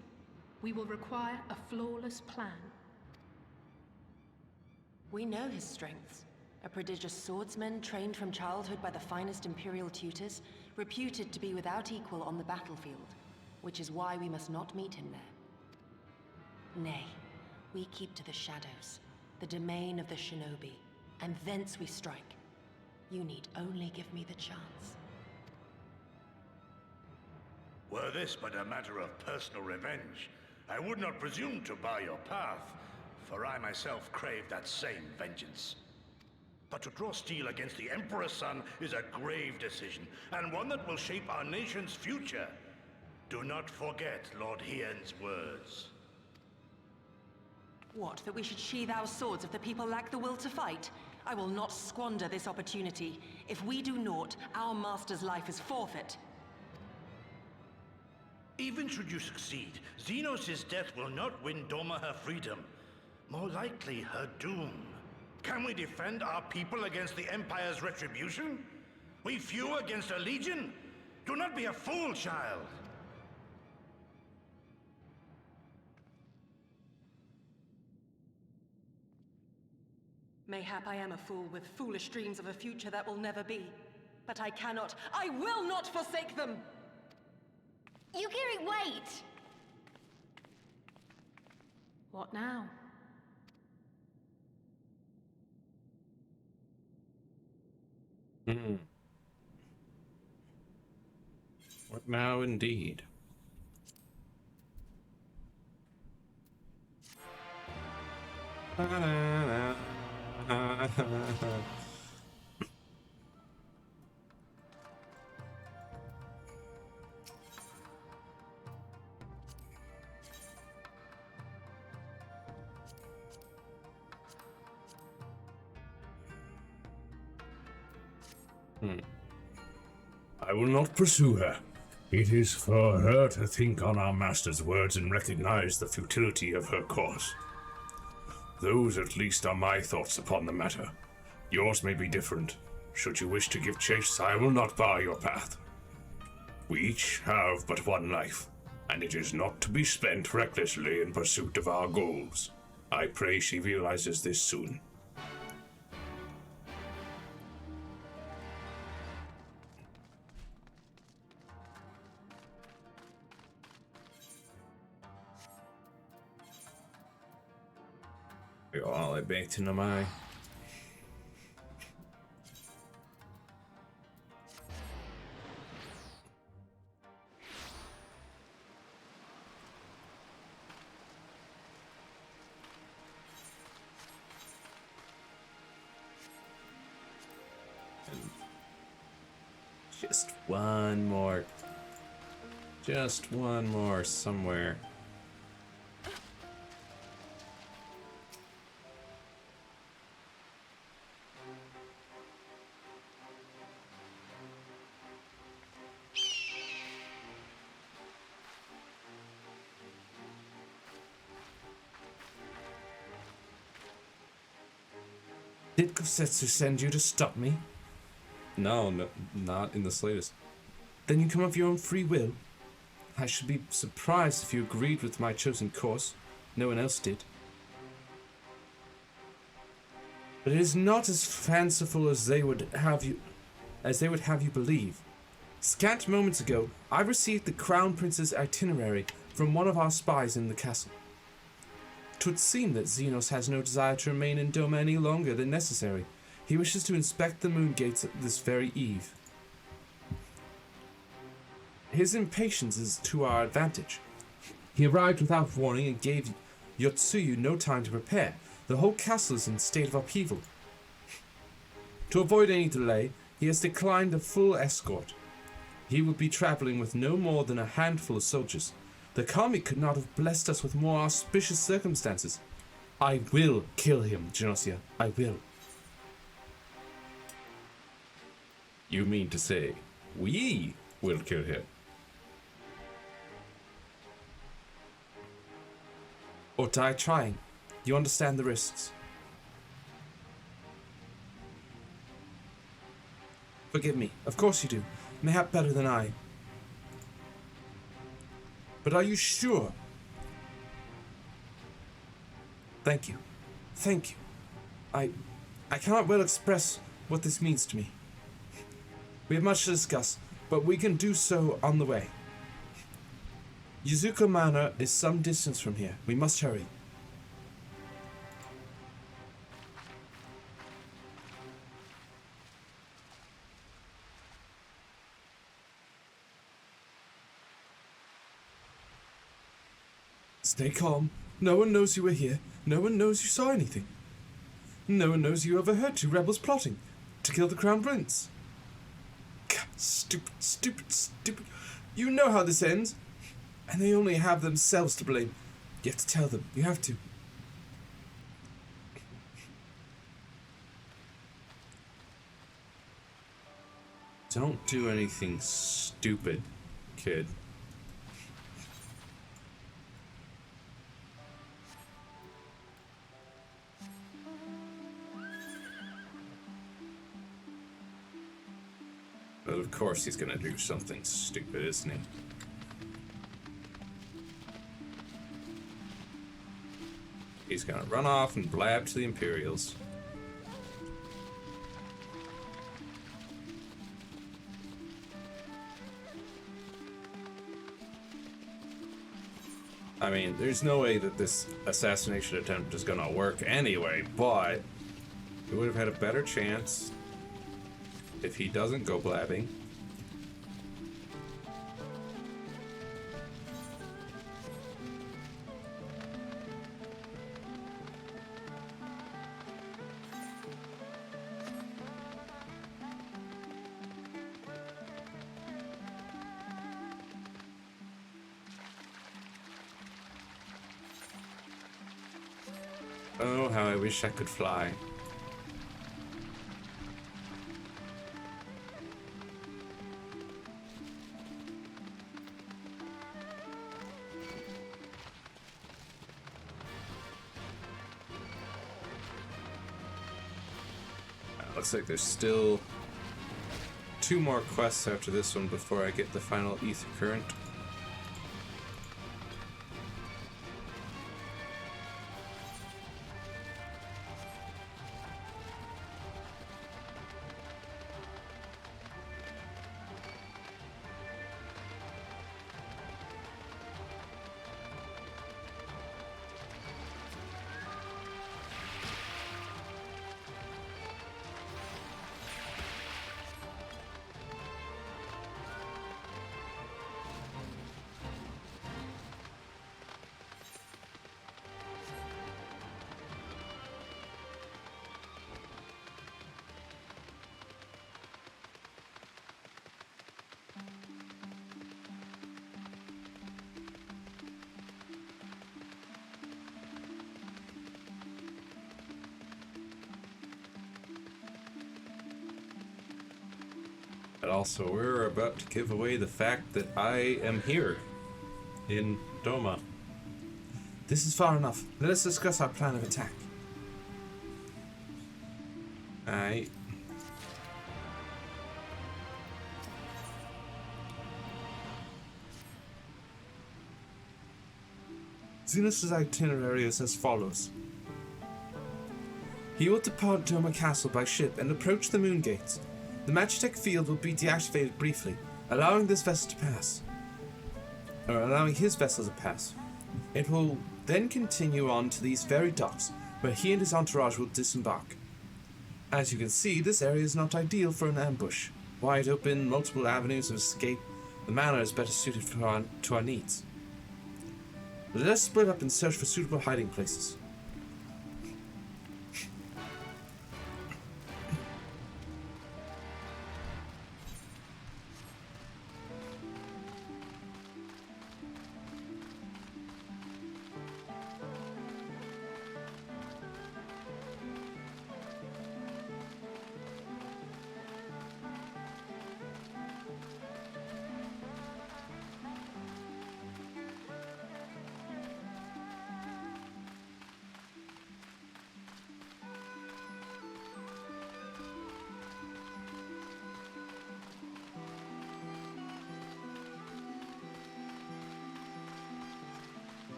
We will require a flawless plan. We know his strengths. A prodigious swordsman trained from childhood by the finest Imperial tutors, reputed to be without equal on the battlefield, which is why we must not meet him there. Nay, we keep to the shadows, the domain of the shinobi, and thence we strike. You need only give me the chance. Were this but a matter of personal revenge, I would not presume to bar your path, for I myself crave that same vengeance. But to draw steel against the Emperor's son is a grave decision, and one that will shape our nation's future. Do not forget Lord Hien's words. What, that we should sheathe our swords if the people lack the will to fight? I will not squander this opportunity. If we do naught, our master's life is forfeit. Even should you succeed, Xenos' death will not win Doma her freedom. More likely, her doom. Can we defend our people against the Empire's retribution? We few against a legion? Do not be a fool, child! Mayhap I am a fool with foolish dreams of a future that will never be. But I cannot, I will not forsake them! Yugiri, wait! What now? What now, indeed? I will not pursue her. It is for her to think on our master's words and recognize the futility of her course. Those at least are my thoughts upon the matter. Yours may be different. Should you wish to give chase, I will not bar your path. We each have but one life, and it is not to be spent recklessly in pursuit of our goals. I pray she realizes this soon. All I baked into my just one more somewhere. Did Gosetsu send you to stop me? No, not in the slightest. Then you come of your own free will? I should be surprised if you agreed with my chosen course. No one else did. But it is not as fanciful as they would have you believe. Scant moments ago, I received the Crown Prince's itinerary from one of our spies in the castle. 'Twould seem that Xenos has no desire to remain in Doma any longer than necessary. He wishes to inspect the moon gates this very eve. His impatience is to our advantage. He arrived without warning and gave Yotsuyu no time to prepare. The whole castle is in a state of upheaval. To avoid any delay, he has declined a full escort. He will be traveling with no more than a handful of soldiers. The Kami could not have blessed us with more auspicious circumstances. I will kill him, Genossia. I will. You mean to say, we will kill him? Or die trying. You understand the risks. Forgive me. Of course you do. Mayhap better than I. But are you sure? Thank you. Thank you. I cannot well express what this means to me. We have much to discuss, but we can do so on the way. Yuzuka Manor is some distance from here. We must hurry. Stay calm. No one knows you were here. No one knows you saw anything. No one knows you overheard two rebels plotting to kill the Crown Prince. God, stupid, stupid, stupid. You know how this ends. And they only have themselves to blame. You have to tell them. You have to. Don't do anything stupid, kid. But of course he's gonna do something stupid, isn't he? He's gonna run off and blab to the Imperials. I mean, there's no way that this assassination attempt is gonna work anyway, but he would have had a better chance if he doesn't go blabbing. Oh, how I wish I could fly. Looks like there's still 2 more quests after this one before I get the final ether current. But also, we're about to give away the fact that I am here in Doma. This is far enough. Let us discuss our plan of attack. Aye. Xenos' itinerary is as follows. He will depart Doma Castle by ship and approach the moon gates. The Magitech field will be deactivated briefly, allowing this vessel to pass. Or allowing his vessel to pass. It will then continue on to these very docks, where he and his entourage will disembark. As you can see, this area is not ideal for an ambush. Wide open, multiple avenues of escape, the manor is better suited to our needs. Let us split up and search for suitable hiding places.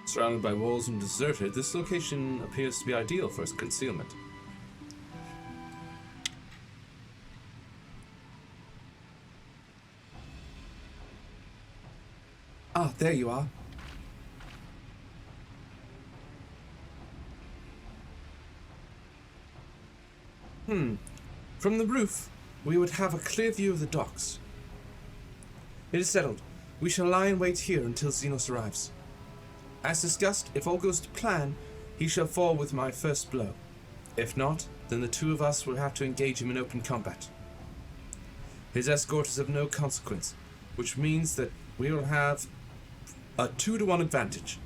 Surrounded by walls and deserted, this location appears to be ideal for its concealment. Ah, there you are. From the roof, we would have a clear view of the docks. It is settled. We shall lie in wait here until Xenos arrives. As discussed, if all goes to plan, he shall fall with my first blow. If not, then the two of us will have to engage him in open combat. His escort is of no consequence, which means that we will have a 2-to-1 advantage.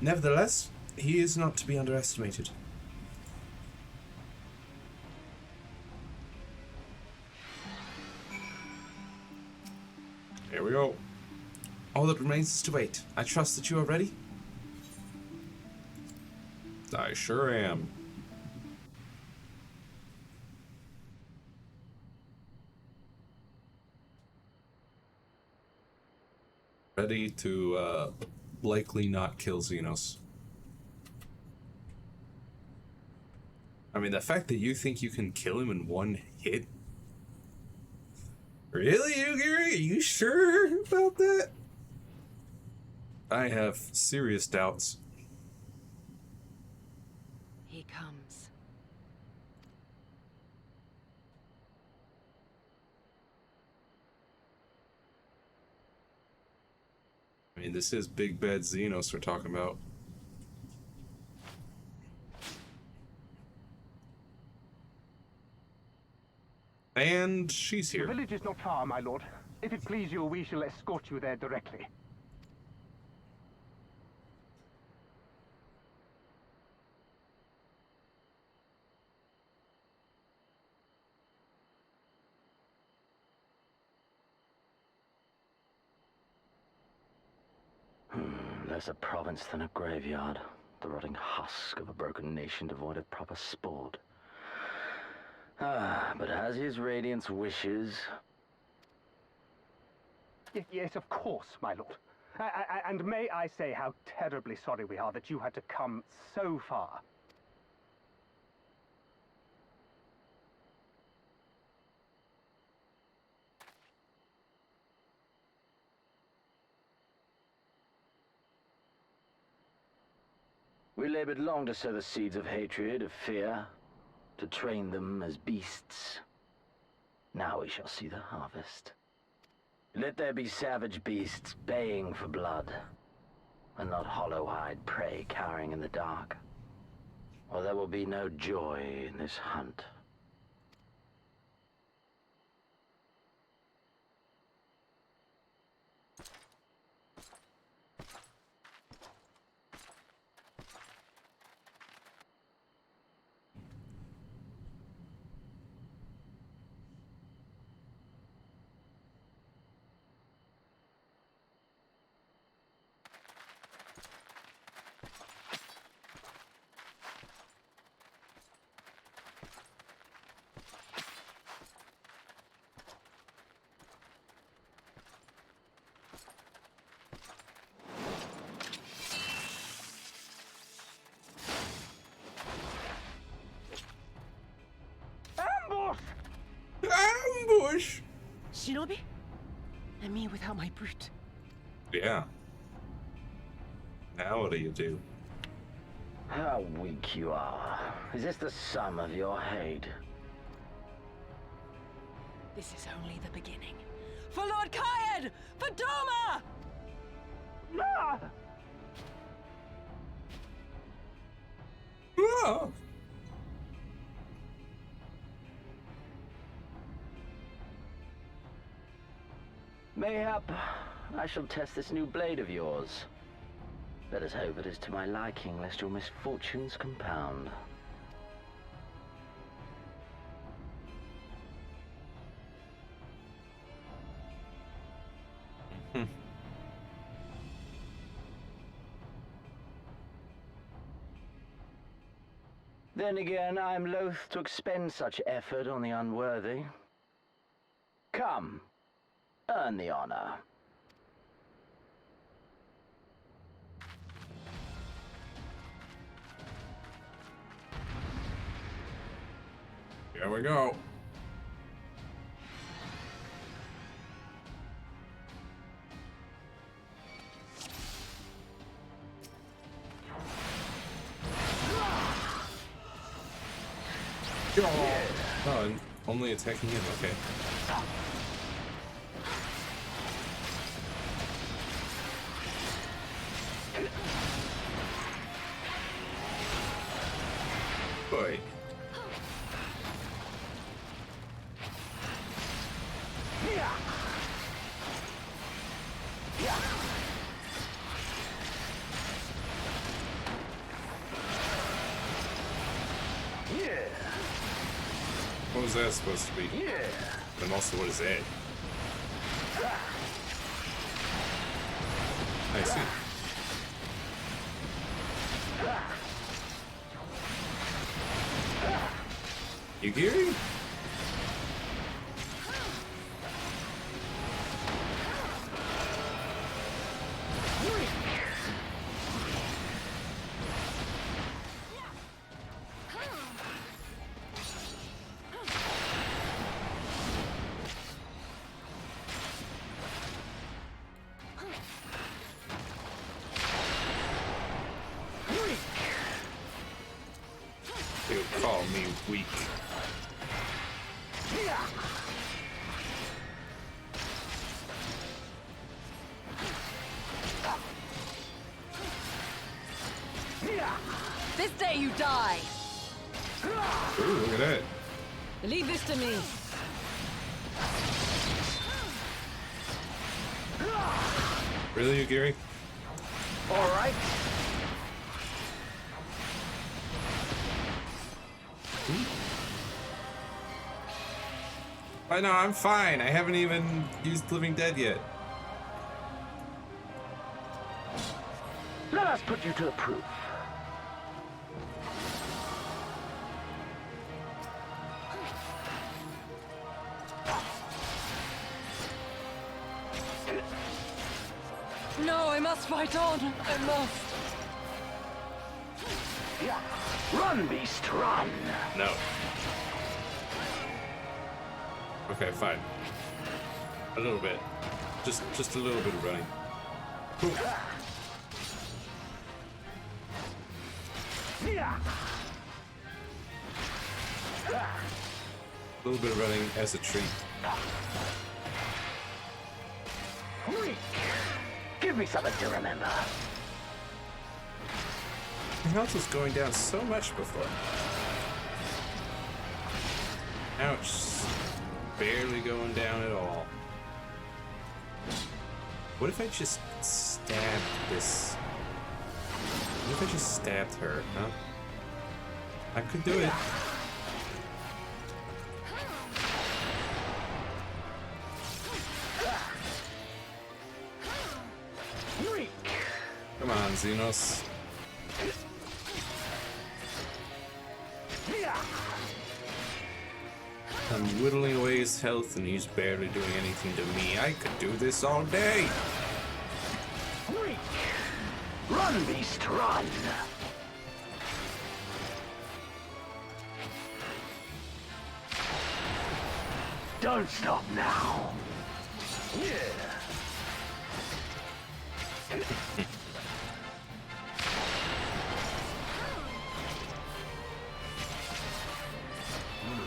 Nevertheless, he is not to be underestimated. Here we go. All that remains is to wait. I trust that you are ready? I sure am. Ready to likely not kill Xenos. I mean, the fact that you think you can kill him in one hit? Really, Yugiri? Are you sure about that? I have serious doubts. He comes. I mean, this is Big Bad Xenos we're talking about. And she's here. The village is not far, my lord. If it please you, we shall escort you there directly. Less a province than a graveyard. The rotting husk of a broken nation devoid of proper sport. But as his radiance wishes... Yes, of course, my lord. And may I say how terribly sorry we are that you had to come so far. We labored long to sow the seeds of hatred, of fear, to train them as beasts. Now we shall see the harvest. Let there be savage beasts baying for blood, and not hollow-eyed prey cowering in the dark, or there will be no joy in this hunt. Ambush! Shinobi? And me without my brute. Yeah. Now what do you do? How weak you are. Is this the sum of your hate? This is only the beginning. For Lord Kayed! For Doma! Ah! Mayhap I shall test this new blade of yours. Let us hope it is to my liking, lest your misfortunes compound. Then again, I am loath to expend such effort on the unworthy. Come, earn the honor. Here we go. Oh, and only attacking him, okay. Boy. What was that supposed to be? Yeah. And also, what is that? I see. Yugiri? They would call me weak. This day you die! Ooh, look at that. Leave this to me. Really, Yugiri? All right. I know, I'm fine. I haven't even used Living Dead yet. Let us put you to the proof. No, I must fight on. I must. Run, beast, run! No. Okay, fine. A little bit. Just a little bit of running. Ooh. A little bit of running as a treat. Give me something to remember. My health was going down so much before. Now it's barely going down at all. What if I just stabbed this? What if I just stabbed her, huh? I could do it. Come on, Xenos. I'm whittling away his health and he's barely doing anything to me. I could do this all day. Run, beast, run! Don't stop now. Yeah.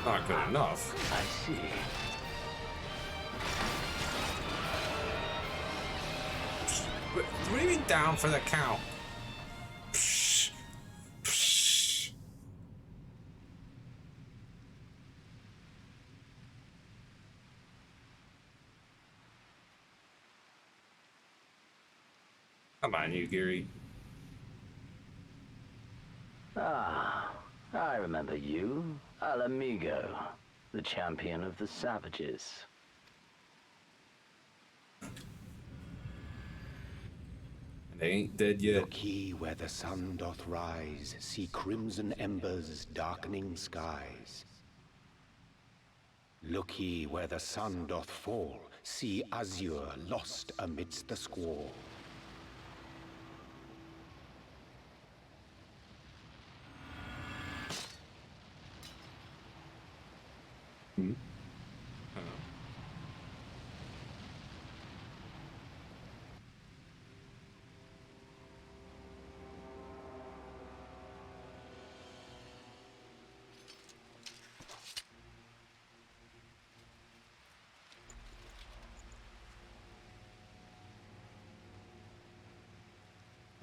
Not good enough. I see. What do you mean down for the count? Come on, you Geary. Ah, I remember you. Al Amigo, the champion of the savages. They ain't dead yet. Look ye where the sun doth rise, see crimson embers darkening skies. Look ye where the sun doth fall, see azure lost amidst the squall.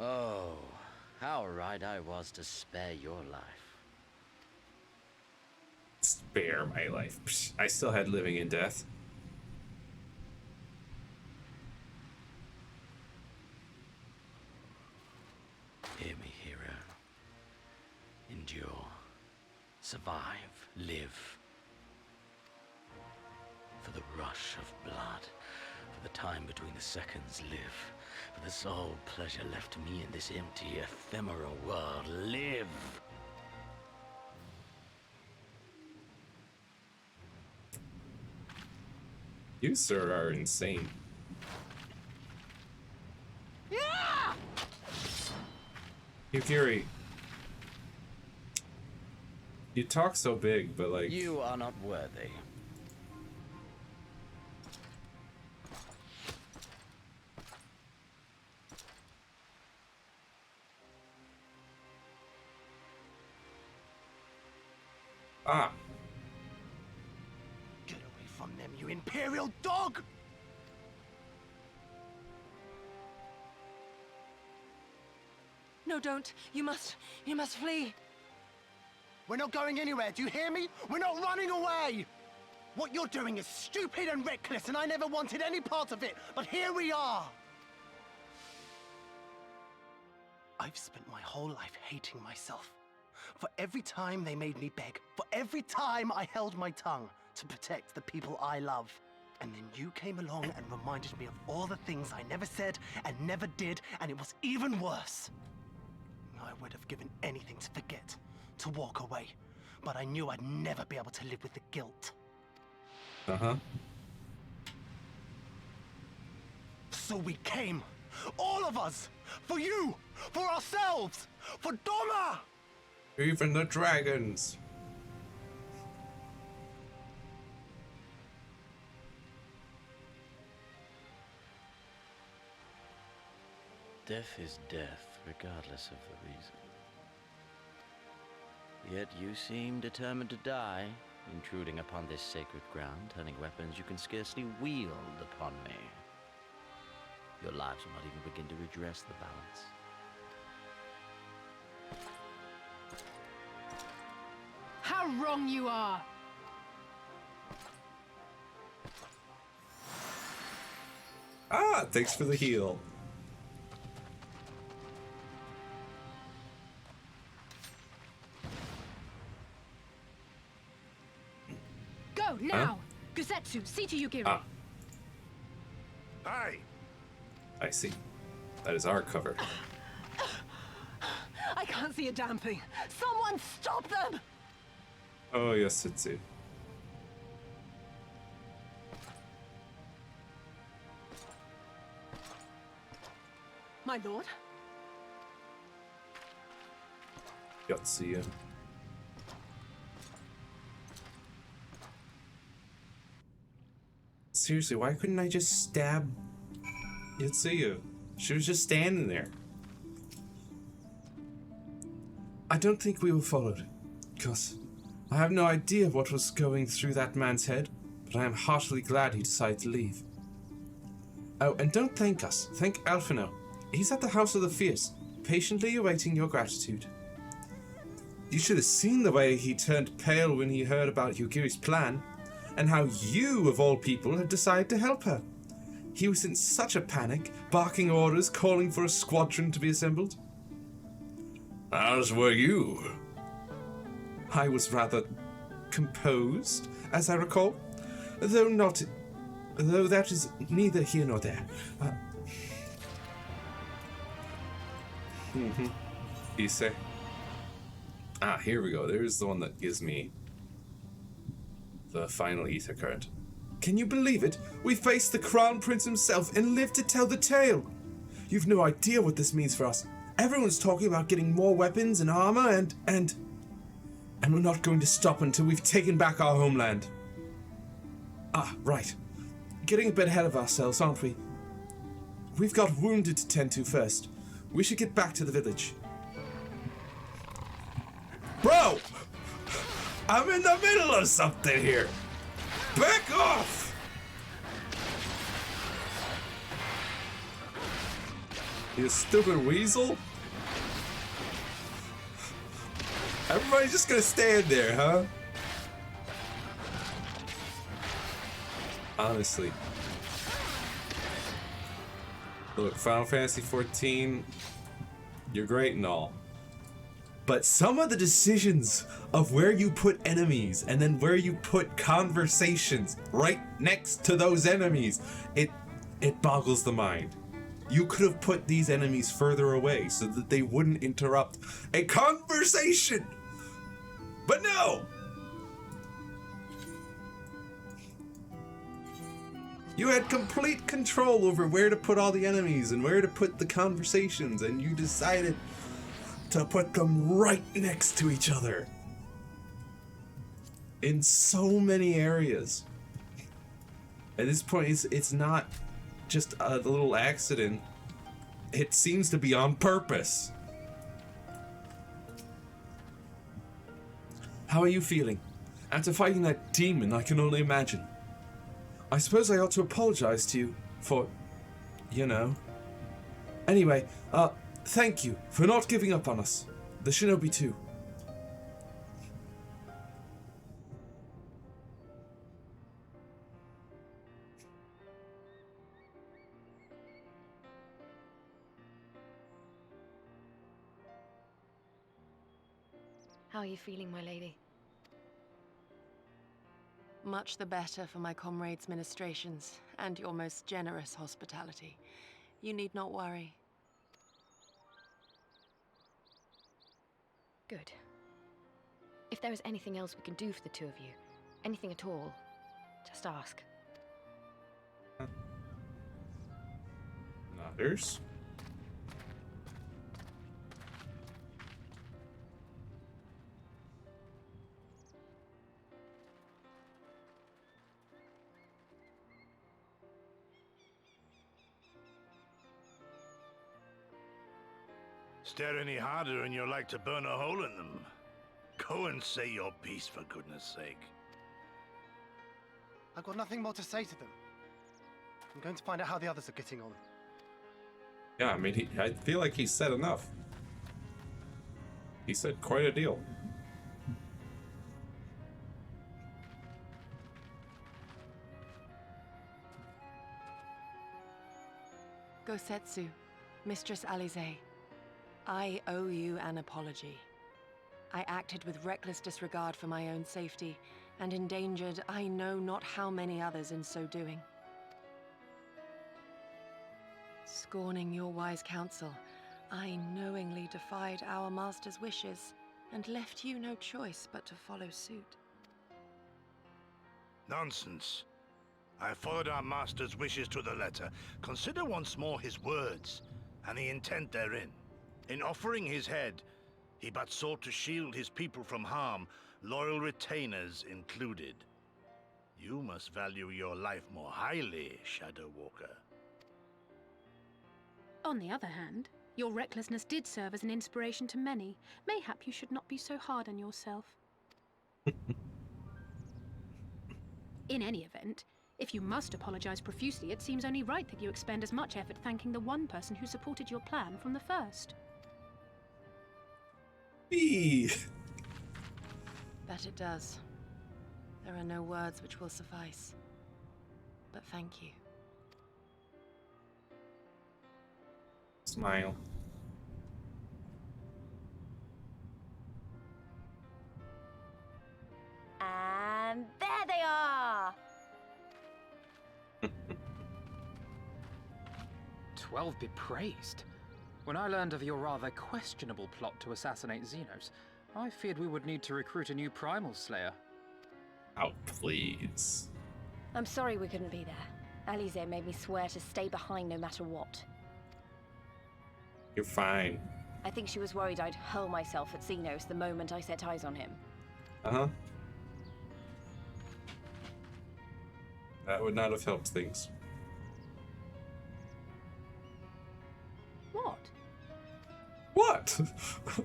Oh, how right I was to spare your life. Spare my life. Psh, I still had living and death. Hear me, hero. Endure. Survive. Live. For the rush of blood. For the time between the seconds, live. For the sole pleasure left to me in this empty, ephemeral world, live! You, sir, are insane. Yeah! Yukiri. You talk so big, but like... You are not worthy. Ah. Get away from them, you imperial dog! No, don't. You must flee. We're not going anywhere, do you hear me? We're not running away! What you're doing is stupid and reckless, and I never wanted any part of it, but here we are! I've spent my whole life hating myself. For every time they made me beg, for every time I held my tongue to protect the people I love. And then you came along and reminded me of all the things I never said and never did, and it was even worse. I would have given anything to forget, to walk away, but I knew I'd never be able to live with the guilt. Uh-huh. So we came, all of us, for you, for ourselves, for Doma! Even the dragons. Death is death, regardless of the reason. Yet you seem determined to die, intruding upon this sacred ground, turning weapons you can scarcely wield upon me. Your lives will not even begin to redress the balance. How wrong you are! Ah, thanks for the heal. Go, now! Gosetsu, see to Yugiri. Ah. Hey! I see. That is our cover. I can't see a damn thing. Someone stop them! Oh, yes, Setsu. My lord? Yotsuya. Seriously, why couldn't I just stab Yotsuyu? She was just standing there. I don't think we were followed, Gus. I have no idea what was going through that man's head, but I am heartily glad he decided to leave. Oh, and don't thank us. Thank Alphino. He's at the House of the Fierce, patiently awaiting your gratitude. You should have seen the way he turned pale when he heard about Yugiri's plan, and how you, of all people, had decided to help her. He was in such a panic, barking orders, calling for a squadron to be assembled. As were you. I was rather composed, as I recall, though that is neither here nor there. Issei. Ah, here we go. There's the one that gives me the final ether current. Can you believe it? We faced the Crown Prince himself and lived to tell the tale. You've no idea what this means for us. Everyone's talking about getting more weapons and armor and we're not going to stop until we've taken back our homeland. Ah, right. Getting a bit ahead of ourselves, aren't we? We've got wounded to tend to first. We should get back to the village. Bro! I'm in the middle of something here! Back off! You stupid weasel! Everybody's just gonna stand there, huh? Honestly. Look, Final Fantasy XIV, you're great and all. But some of the decisions of where you put enemies and then where you put conversations right next to those enemies, it boggles the mind. You could have put these enemies further away so that they wouldn't interrupt a conversation. But no! You had complete control over where to put all the enemies and where to put the conversations, and you decided to put them right next to each other. In so many areas. At this point, it's not just a little accident. It seems to be on purpose. How are you feeling? After fighting that demon, I can only imagine. I suppose I ought to apologize to you for, you know. Anyway, thank you for not giving up on us. The shinobi too. How are you feeling, my lady? Much the better for my comrades' ministrations and your most generous hospitality. You need not worry. Good. If there is anything else we can do for the two of you, anything at all, just ask. Others? Stare any harder and you're like to burn a hole in them. Go and say your piece, for goodness sake. I've got nothing more to say to them. I'm going to find out how the others are getting on. Yeah, I mean, I feel like he said enough. He said quite a deal. Gosetsu, Mistress Alize, I owe you an apology. I acted with reckless disregard for my own safety, and endangered I know not how many others in so doing. Scorning your wise counsel, I knowingly defied our master's wishes, and left you no choice but to follow suit. Nonsense. I followed our master's wishes to the letter. Consider once more his words, and the intent therein. In offering his head, he but sought to shield his people from harm, loyal retainers included. You You must value your life more highly, Shadow Walker. On the other hand, your recklessness did serve as an inspiration to many. Mayhap you should not be so hard on yourself. In any event, if you must apologize profusely, it seems only right that you expend as much effort thanking the one person who supported your plan from the first. That it does. There are no words which will suffice. But thank you. Smile. And there they are! 12 be praised. When I learned of your rather questionable plot to assassinate Xenos, I feared we would need to recruit a new Primal Slayer. Oh, please. I'm sorry we couldn't be there. Alize made me swear to stay behind no matter what. You're fine. I think she was worried I'd hurl myself at Xenos the moment I set eyes on him. Uh-huh. That would not have helped things. What? What?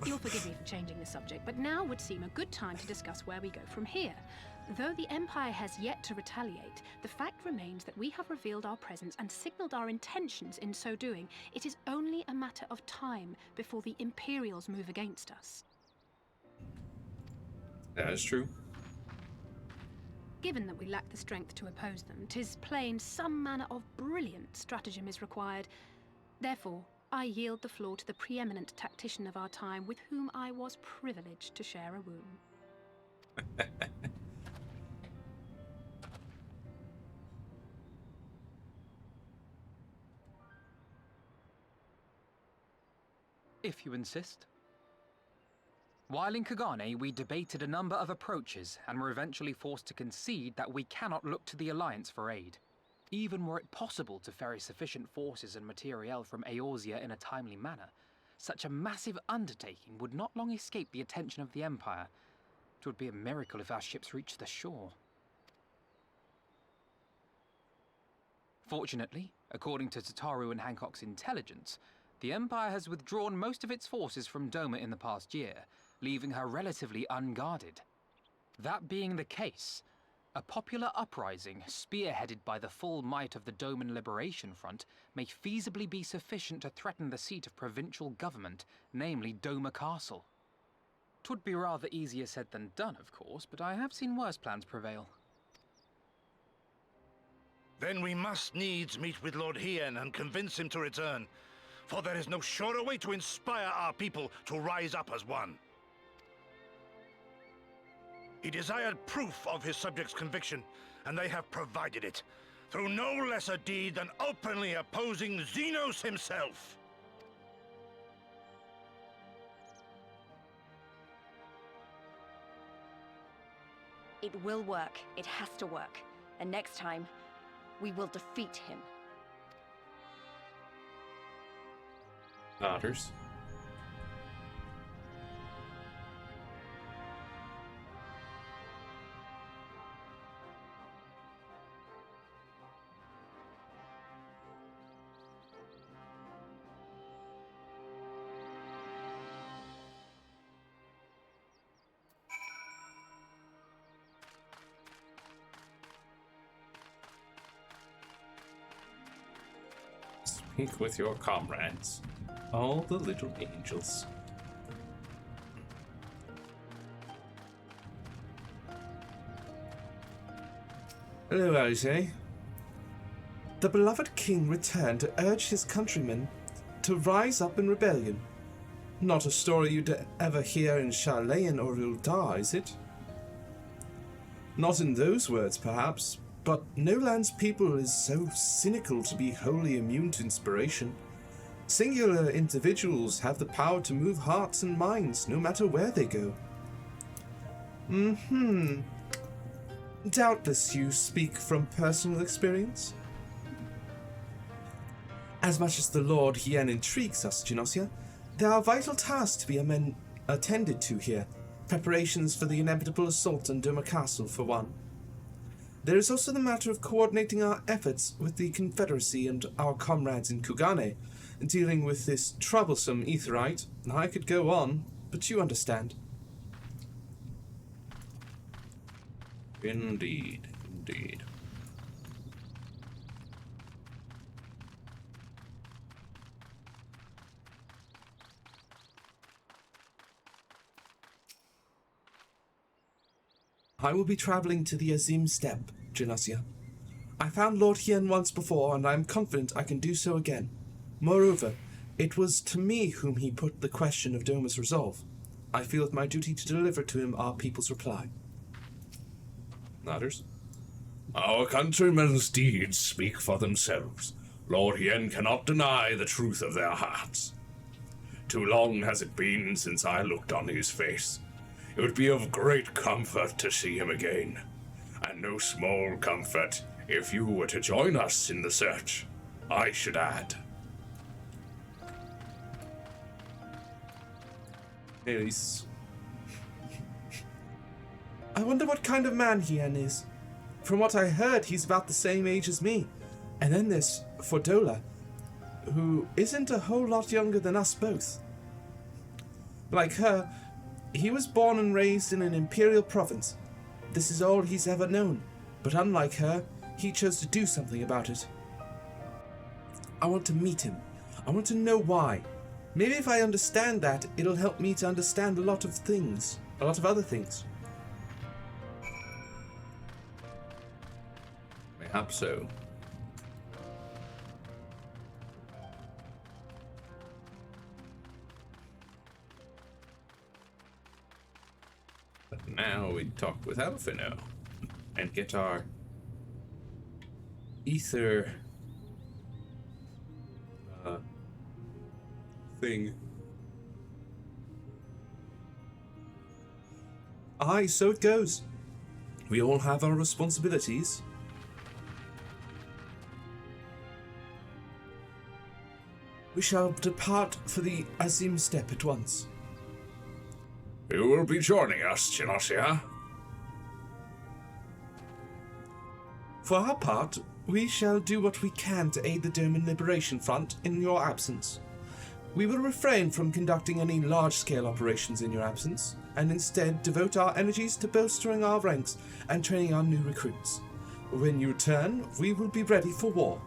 You'll forgive me for changing the subject, but now would seem a good time to discuss where we go from here. Though the Empire has yet to retaliate, the fact remains that we have revealed our presence and signaled our intentions in so doing. It is only a matter of time before the Imperials move against us. That is true. Given that we lack the strength to oppose them, 'tis plain some manner of brilliant stratagem is required. Therefore, I yield the floor to the preeminent tactician of our time, with whom I was privileged to share a room. If you insist. While in Kagane, we debated a number of approaches and were eventually forced to concede that we cannot look to the Alliance for aid. Even were it possible to ferry sufficient forces and materiel from Eorzea in a timely manner, such a massive undertaking would not long escape the attention of the Empire. It would be a miracle if our ships reached the shore. Fortunately, according to Tataru and Hancock's intelligence, the Empire has withdrawn most of its forces from Doma in the past year, leaving her relatively unguarded. That being the case, a popular uprising, spearheaded by the full might of the Doman Liberation Front, may feasibly be sufficient to threaten the seat of provincial government, namely Doma Castle. 'Twould be rather easier said than done, of course, but I have seen worse plans prevail. Then we must needs meet with Lord Hien and convince him to return, for there is no surer way to inspire our people to rise up as one. He desired proof of his subjects' conviction, and they have provided it, through no less a deed than openly opposing Xenos himself. It will work. It has to work. And next time, we will defeat him. Otters. Speak with your comrades. All the little angels. Hello, Alize. The beloved king returned to urge his countrymen to rise up in rebellion. Not a story you'd ever hear in Sharlayan or Uldar, is it? Not in those words, perhaps, but no land's people is so cynical to be wholly immune to inspiration. Singular individuals have the power to move hearts and minds, no matter where they go. Doubtless you speak from personal experience? As much as the Lord Hien intrigues us, Genosia, there are vital tasks to be attended to here. Preparations for the inevitable assault on Doma Castle, for one. There is also the matter of coordinating our efforts with the Confederacy and our comrades in Kugane, dealing with this troublesome Aetheryte. I could go on, but you understand. Indeed, indeed. I will be traveling to the Azim Steppe, Genossia. I found Lord Hien once before, and I am confident I can do so again. Moreover, it was to me whom he put the question of Doma's resolve. I feel it my duty to deliver to him our people's reply. Nodders. Our countrymen's deeds speak for themselves. Lord Hien cannot deny the truth of their hearts. Too long has it been since I looked on his face. It would be of great comfort to see him again, and no small comfort if you were to join us in the search, I should add. Ace. I wonder what kind of man Hien is. From what I heard, he's about the same age as me. And then there's Fordola, who isn't a whole lot younger than us both. Like her, he was born and raised in an imperial province. This is all he's ever known, but unlike her, he chose to do something about it. I want to meet him. I want to know why. Maybe if I understand that, it'll help me to understand a lot of things. A lot of other things. Mayhap so. But now we talk with Alphino and get our ether thing. Aye, so it goes. We all have our responsibilities. We shall depart for the Azim Steppe at once. You will be joining us, Genossia. For our part, we shall do what we can to aid the Doman Liberation Front in your absence. We will refrain from conducting any large-scale operations in your absence, and instead devote our energies to bolstering our ranks and training our new recruits. When you return, we will be ready for war.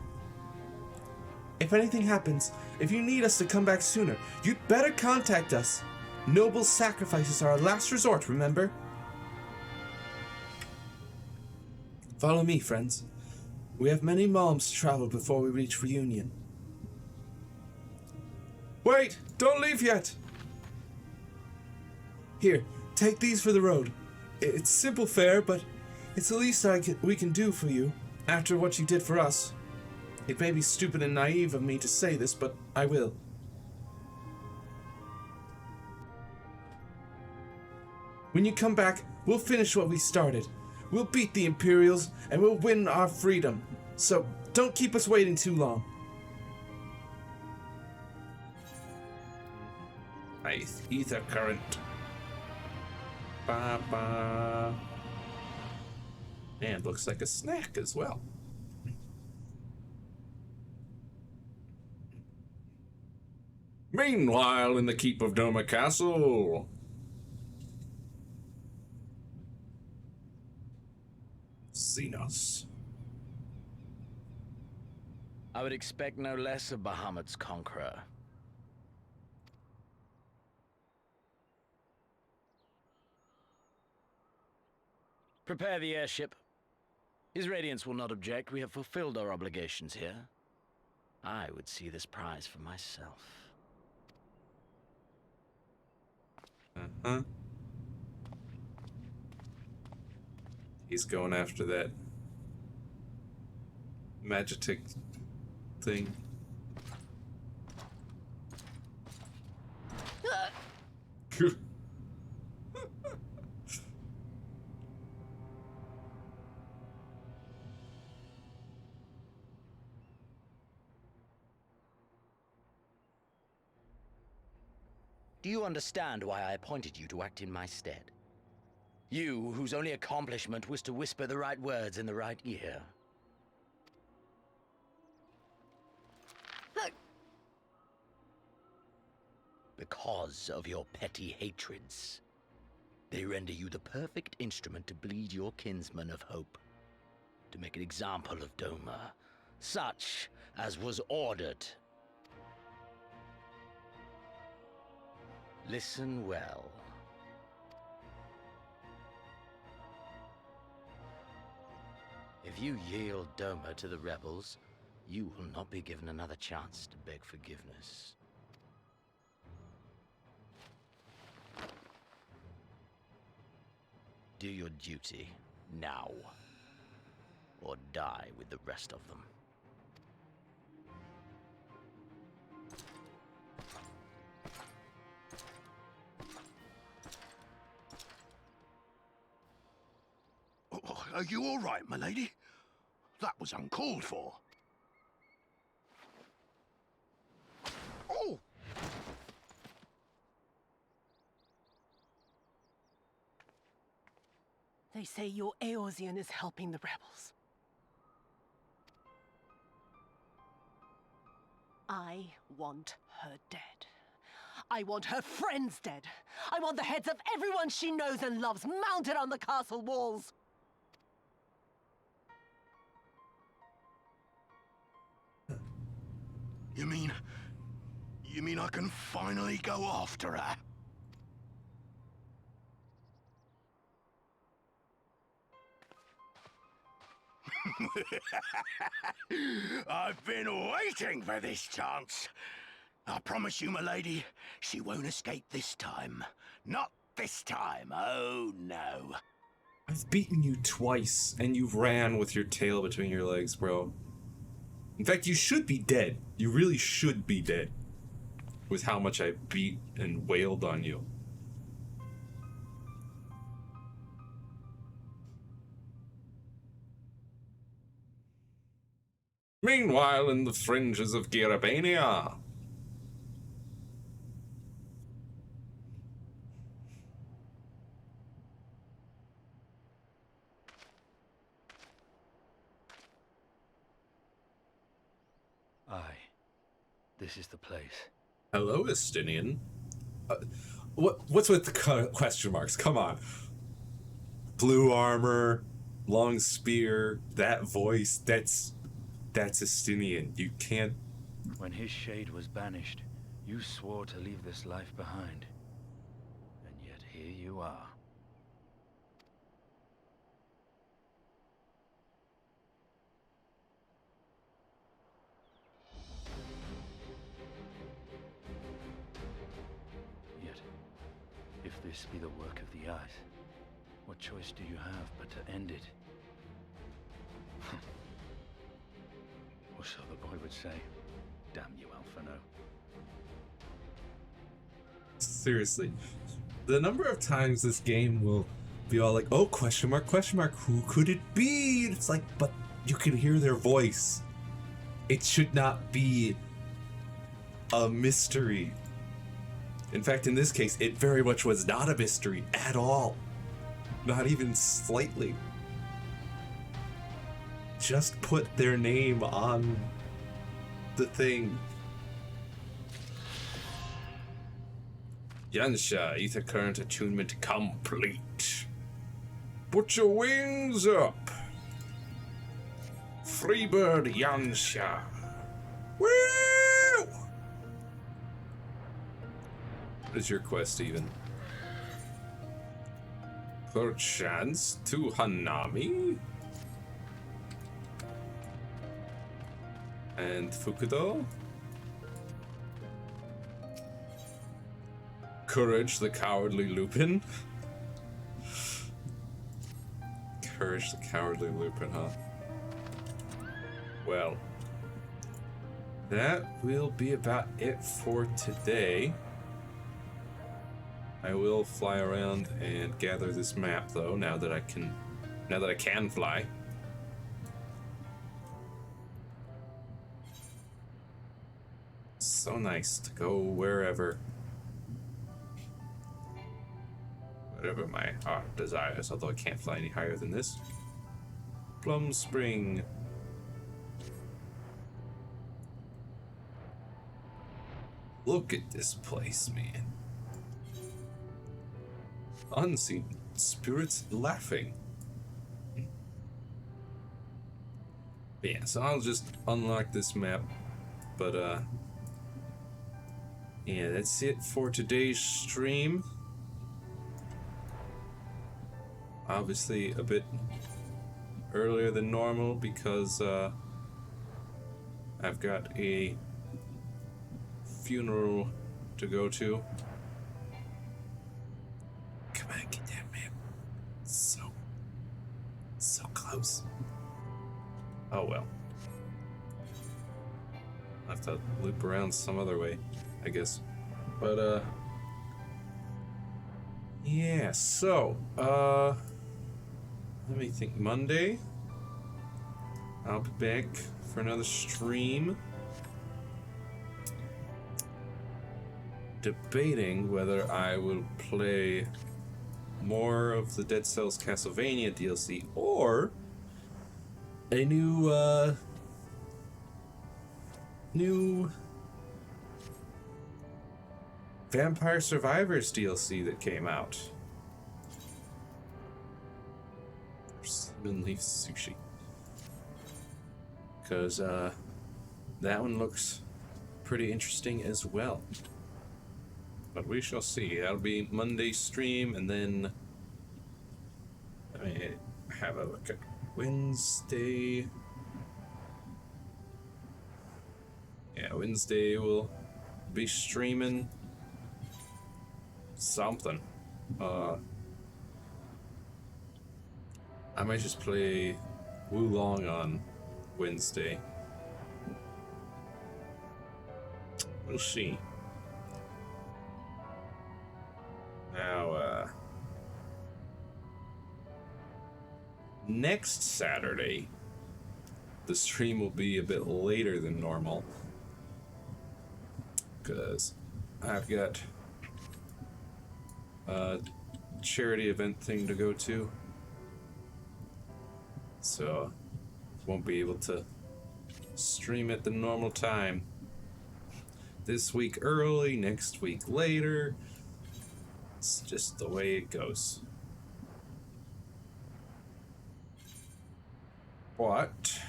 If anything happens, if you need us to come back sooner, you'd better contact us. Noble sacrifices are our last resort, remember? Follow me, friends. We have many malms to travel before we reach Reunion. Wait! Don't leave yet! Here, take these for the road. It's simple fare, but it's the least we can do for you, after what you did for us. It may be stupid and naive of me to say this, but I will. When you come back, we'll finish what we started. We'll beat the Imperials, and we'll win our freedom. So, don't keep us waiting too long. Nice ether current. Ba-ba. And looks like a snack as well. Meanwhile, in the keep of Doma Castle. Xenos. I would expect no less of Bahamut's conqueror. Prepare the airship. His Radiance will not object. We have fulfilled our obligations here. I would see this prize for myself. Uh-huh. He's going after that Magitek thing. Do you understand why I appointed you to act in my stead? You, whose only accomplishment was to whisper the right words in the right ear. Because of your petty hatreds, they render you the perfect instrument to bleed your kinsman of hope, to make an example of Doma, such as was ordered. Listen well. If you yield Doma to the rebels, you will not be given another chance to beg forgiveness. Do your duty now, or die with the rest of them. Are you all right, my lady? That was uncalled for. Oh! They say your Eorzean is helping the rebels. I want her dead. I want her friends dead. I want the heads of everyone she knows and loves mounted on the castle walls. You mean I can finally go after her? I've been waiting for this chance. I promise you, my lady, she won't escape this time. Not this time, oh no. I've beaten you twice, and you ran with your tail between your legs, bro. In fact, you should be dead. You really should be dead. With how much I beat and wailed on you. Meanwhile, in the fringes of Garabania. Aye. This is the place. Hello, Estinian. What's with the question marks? Come on. Blue armor, long spear, that voice, that's Estinian. You can't... When his shade was banished, you swore to leave this life behind. And yet here you are. Yet, if this be the work of the eyes, what choice do you have but to end it? Or so the boy would say. Damn you, Alphano. Seriously. The number of times this game will be all like, oh, question mark, who could it be? And it's like, but you can hear their voice. It should not be a mystery. In fact, in this case, it very much was not a mystery at all. Not even slightly. Just put their name on the thing. Yansha, ether current attunement complete. Put your wings up. Freebird Yansha. Woo! What is your quest even? Perchance to Hanami? And Fukudo? Courage the Cowardly Lupin? Courage the Cowardly Lupin, huh? Well, that will be about it for today. I will fly around and gather this map though, now that I can fly. So nice to go wherever. whatever my heart desires, although I can't fly any higher than this. Plum Spring. Look at this place, man. Unseen spirits laughing. Yeah, so I'll just unlock this map. But, yeah, that's it for today's stream. Obviously a bit earlier than normal because, I've got a funeral to go to. Come on, get that map. So close. Oh well. I'll have to loop around some other way, I guess. But, yeah, so, let me think. Monday, I'll be back for another stream. Debating whether I will play more of the Dead Cells Castlevania DLC or a new Vampire Survivors DLC that came out. Cinnamon leaf sushi. Because that one looks pretty interesting as well. But we shall see. That'll be Monday stream, and then let me have a look at Wednesday. Yeah, Wednesday we'll be streaming something. I might just play Wulong on Wednesday. We'll see. Now, next Saturday, the stream will be a bit later than normal, because I've got a charity event thing to go to, so won't be able to stream at the normal time. This week early, next week later. It's just the way it goes. But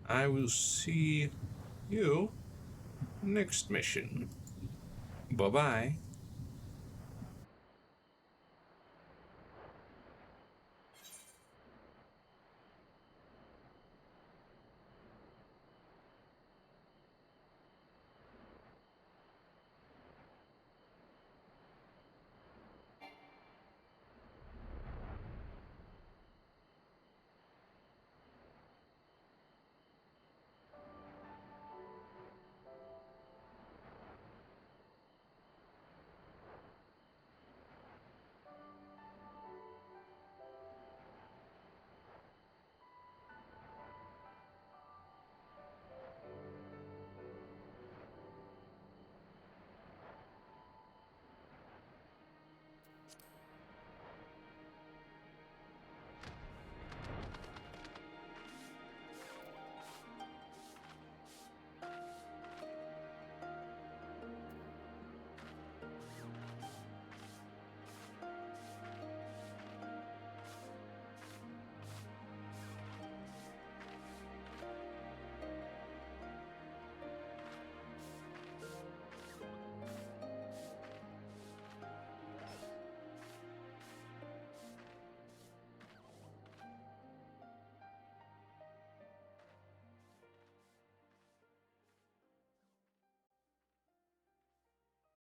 I will see you next mission. Bye-bye.